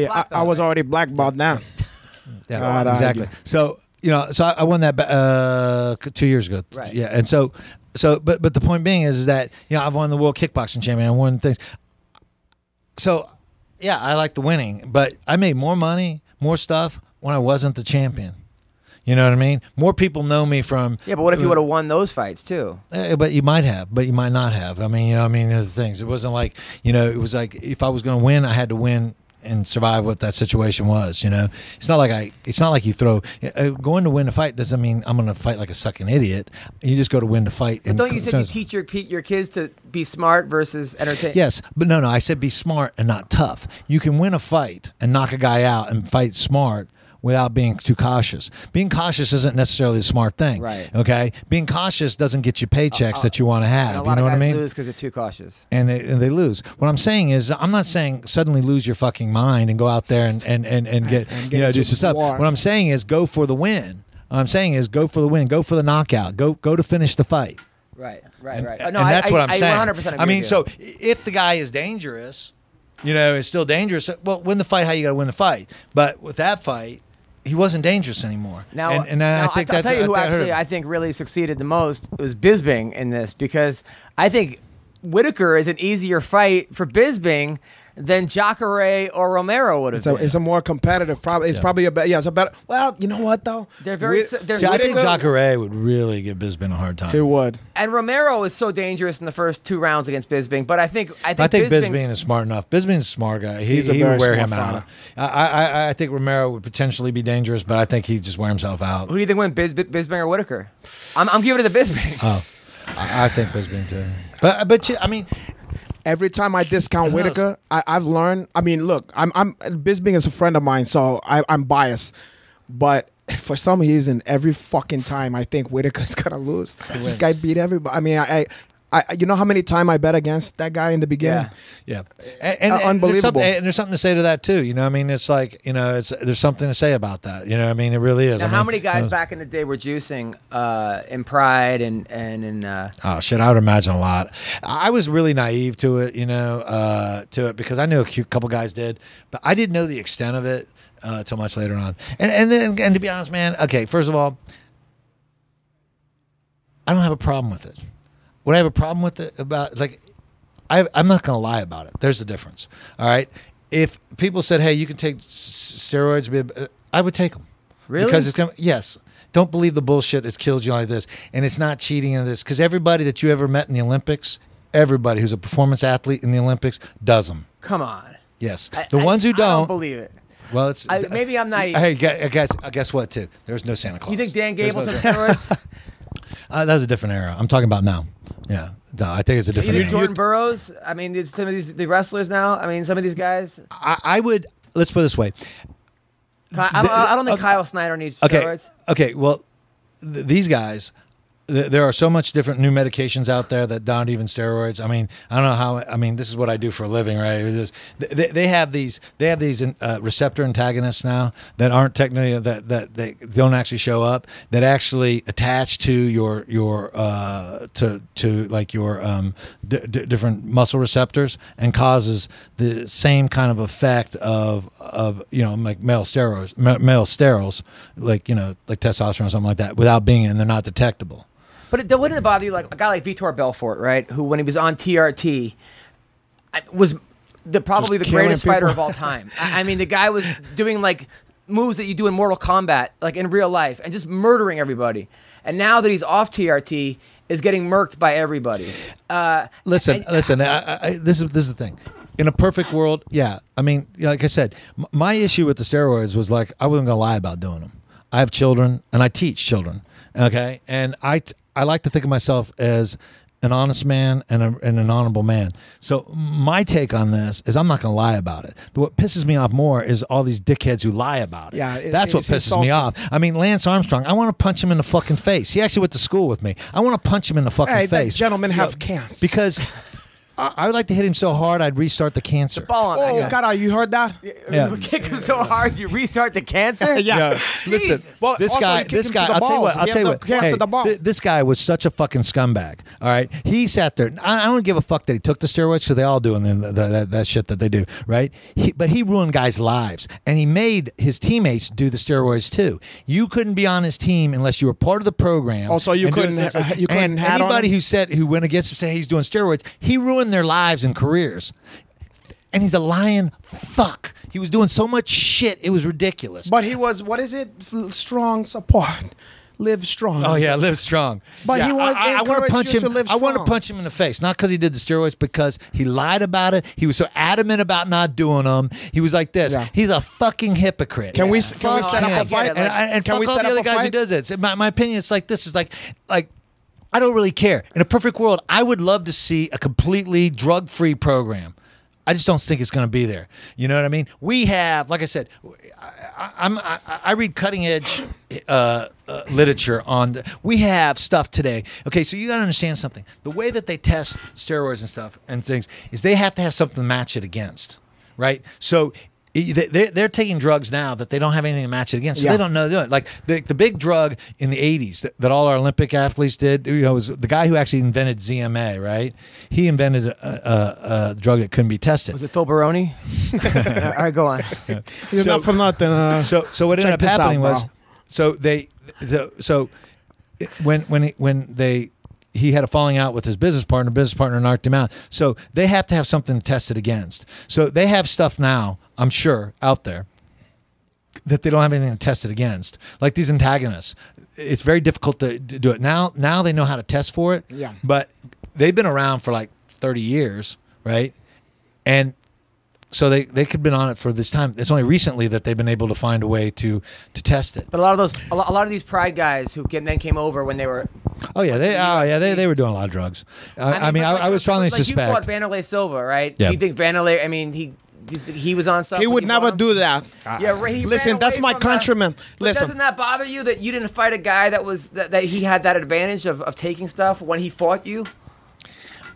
I was already black belt now. Yeah, God, exactly. So you know, so I won that 2 years ago. Right. Yeah, and but the point being is that, you know, I've won the World Kickboxing Champion. I won things. So yeah, I like the winning, but I made more money, more stuff when I wasn't the champion. You know what I mean? More people know me from... Yeah, but what if you would have won those fights, too? But you might have, but you might not have. I mean, you know, there's things. It wasn't like, you know, it was like if I was going to win, I had to win and survive what that situation was, you know? It's not like you throw... going to win a fight doesn't mean I'm going to fight like a sucking idiot. You just go to win the fight. But don't you say you teach your kids to be smart versus entertain? Yes, but no, I said be smart and not tough. You can win a fight and knock a guy out and fight smart without being too cautious. Being cautious isn't necessarily a smart thing. Right. Okay? Being cautious doesn't get you paychecks that you want to have. And a lot you know of guys what I mean? lose because they're too cautious. And they lose. What I'm saying is, I'm not saying suddenly lose your fucking mind and go out there and get you know, do some stuff. What I'm saying is go for the win. What I'm saying is go for the win. Go for the knockout. Go to finish the fight. Right. And That's what I'm saying. 100% agree I mean, with you. so if the guy is dangerous, you know, is still dangerous, well, win the fight how you got to win the fight. But with that fight, he wasn't dangerous anymore. Now, I think I'll tell you who actually I think really succeeded the most was Bisping in this, because I think Whitaker is an easier fight for Bisping than Jacare or Romero would have been. It's a more competitive. It's probably a better. Yeah, it's a better. Well, you know what though? They're very. I think Jacare would really give Bisping a hard time. He would. And Romero is so dangerous in the first 2 rounds against Bisping, but I think Bisping is smart enough. Bisping's a smart guy. He would wear him out. I think Romero would potentially be dangerous, but I think he'd just wear himself out. Who do you think win, Bisping or Whitaker? I'm giving it to Bisping. Oh, I think Bisping too. But I mean. Every time I discount Whitaker, I've learned. I mean, look, I'm Bisping is a friend of mine, so I'm biased. But for some reason, every fucking time I think Whitaker's gonna lose. This guy beat everybody. I mean, I you know how many times I bet against that guy in the beginning? Yeah. And unbelievable. There's something to say to that too. You know, I mean, it's like, you know, there's something to say about that. You know, I mean, it really is. Now, how many guys back in the day were juicing in Pride and in? Oh shit, I would imagine a lot. I was really naive to it, you know, because I knew a couple guys did, but I didn't know the extent of it till much later on. And to be honest, man, okay, first of all, I don't have a problem with it. Would I have a problem with it about, like, I'm not going to lie about it. There's a difference. All right. If people said, hey, you can take steroids, I would take them. Really? Because it's going to, yes. Don't believe the bullshit that kills you like this. And it's not cheating in this. Because everybody that you ever met in the Olympics, everybody who's a performance athlete in the Olympics does them. Come on. Yes. The ones who I don't. don't believe it. Well, it's maybe I'm naive. Hey, guess what, too? There's no Santa Claus. You think Dan Gable took steroids? That was a different era. I'm talking about now. Yeah. No, I think it's a different You era. think Jordan Burroughs? I mean, some of the wrestlers now. I mean, some of these guys. I would. Let's put it this way. I don't think Kyle Snyder needs steroids. Okay. Well, these guys. There are so much different new medications out there that aren't even steroids. I mean, I don't know how. I mean, this is what I do for a living, right? They have these receptor antagonists now that aren't technically that they don't actually show up, that actually attach to your different muscle receptors and causes the same kind of effect of you know, like male sterols, like, you know, like testosterone or something like that, without being in. They're not detectable. But wouldn't it bother you, like a guy like Vitor Belfort, right? Who, when he was on TRT, was probably the greatest fighter of all time. I mean, the guy was doing like moves that you do in Mortal Kombat, like in real life, and just murdering everybody. And now that he's off TRT, is getting murked by everybody. Listen. This is the thing. In a perfect world, yeah. I mean, like I said, my issue with the steroids was, like, I wasn't gonna lie about doing them. I have children and I teach children. Okay, and I like to think of myself as an honest man and an honorable man. So my take on this is I'm not going to lie about it. What pisses me off more is all these dickheads who lie about it. Yeah, that's what pisses me off. I mean, Lance Armstrong, I want to punch him in the fucking face. He actually went to school with me. I want to punch him in the fucking face. That gentlemen have cancer. Because I would like to hit him so hard I'd restart the cancer. The ball on that guy. God, you heard that? You kick him so hard you restart the cancer? Yeah. Listen, Well, this also guy, you kick him to the I'll tell you balls. what, I'll He tell you had what. the cancer Hey, to the ball. this guy was such a fucking scumbag. All right, he sat there. I don't give a fuck that he took the steroids because they all do that shit that they do, right? But he ruined guys' lives, and he made his teammates do the steroids too. You couldn't be on his team unless you were part of the program. Also, you couldn't hat and on anybody him? who went against him, say he's doing steroids, he ruined their lives and careers. And he's a lying fuck. He was doing so much shit, it was ridiculous. But he was, what is it? Strong support. Live strong. Oh yeah, live strong. But yeah, he was I want to punch him. to live I want to strong. punch him in the face, not because he did the steroids, because he lied about it. He was so adamant about not doing them. He was like this. Yeah. He's a fucking hypocrite. Can we set up a fight? And Can fuck we all set the up other a guys who fight? does it. So my opinion is like this is like I don't really care. In a perfect world, I would love to see a completely drug-free program. I just don't think it's going to be there. You know what I mean? We have, like I said, I read cutting edge literature on. We have stuff today. Okay, so you got to understand something. The way that they test steroids and stuff and things is they have to have something to match it against, right? So they're taking drugs now that they don't have anything to match it against, so Yeah. they don't know doing it. Like the big drug in the 80s that all our Olympic athletes did, was the guy who actually invented ZMA, right? He invented a drug that couldn't be tested. Was it Phil Baroni? All right, go on. He's not for nothing. So what ended check up this out, happening was, bro. when he had a falling out with his business partner knocked him out. So they have to have something to test it against. So they have stuff now, I'm sure, out there that they don't have anything to test it against. Like these antagonists. It's very difficult to do it. Now they know how to test for it. Yeah. But they've been around for like 30 years, right? And so they could have been on it for this time. It's only recently that they've been able to find a way to test it. But a lot of these Pride guys who then came over when they were. They were doing a lot of drugs. I would strongly like suspect. You fought Vanderlei Silva, right? Yeah. You think Vanderlei? I mean, he was on stuff. He when would you never fought him? do that. Yeah, he Listen, ran that's away my from countryman. But Listen. doesn't that bother you that you didn't fight a guy that he had that advantage of taking stuff when he fought you?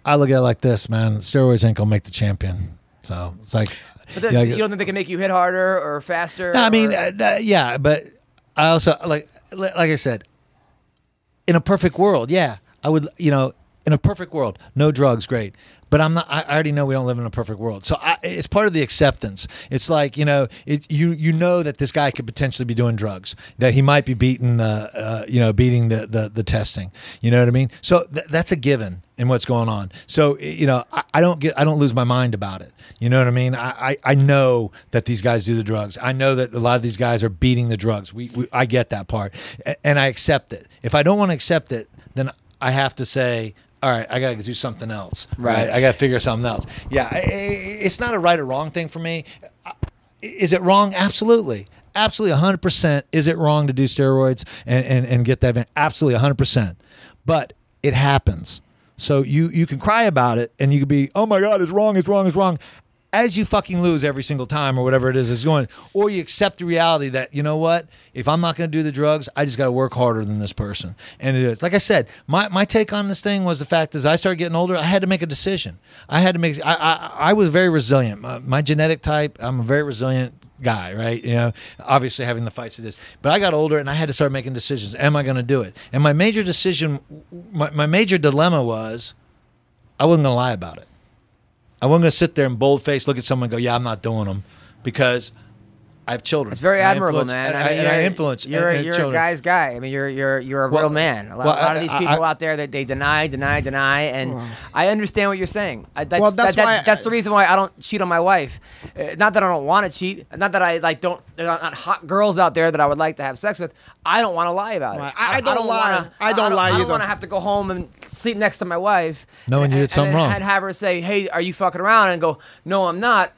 I look at it like this, man. Steroids ain't gonna make the champion. So it's like. But you don't think they can make you hit harder or faster? No, I mean, yeah, but I also like I said, in a perfect world, yeah, I would, in a perfect world, no drugs, great. But I'm not. I already know we don't live in a perfect world, so it's part of the acceptance. It's like you know that this guy could potentially be doing drugs, that he might be beating beating the testing. You know what I mean? So that's a given in what's going on. So I don't lose my mind about it. You know what I mean? I know that these guys do the drugs. I know that a lot of these guys are beating the drugs. I get that part, and I accept it. If I don't want to accept it, then I have to say, all right, I got to do something else. Right. I got to figure something else. Yeah, it's not a right or wrong thing for me. Is it wrong? Absolutely. Absolutely, 100%. Is it wrong to do steroids and get that? Absolutely, 100%. But it happens. So you can cry about it and you can be, oh my God, it's wrong, it's wrong, it's wrong. As you fucking lose every single time or whatever it is going, or you accept the reality that, you know what, if I'm not going to do the drugs, I just got to work harder than this person. And it is. Like I said, my take on this thing was the fact is I started getting older, I had to make a decision. I was very resilient. My genetic type, I'm a very resilient guy, right? Obviously having the fights of this. But I got older and I had to start making decisions. Am I going to do it? And my major decision, my major dilemma was I wasn't going to lie about it. I wasn't going to sit there and bold-faced look at someone and go, yeah, I'm not doing them because I have children. It's very admirable, man. I influence You're children. a guy's guy. I mean, you're a real man. A lot of these people out there that they deny, and I understand what you're saying. That's the reason why I don't cheat on my wife. Not that I don't want to cheat. Not that I don't. There are not hot girls out there that I would like to have sex with. I don't want to lie about it. I don't lie. I don't lie either. I don't want to have to go home and sleep next to my wife. Knowing you did something wrong. And have her say, "Hey, are you fucking around?" And go, "No, I'm not."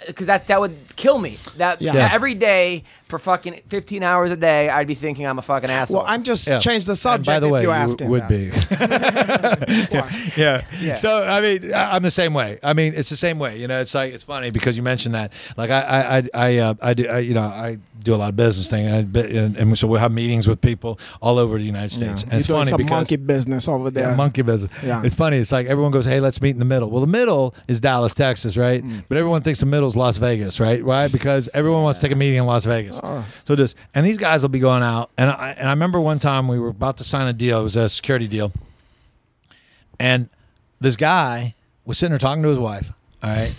because that would kill me. Yeah. Every day for fucking 15 hours a day, I'd be thinking I'm a fucking asshole. Well, I'm just change the subject. And by the way, if you ask him would that. be. Yeah. So I mean, I'm the same way. I mean, it's the same way. You know, it's like it's funny because you mentioned that. Like I do a lot of business thing, and so we'll have meetings with people all over the United States. And You're it's doing funny some because monkey business over there. yeah, monkey business. Yeah. It's funny. It's like everyone goes, "Hey, let's meet in the middle." Well, the middle is Dallas, Texas, right? But everyone thinks the middle is Las Vegas, right? Why? Because everyone wants to take a meeting in Las Vegas. So and these guys will be going out, and I remember one time we were about to sign a deal. It was a security deal, and this guy was sitting there talking to his wife. All right,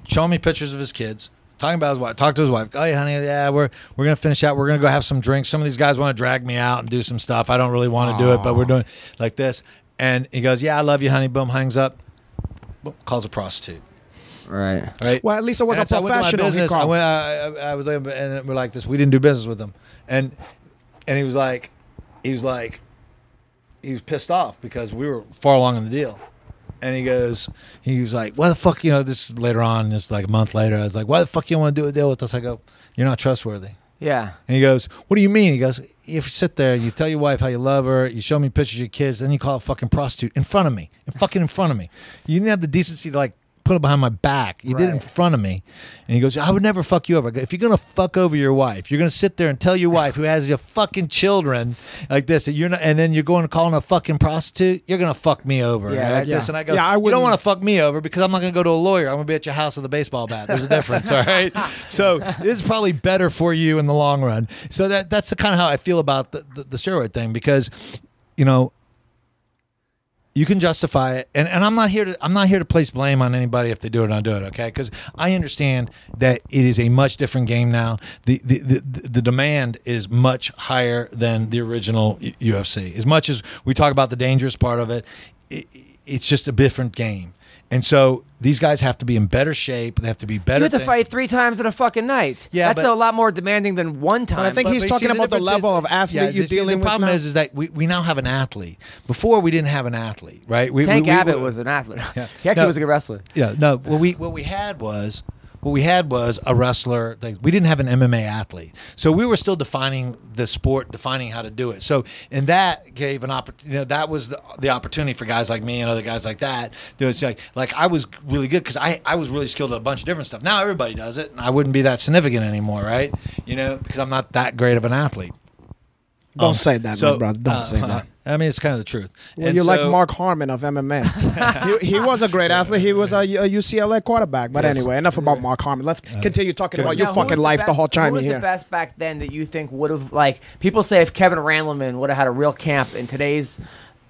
showing me pictures of his kids. Talking about his wife. Talk to his wife. Oh, yeah, honey, yeah, we're gonna finish out. We're gonna go have some drinks. Some of these guys want to drag me out and do some stuff. I don't really want to do it, but we're doing like this. And he goes, "Yeah, I love you, honey." Boom, hangs up. Boom, calls a prostitute. right. Right. Well, at least it was And a so I went to my professional. business. He called. I was like, and we're like this. We didn't do business with him, and he was pissed off because we were far along in the deal. And he was like, why the fuck, this is later on, just like a month later, I was like, why the fuck you want to do a deal with us? I go, you're not trustworthy. Yeah. And he goes, what do you mean? He goes, if you sit there, you tell your wife how you love her, you show me pictures of your kids, then you call a fucking prostitute in front of me. You didn't have the decency to like put it behind my back. You did it in front of me. And he goes, I would never fuck you over. I go, if you're going to fuck over your wife, you're going to sit there and tell your wife who has your fucking children like this, that you're not, and then you're going to call her a fucking prostitute, you're going to fuck me over. Yeah, like yeah. this. And I go, Yeah, I you don't wouldn't- want to fuck me over because I'm not going to go to a lawyer. I'm going to be at your house with a baseball bat. There's a difference, all right? So this is probably better for you in the long run. So that's the kind of how I feel about the steroid thing because, you can justify it, and I'm not here to place blame on anybody if they do it or not do it, okay? Because I understand that it is a much different game now. The demand is much higher than the original UFC. As much as we talk about the dangerous part of it, it's just a different game. And so these guys have to be in better shape. They have to be better. You have to fight 3 times in a fucking night. Yeah, that's but- a lot more demanding than one time. But I think he's you talking see, about the difference level of athlete you're dealing the with problem now. is that we now have an athlete. Before we didn't have an athlete, right? Tank Abbott was an athlete. Yeah. He actually No. was a good wrestler. Yeah, no. What we had was a wrestler. We didn't have an MMA athlete, so we were still defining the sport, defining how to do it. So, and that gave an opportunity. That was the opportunity for guys like me and other guys like that. It's like I was really good because I was really skilled at a bunch of different stuff. Now everybody does it, and I wouldn't be that significant anymore, right? Because I'm not that great of an athlete. Don't say that, my brother. Don't say that. I mean, it's kind of the truth. Well, And you're like so- Mark Harmon of MMA. he was a great athlete. He was a UCLA quarterback. But anyway, enough about Mark Harmon. Let's continue talking about your Now, who fucking was life best, the whole time who you're was here. the best back then that you think would have, like, people say if Kevin Randleman would have had a real camp in today's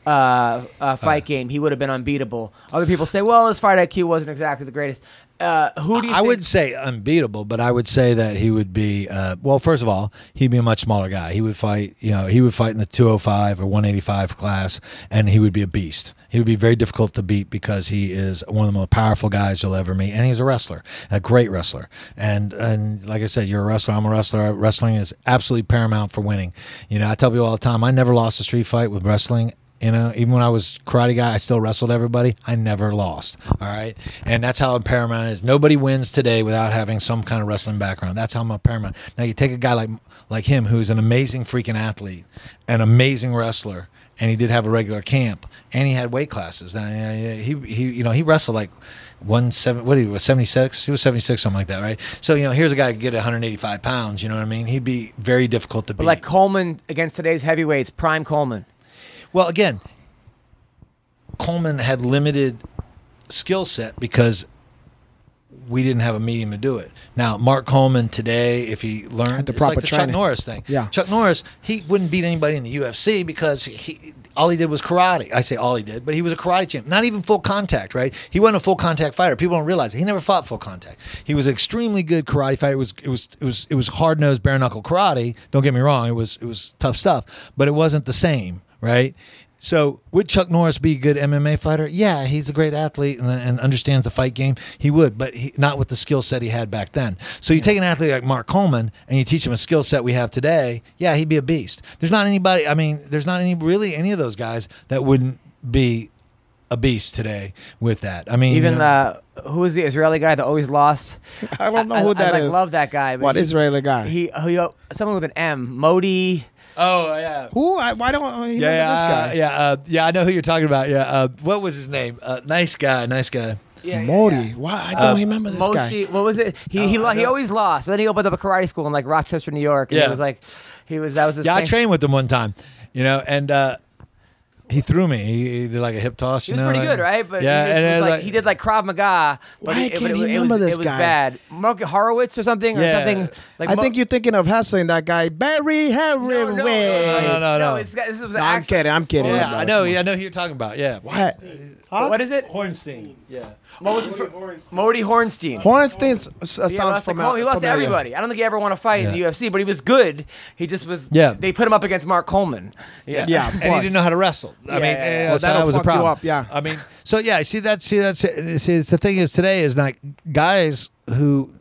fight game, he would have been unbeatable. Other people say, well, his fight IQ wasn't exactly the greatest. Who do you I think? would say unbeatable, but I would say that he would be. Well, first of all, he'd be a much smaller guy. He would fight. He would fight in the 205 or 185 class, and he would be a beast. He would be very difficult to beat because he is one of the most powerful guys you'll ever meet, and he's a wrestler, a great wrestler. And like I said, you're a wrestler. I'm a wrestler. Wrestling is absolutely paramount for winning. I tell people all the time, I never lost a street fight with wrestling. Even when I was karate guy, I still wrestled everybody. I never lost. All right. And that's how paramount it is. Nobody wins today without having some kind of wrestling background. That's how paramount. Now you take a guy like him, who's an amazing freaking athlete, an amazing wrestler, and he did have a regular camp, and he had weight classes. Now, he wrestled like 76? He was 76, something like that, right? So, here's a guy who could get 185 pounds, you know what I mean? He'd be very difficult to beat. Like Coleman against today's heavyweights, prime Coleman. Well, again, Coleman had limited skill set because we didn't have a medium to do it. Now, Mark Coleman today, if he learned, the it's like proper the Chuck training. Norris thing. Yeah. Chuck Norris, he wouldn't beat anybody in the UFC because all he did was karate. I say all he did, but he was a karate champ. Not even full contact, right? He wasn't a full contact fighter. People don't realize it. He never fought full contact. He was an extremely good karate fighter. It was hard nosed bare knuckle karate. Don't get me wrong. It was tough stuff, but it wasn't the same, right? So would Chuck Norris be a good MMA fighter? Yeah, he's a great athlete and understands the fight game. He would, but not with the skill set he had back then. So you take an athlete like Mark Coleman and you teach him a skill set we have today, yeah, he'd be a beast. There's not any of those guys that wouldn't be a beast today with that. I mean, Even who was the Israeli guy that always lost? I don't know who that I is. love that guy. But What Israeli guy? He someone with an M. Modi. oh yeah. Who? Why don't I remember this guy? Yeah, I know who you're talking about. Yeah, what was his name? Nice guy. Yeah, Modi. Why? I don't remember this guy. What was it? He always lost. But then he opened up a karate school in like Rochester, New York. And Yeah. he was like, that was his Yeah, thing. I trained with him one time, and he threw me. He did like a hip toss. He was pretty good, right? But he did like Krav Maga. But Why it, can't but it, you it remember was, this it was guy? bad. Mark Horowitz or something? Yeah. Like I think you're thinking of hassling that guy, Barry Harry. No. This was No, I'm kidding. I'm kidding. Yeah, I know. Yeah, I know who you're talking about. Yeah. What? What is it? Hornstein. Yeah. What was his Modi Hornstein. Hornstein He sounds lost familiar. he lost to everybody. I don't think he ever won a fight in the UFC, but he was good. He just was. Yeah. They put him up against Mark Coleman. Yeah, of And he course. didn't know how to wrestle. I mean, yeah. Well, so that'll that was a fuck you problem. up, yeah. I mean, so yeah, see the thing is today is not guys who.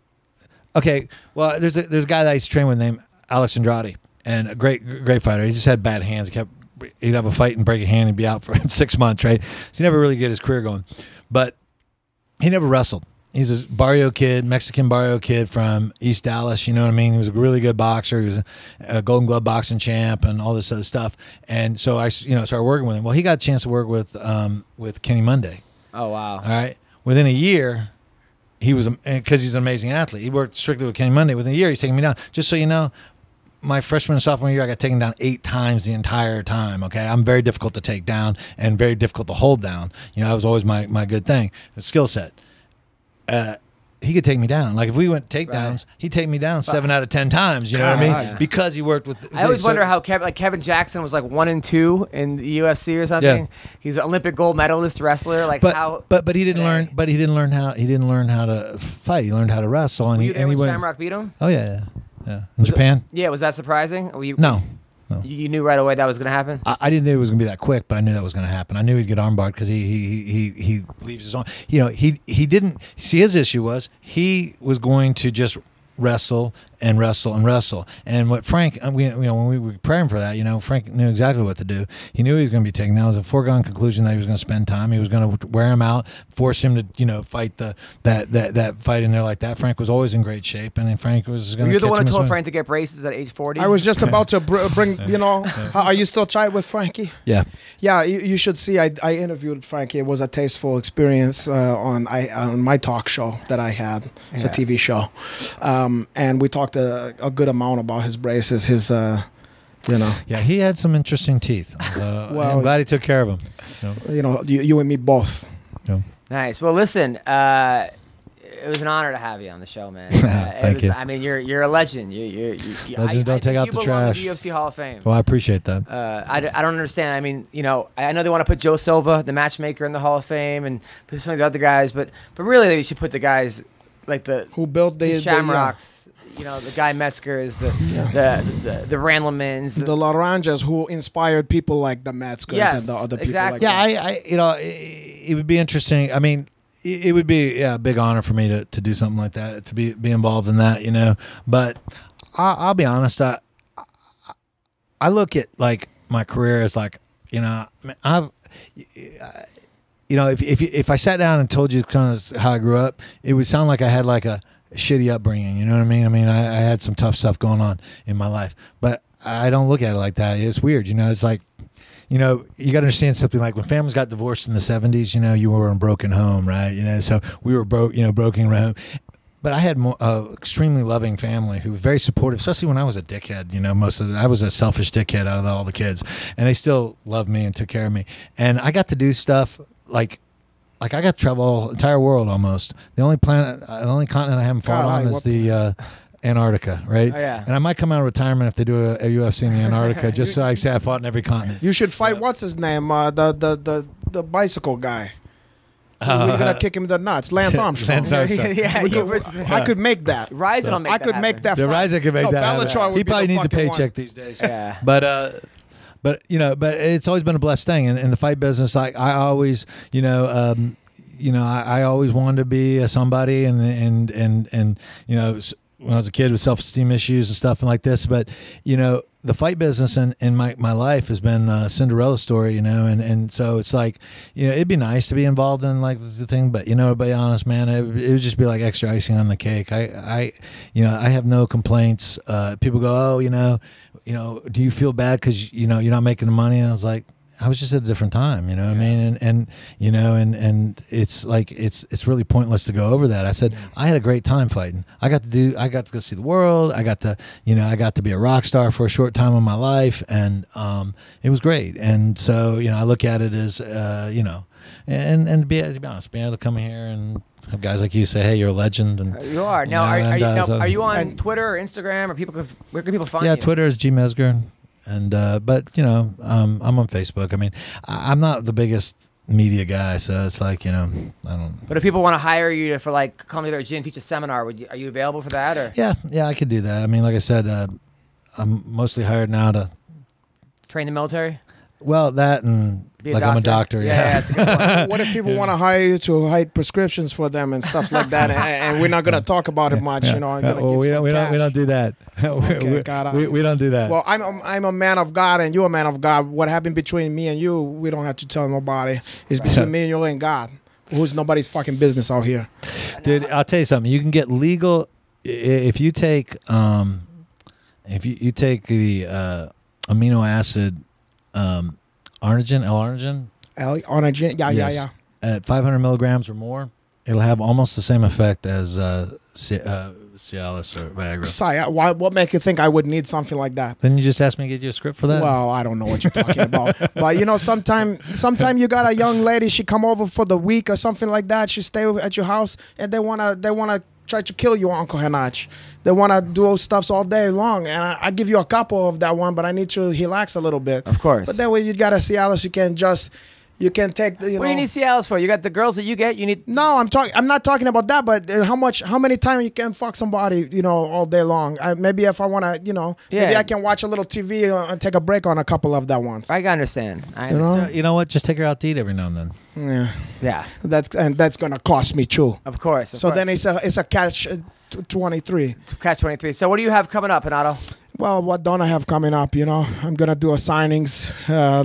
Okay, well, there's a guy that I used to train with named Alex Andrade, and a great fighter. He just had bad hands. He'd have a fight and break a hand and be out for 6 months, right? So he never really get his career going, but he never wrestled. He's a barrio kid, Mexican barrio kid from East Dallas. You know what I mean? He was a really good boxer. He was a Golden Glove boxing champ and all this other stuff. And so I, started working with him. Well, he got a chance to work with Kenny Monday. Oh wow! All right. Within a year, he was because he's an amazing athlete. He worked strictly with Kenny Monday. Within a year, he's taking me down. Just so you know, my freshman and sophomore year, I got taken down 8 times the entire time. Okay, I'm very difficult to take down and very difficult to hold down. That was always my good thing, the skill set. He could take me down. Like if we went takedowns, he'd take me down 7 out of 10 times. You know what I mean? God. Because he worked with. I always wonder how Kevin Jackson was like 1 and 2 in the UFC or something. Yeah. He's an Olympic gold medalist wrestler. Like how? But he didn't learn. But he didn't learn how. He didn't learn how to fight. He learned how to wrestle. And Were you there when went- Shamrock beat him? Oh yeah. In Japan? Yeah, was that surprising? Were you, No. You knew right away that was going to happen? I didn't know it was going to be that quick, but I knew that was going to happen. I knew he'd get armbarred because he leaves his arm. He didn't see his issue was he was going to just wrestle and wrestle and wrestle. And what Frank, when we were preparing for that, Frank knew exactly what to do. He knew he was going to be taken down. It was a foregone conclusion that he was going to spend time. He was going to wear him out, force him to, fight that fight in there like that. Frank was always in great shape, and then Frank was going to. You're the one who him told Frank to get braces at age 40. I was just about to bring, are you still tight with Frankie? Yeah. Yeah, you should see. I interviewed Frankie. It was a tasteful experience on my talk show that I had. It's a TV show, and we talked a good amount about his braces. His, Yeah, he had some interesting teeth. Well, I'm glad he took care of him. you and me both. Nice. Well, listen, it was an honor to have you on the show, man. Thank you. I mean, you're a legend. Legends don't take out the trash. You belong in the UFC Hall of Fame. Well, I appreciate that. I don't understand. I mean, I know they want to put Joe Silva, the matchmaker, in the Hall of Fame, and put some of the other guys, but really they should put the guys like who built the Shamrocks. The guy Mezger is the Randlemans. The Laranjas who inspired people like the Mezgers and the other people exactly. like that. Yeah, it would be interesting. I mean, it would be a big honor for me to do something like that, to be involved in that, But I'll be honest, I look at like my career as like, I've. If I sat down and told you kind of how I grew up, it would sound like I had like a shitty upbringing. You know what I mean? I mean, I had some tough stuff going on in my life, but I don't look at it like that. It's weird. It's like, you got to understand something like when families got divorced in the 70s, you were in a broken home, right? So we were broken home. But I had extremely loving family who was very supportive, especially when I was a dickhead. I was a selfish dickhead out of all the kids, and they still loved me and took care of me. And I got to do stuff like I got to travel the entire world almost. The only continent I haven't fought on is the Antarctica, right? Oh, yeah. And I might come out of retirement if they do a UFC in the Antarctica, just so I say I fought in every continent. You should fight. What's his name? The bicycle guy. We're gonna kick him in the nuts. Lance Armstrong. Lance Armstrong. I could make that. Ryzen will make I that could happen. make that. The fight. Ryzen can make that happen. Bellator would He be probably the needs a fucking paycheck one. these days. Yeah. But it's always been a blessed thing in the fight business. Like I always, I always wanted to be somebody, and when I was a kid with self-esteem issues and stuff and like this, but the fight business in my life has been a Cinderella story, and so it's like, it'd be nice to be involved in like the thing, but to be honest, man, it would just be like extra icing on the cake. I have no complaints. People go, do you feel bad because you're not making the money? And I was like, I was just at a different time, what I mean? And it's like, it's really pointless to go over that. I said, I had a great time fighting. I got to go see the world. I got to be a rock star for a short time in my life. And, it was great. And so, I look at it as, and to be honest, being able to come here and have guys like you say, hey, you're a legend. And you are. Now, are you on Twitter or Instagram, or where can people find you? Yeah, Twitter is G Mezger. And but I'm on Facebook. I mean, I'm not the biggest media guy, so it's like I don't. But if people want to hire you to come to their gym, teach a seminar, are you available for that? Or yeah, I could do that. I mean, like I said, I'm mostly hired now to train the military. Well, that and I'm a doctor. Yeah, that's a good point. What if people want to hire you to write prescriptions for them and stuff like that? and we're not going to talk about it much, we don't do that. Okay, we don't do that. Well, I'm a man of God, and you're a man of God. What happened between me and you, we don't have to tell nobody. It's between me and you and God, who's nobody's fucking business out here. Dude, I'll tell you something. You can get legal if you take you take the amino acid. L-arnitine, yeah. At 500 milligrams or more, it'll have almost the same effect as Cialis or Viagra. What make you think I would need something like that? Then you just ask me to get you a script for that? Well, I don't know what you're talking about. But sometime you got a young lady, she come over for the week or something like that. She stay at your house, and they wanna try to kill you, Uncle Henach. They want to do stuff all day long, and I give you a couple of that one, but I need to relax a little bit. Of course. But that way you got a Cialis, you can take the, What do you need Cialis for? You got the girls that you get. You need. No, I'm not talking about that. But how many times you can fuck somebody, all day long? Maybe if I want to, maybe I can watch a little TV and take a break on a couple of that ones. I understand. You know what? Just take her out to eat every now and then. Yeah. That's gonna cost me too. Of course. Then it's a catch 23. Catch 23. So what do you have coming up, Renato? Well, what don't I have coming up? I'm gonna do a signings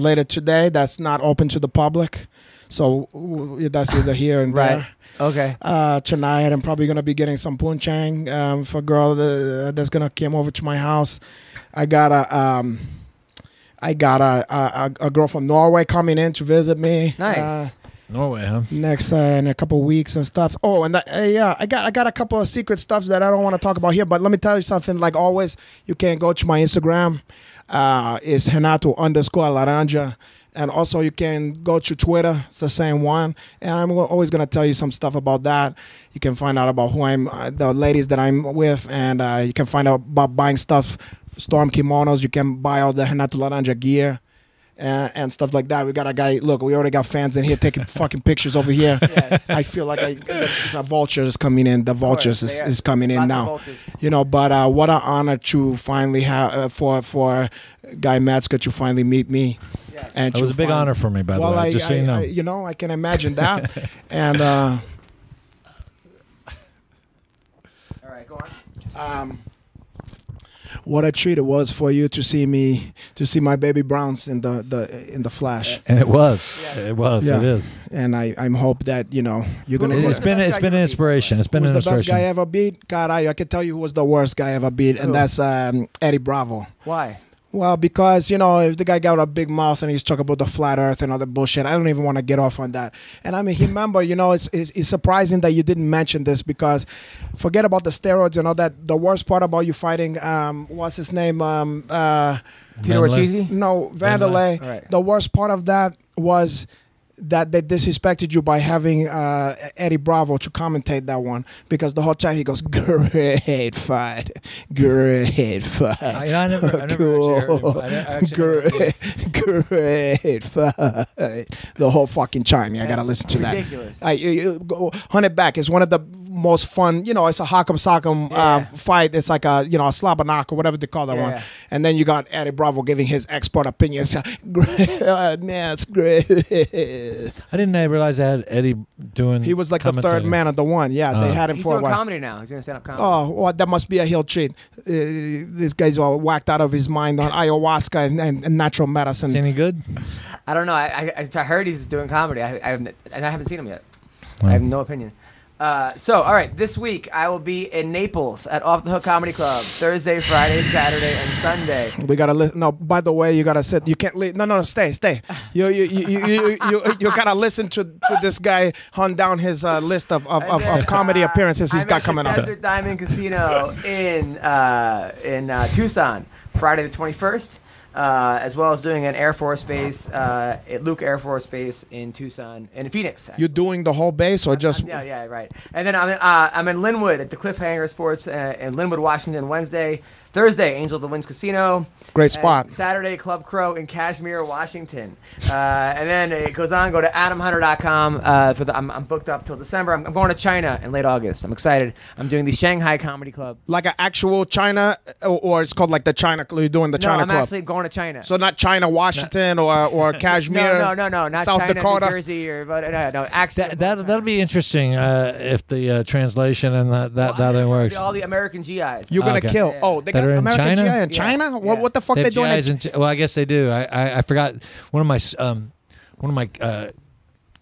later today. That's not open to the public, so that's either here and there. Okay. Tonight, I'm probably gonna be getting some punchang for a girl that's gonna come over to my house. I got a girl from Norway coming in to visit me. Nice. Norway, huh? Next in a couple of weeks and stuff. Oh, and I got a couple of secret stuffs that I don't want to talk about here. But let me tell you something. Like always, you can go to my Instagram. It's Renato_Laranja. And also you can go to Twitter. It's the same one. And I'm always going to tell you some stuff about that. You can find out about who the ladies that I'm with. And you can find out about buying stuff, Storm kimonos. You can buy all the Renato Laranja gear. And stuff like that. We got a guy. Look, we already got fans in here taking fucking pictures over here. Yes. I feel like it's a vulture is coming in. The vultures is coming in now. But what an honor to finally have for Guy Mezger to finally meet me. Yes. And it was a big honor for me, by the way. Just so you know. I can imagine that. And all right, go on. What a treat it was for you to see my baby Browns in the flash. And it was. It is. And I hope that you're gonna. It's been an inspiration. It's been an inspiration. Who's the best guy ever beat? God, I can tell you who was the worst guy ever beat, and that's Eddie Bravo. Why? Well, because, if the guy got a big mouth and he's talking about the flat earth and all the bullshit, I don't even want to get off on that. And I mean, remember, it's surprising that you didn't mention this, because forget about the steroids and all that. The worst part about you fighting, what's his name? Tito Ortiz? No, Vanderlei. Right. The worst part of that was that they disrespected you by having Eddie Bravo to commentate that one, because the whole time he goes, great fight. I never Great fight. The whole fucking time. I got to listen to ridiculous. that. Hunt it back. It's one of the most fun, it's a Hakam Sakam fight. It's like a slap and knock or whatever they call that one. And then you got Eddie Bravo giving his expert opinion. Man, it's great. I didn't realize I had Eddie doing. He was like the third man of the one. Yeah, they had him He's for a doing while. comedy now. He's doing stand-up comedy. Oh, well, that must be a heel treat. This guy's all whacked out of his mind on ayahuasca and natural medicine. Is he any good? I don't know. I heard he's doing comedy. I haven't seen him yet. I have no opinion. So, all right, this week I will be in Naples at Off the Hook Comedy Club Thursday, Friday, Saturday, and Sunday. We gotta listen. No, by the way, you gotta sit. You can't leave. No, stay. You gotta listen to this guy hunt down his list of comedy appearances he's got coming up. up. Desert Diamond Casino in Tucson, Friday the 21st. As well as doing an Air Force base at Luke Air Force Base in Tucson, in Phoenix. Actually. You're doing the whole base, or just? Yeah, right. And then I'm in Linwood at the Cliffhanger Sports in Linwood, Washington, Wednesday. Thursday, Angel of the Winds Casino. Great spot. Saturday, Club Crow in Kashmir, Washington. And then it goes on. Go to adamhunter.com. I'm booked up till December. I'm going to China in late August. I'm excited. I'm doing the Shanghai Comedy Club. Like an actual China, or it's called like the China. You're doing the China Club. No, I'm actually going to China. So not China, Washington, or Kashmir. No, not South China, Dakota, New Jersey, or no. Actually, that'll be interesting if the translation and that works. All the American GIs. You're gonna kill. Yeah. Oh, they got American GI in China. What the fuck they doing? Well, I guess they do. I forgot one of my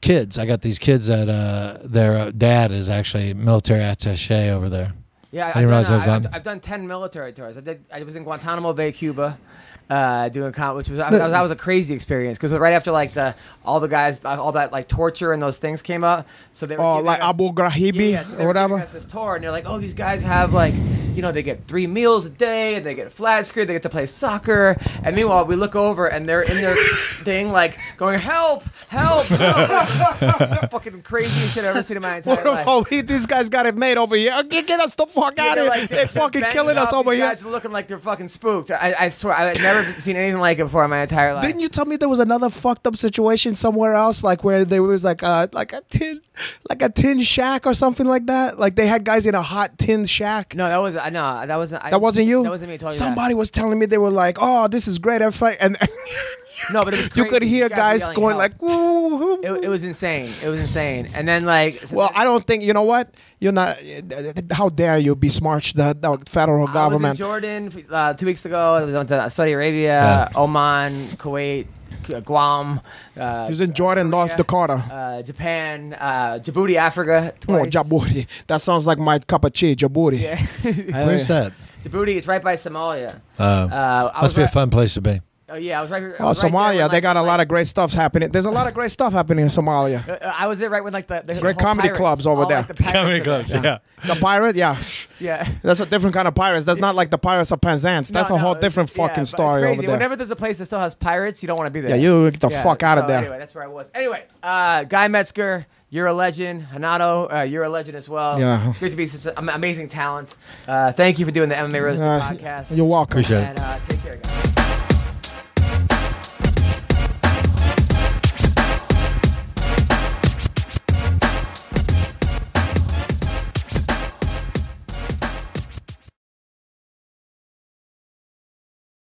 kids. I got these kids that their dad is actually military attaché over there. Yeah, I didn't realize that was on. I've done 10 military tours. I was in Guantanamo Bay, Cuba. Doing which was that was a crazy experience because right after like all the guys, all that like torture and those things came up, so they were like Abu Ghraib so or whatever. Us this tour and they're like, oh, these guys have like, they get 3 meals a day and they get a flat screen, they get to play soccer, and meanwhile we look over and they're in their thing like going help. Fucking crazy shit I've ever seen in my entire life. Oh, these guys got it made over here. Get us the fuck out of here! They're fucking killing us over here. These guys looking like they're fucking spooked. I swear I've never seen anything like it before in my entire life. Didn't you tell me there was another fucked up situation somewhere else, like where there was like a tin shack or something like that? Like they had guys in a hot tin shack. No, that wasn't you. That wasn't me. Somebody was telling me they were like, "Oh, this is great," and no, but it was crazy. You could hear guys going help. like, "Woo!" It was insane. It was insane. And then like, I don't think you know what. You're not. How dare you besmirch the federal government? I was in Jordan 2 weeks ago. I was to Saudi Arabia, Oman, Kuwait, Guam. He was in Jordan, North Dakota, Japan, Djibouti, Africa. Twice. Oh, Djibouti. That sounds like my cup of tea, Djibouti. Yeah. Where's that? Djibouti. It's right by Somalia. Must be a fun place to be. Oh yeah, I was right. Somalia, right they got a lot of great stuff happening. There's a lot of great stuff happening in Somalia. I was there right when like the great comedy clubs over there. Like, the comedy clubs, yeah. The pirate, yeah. Yeah. That's a different kind of pirates. That's not like the Pirates of Penzance. That's a whole different fucking story over there. Whenever there's a place that still has pirates, you don't want to be there. Yeah, you get the fuck out of there. Anyway, that's where I was. Anyway, Guy Mezger, you're a legend. Renato, you're a legend as well. Yeah. It's great to be such an amazing talent. Thank you for doing the MMA Roasted podcast. You're welcome. Appreciate it. Take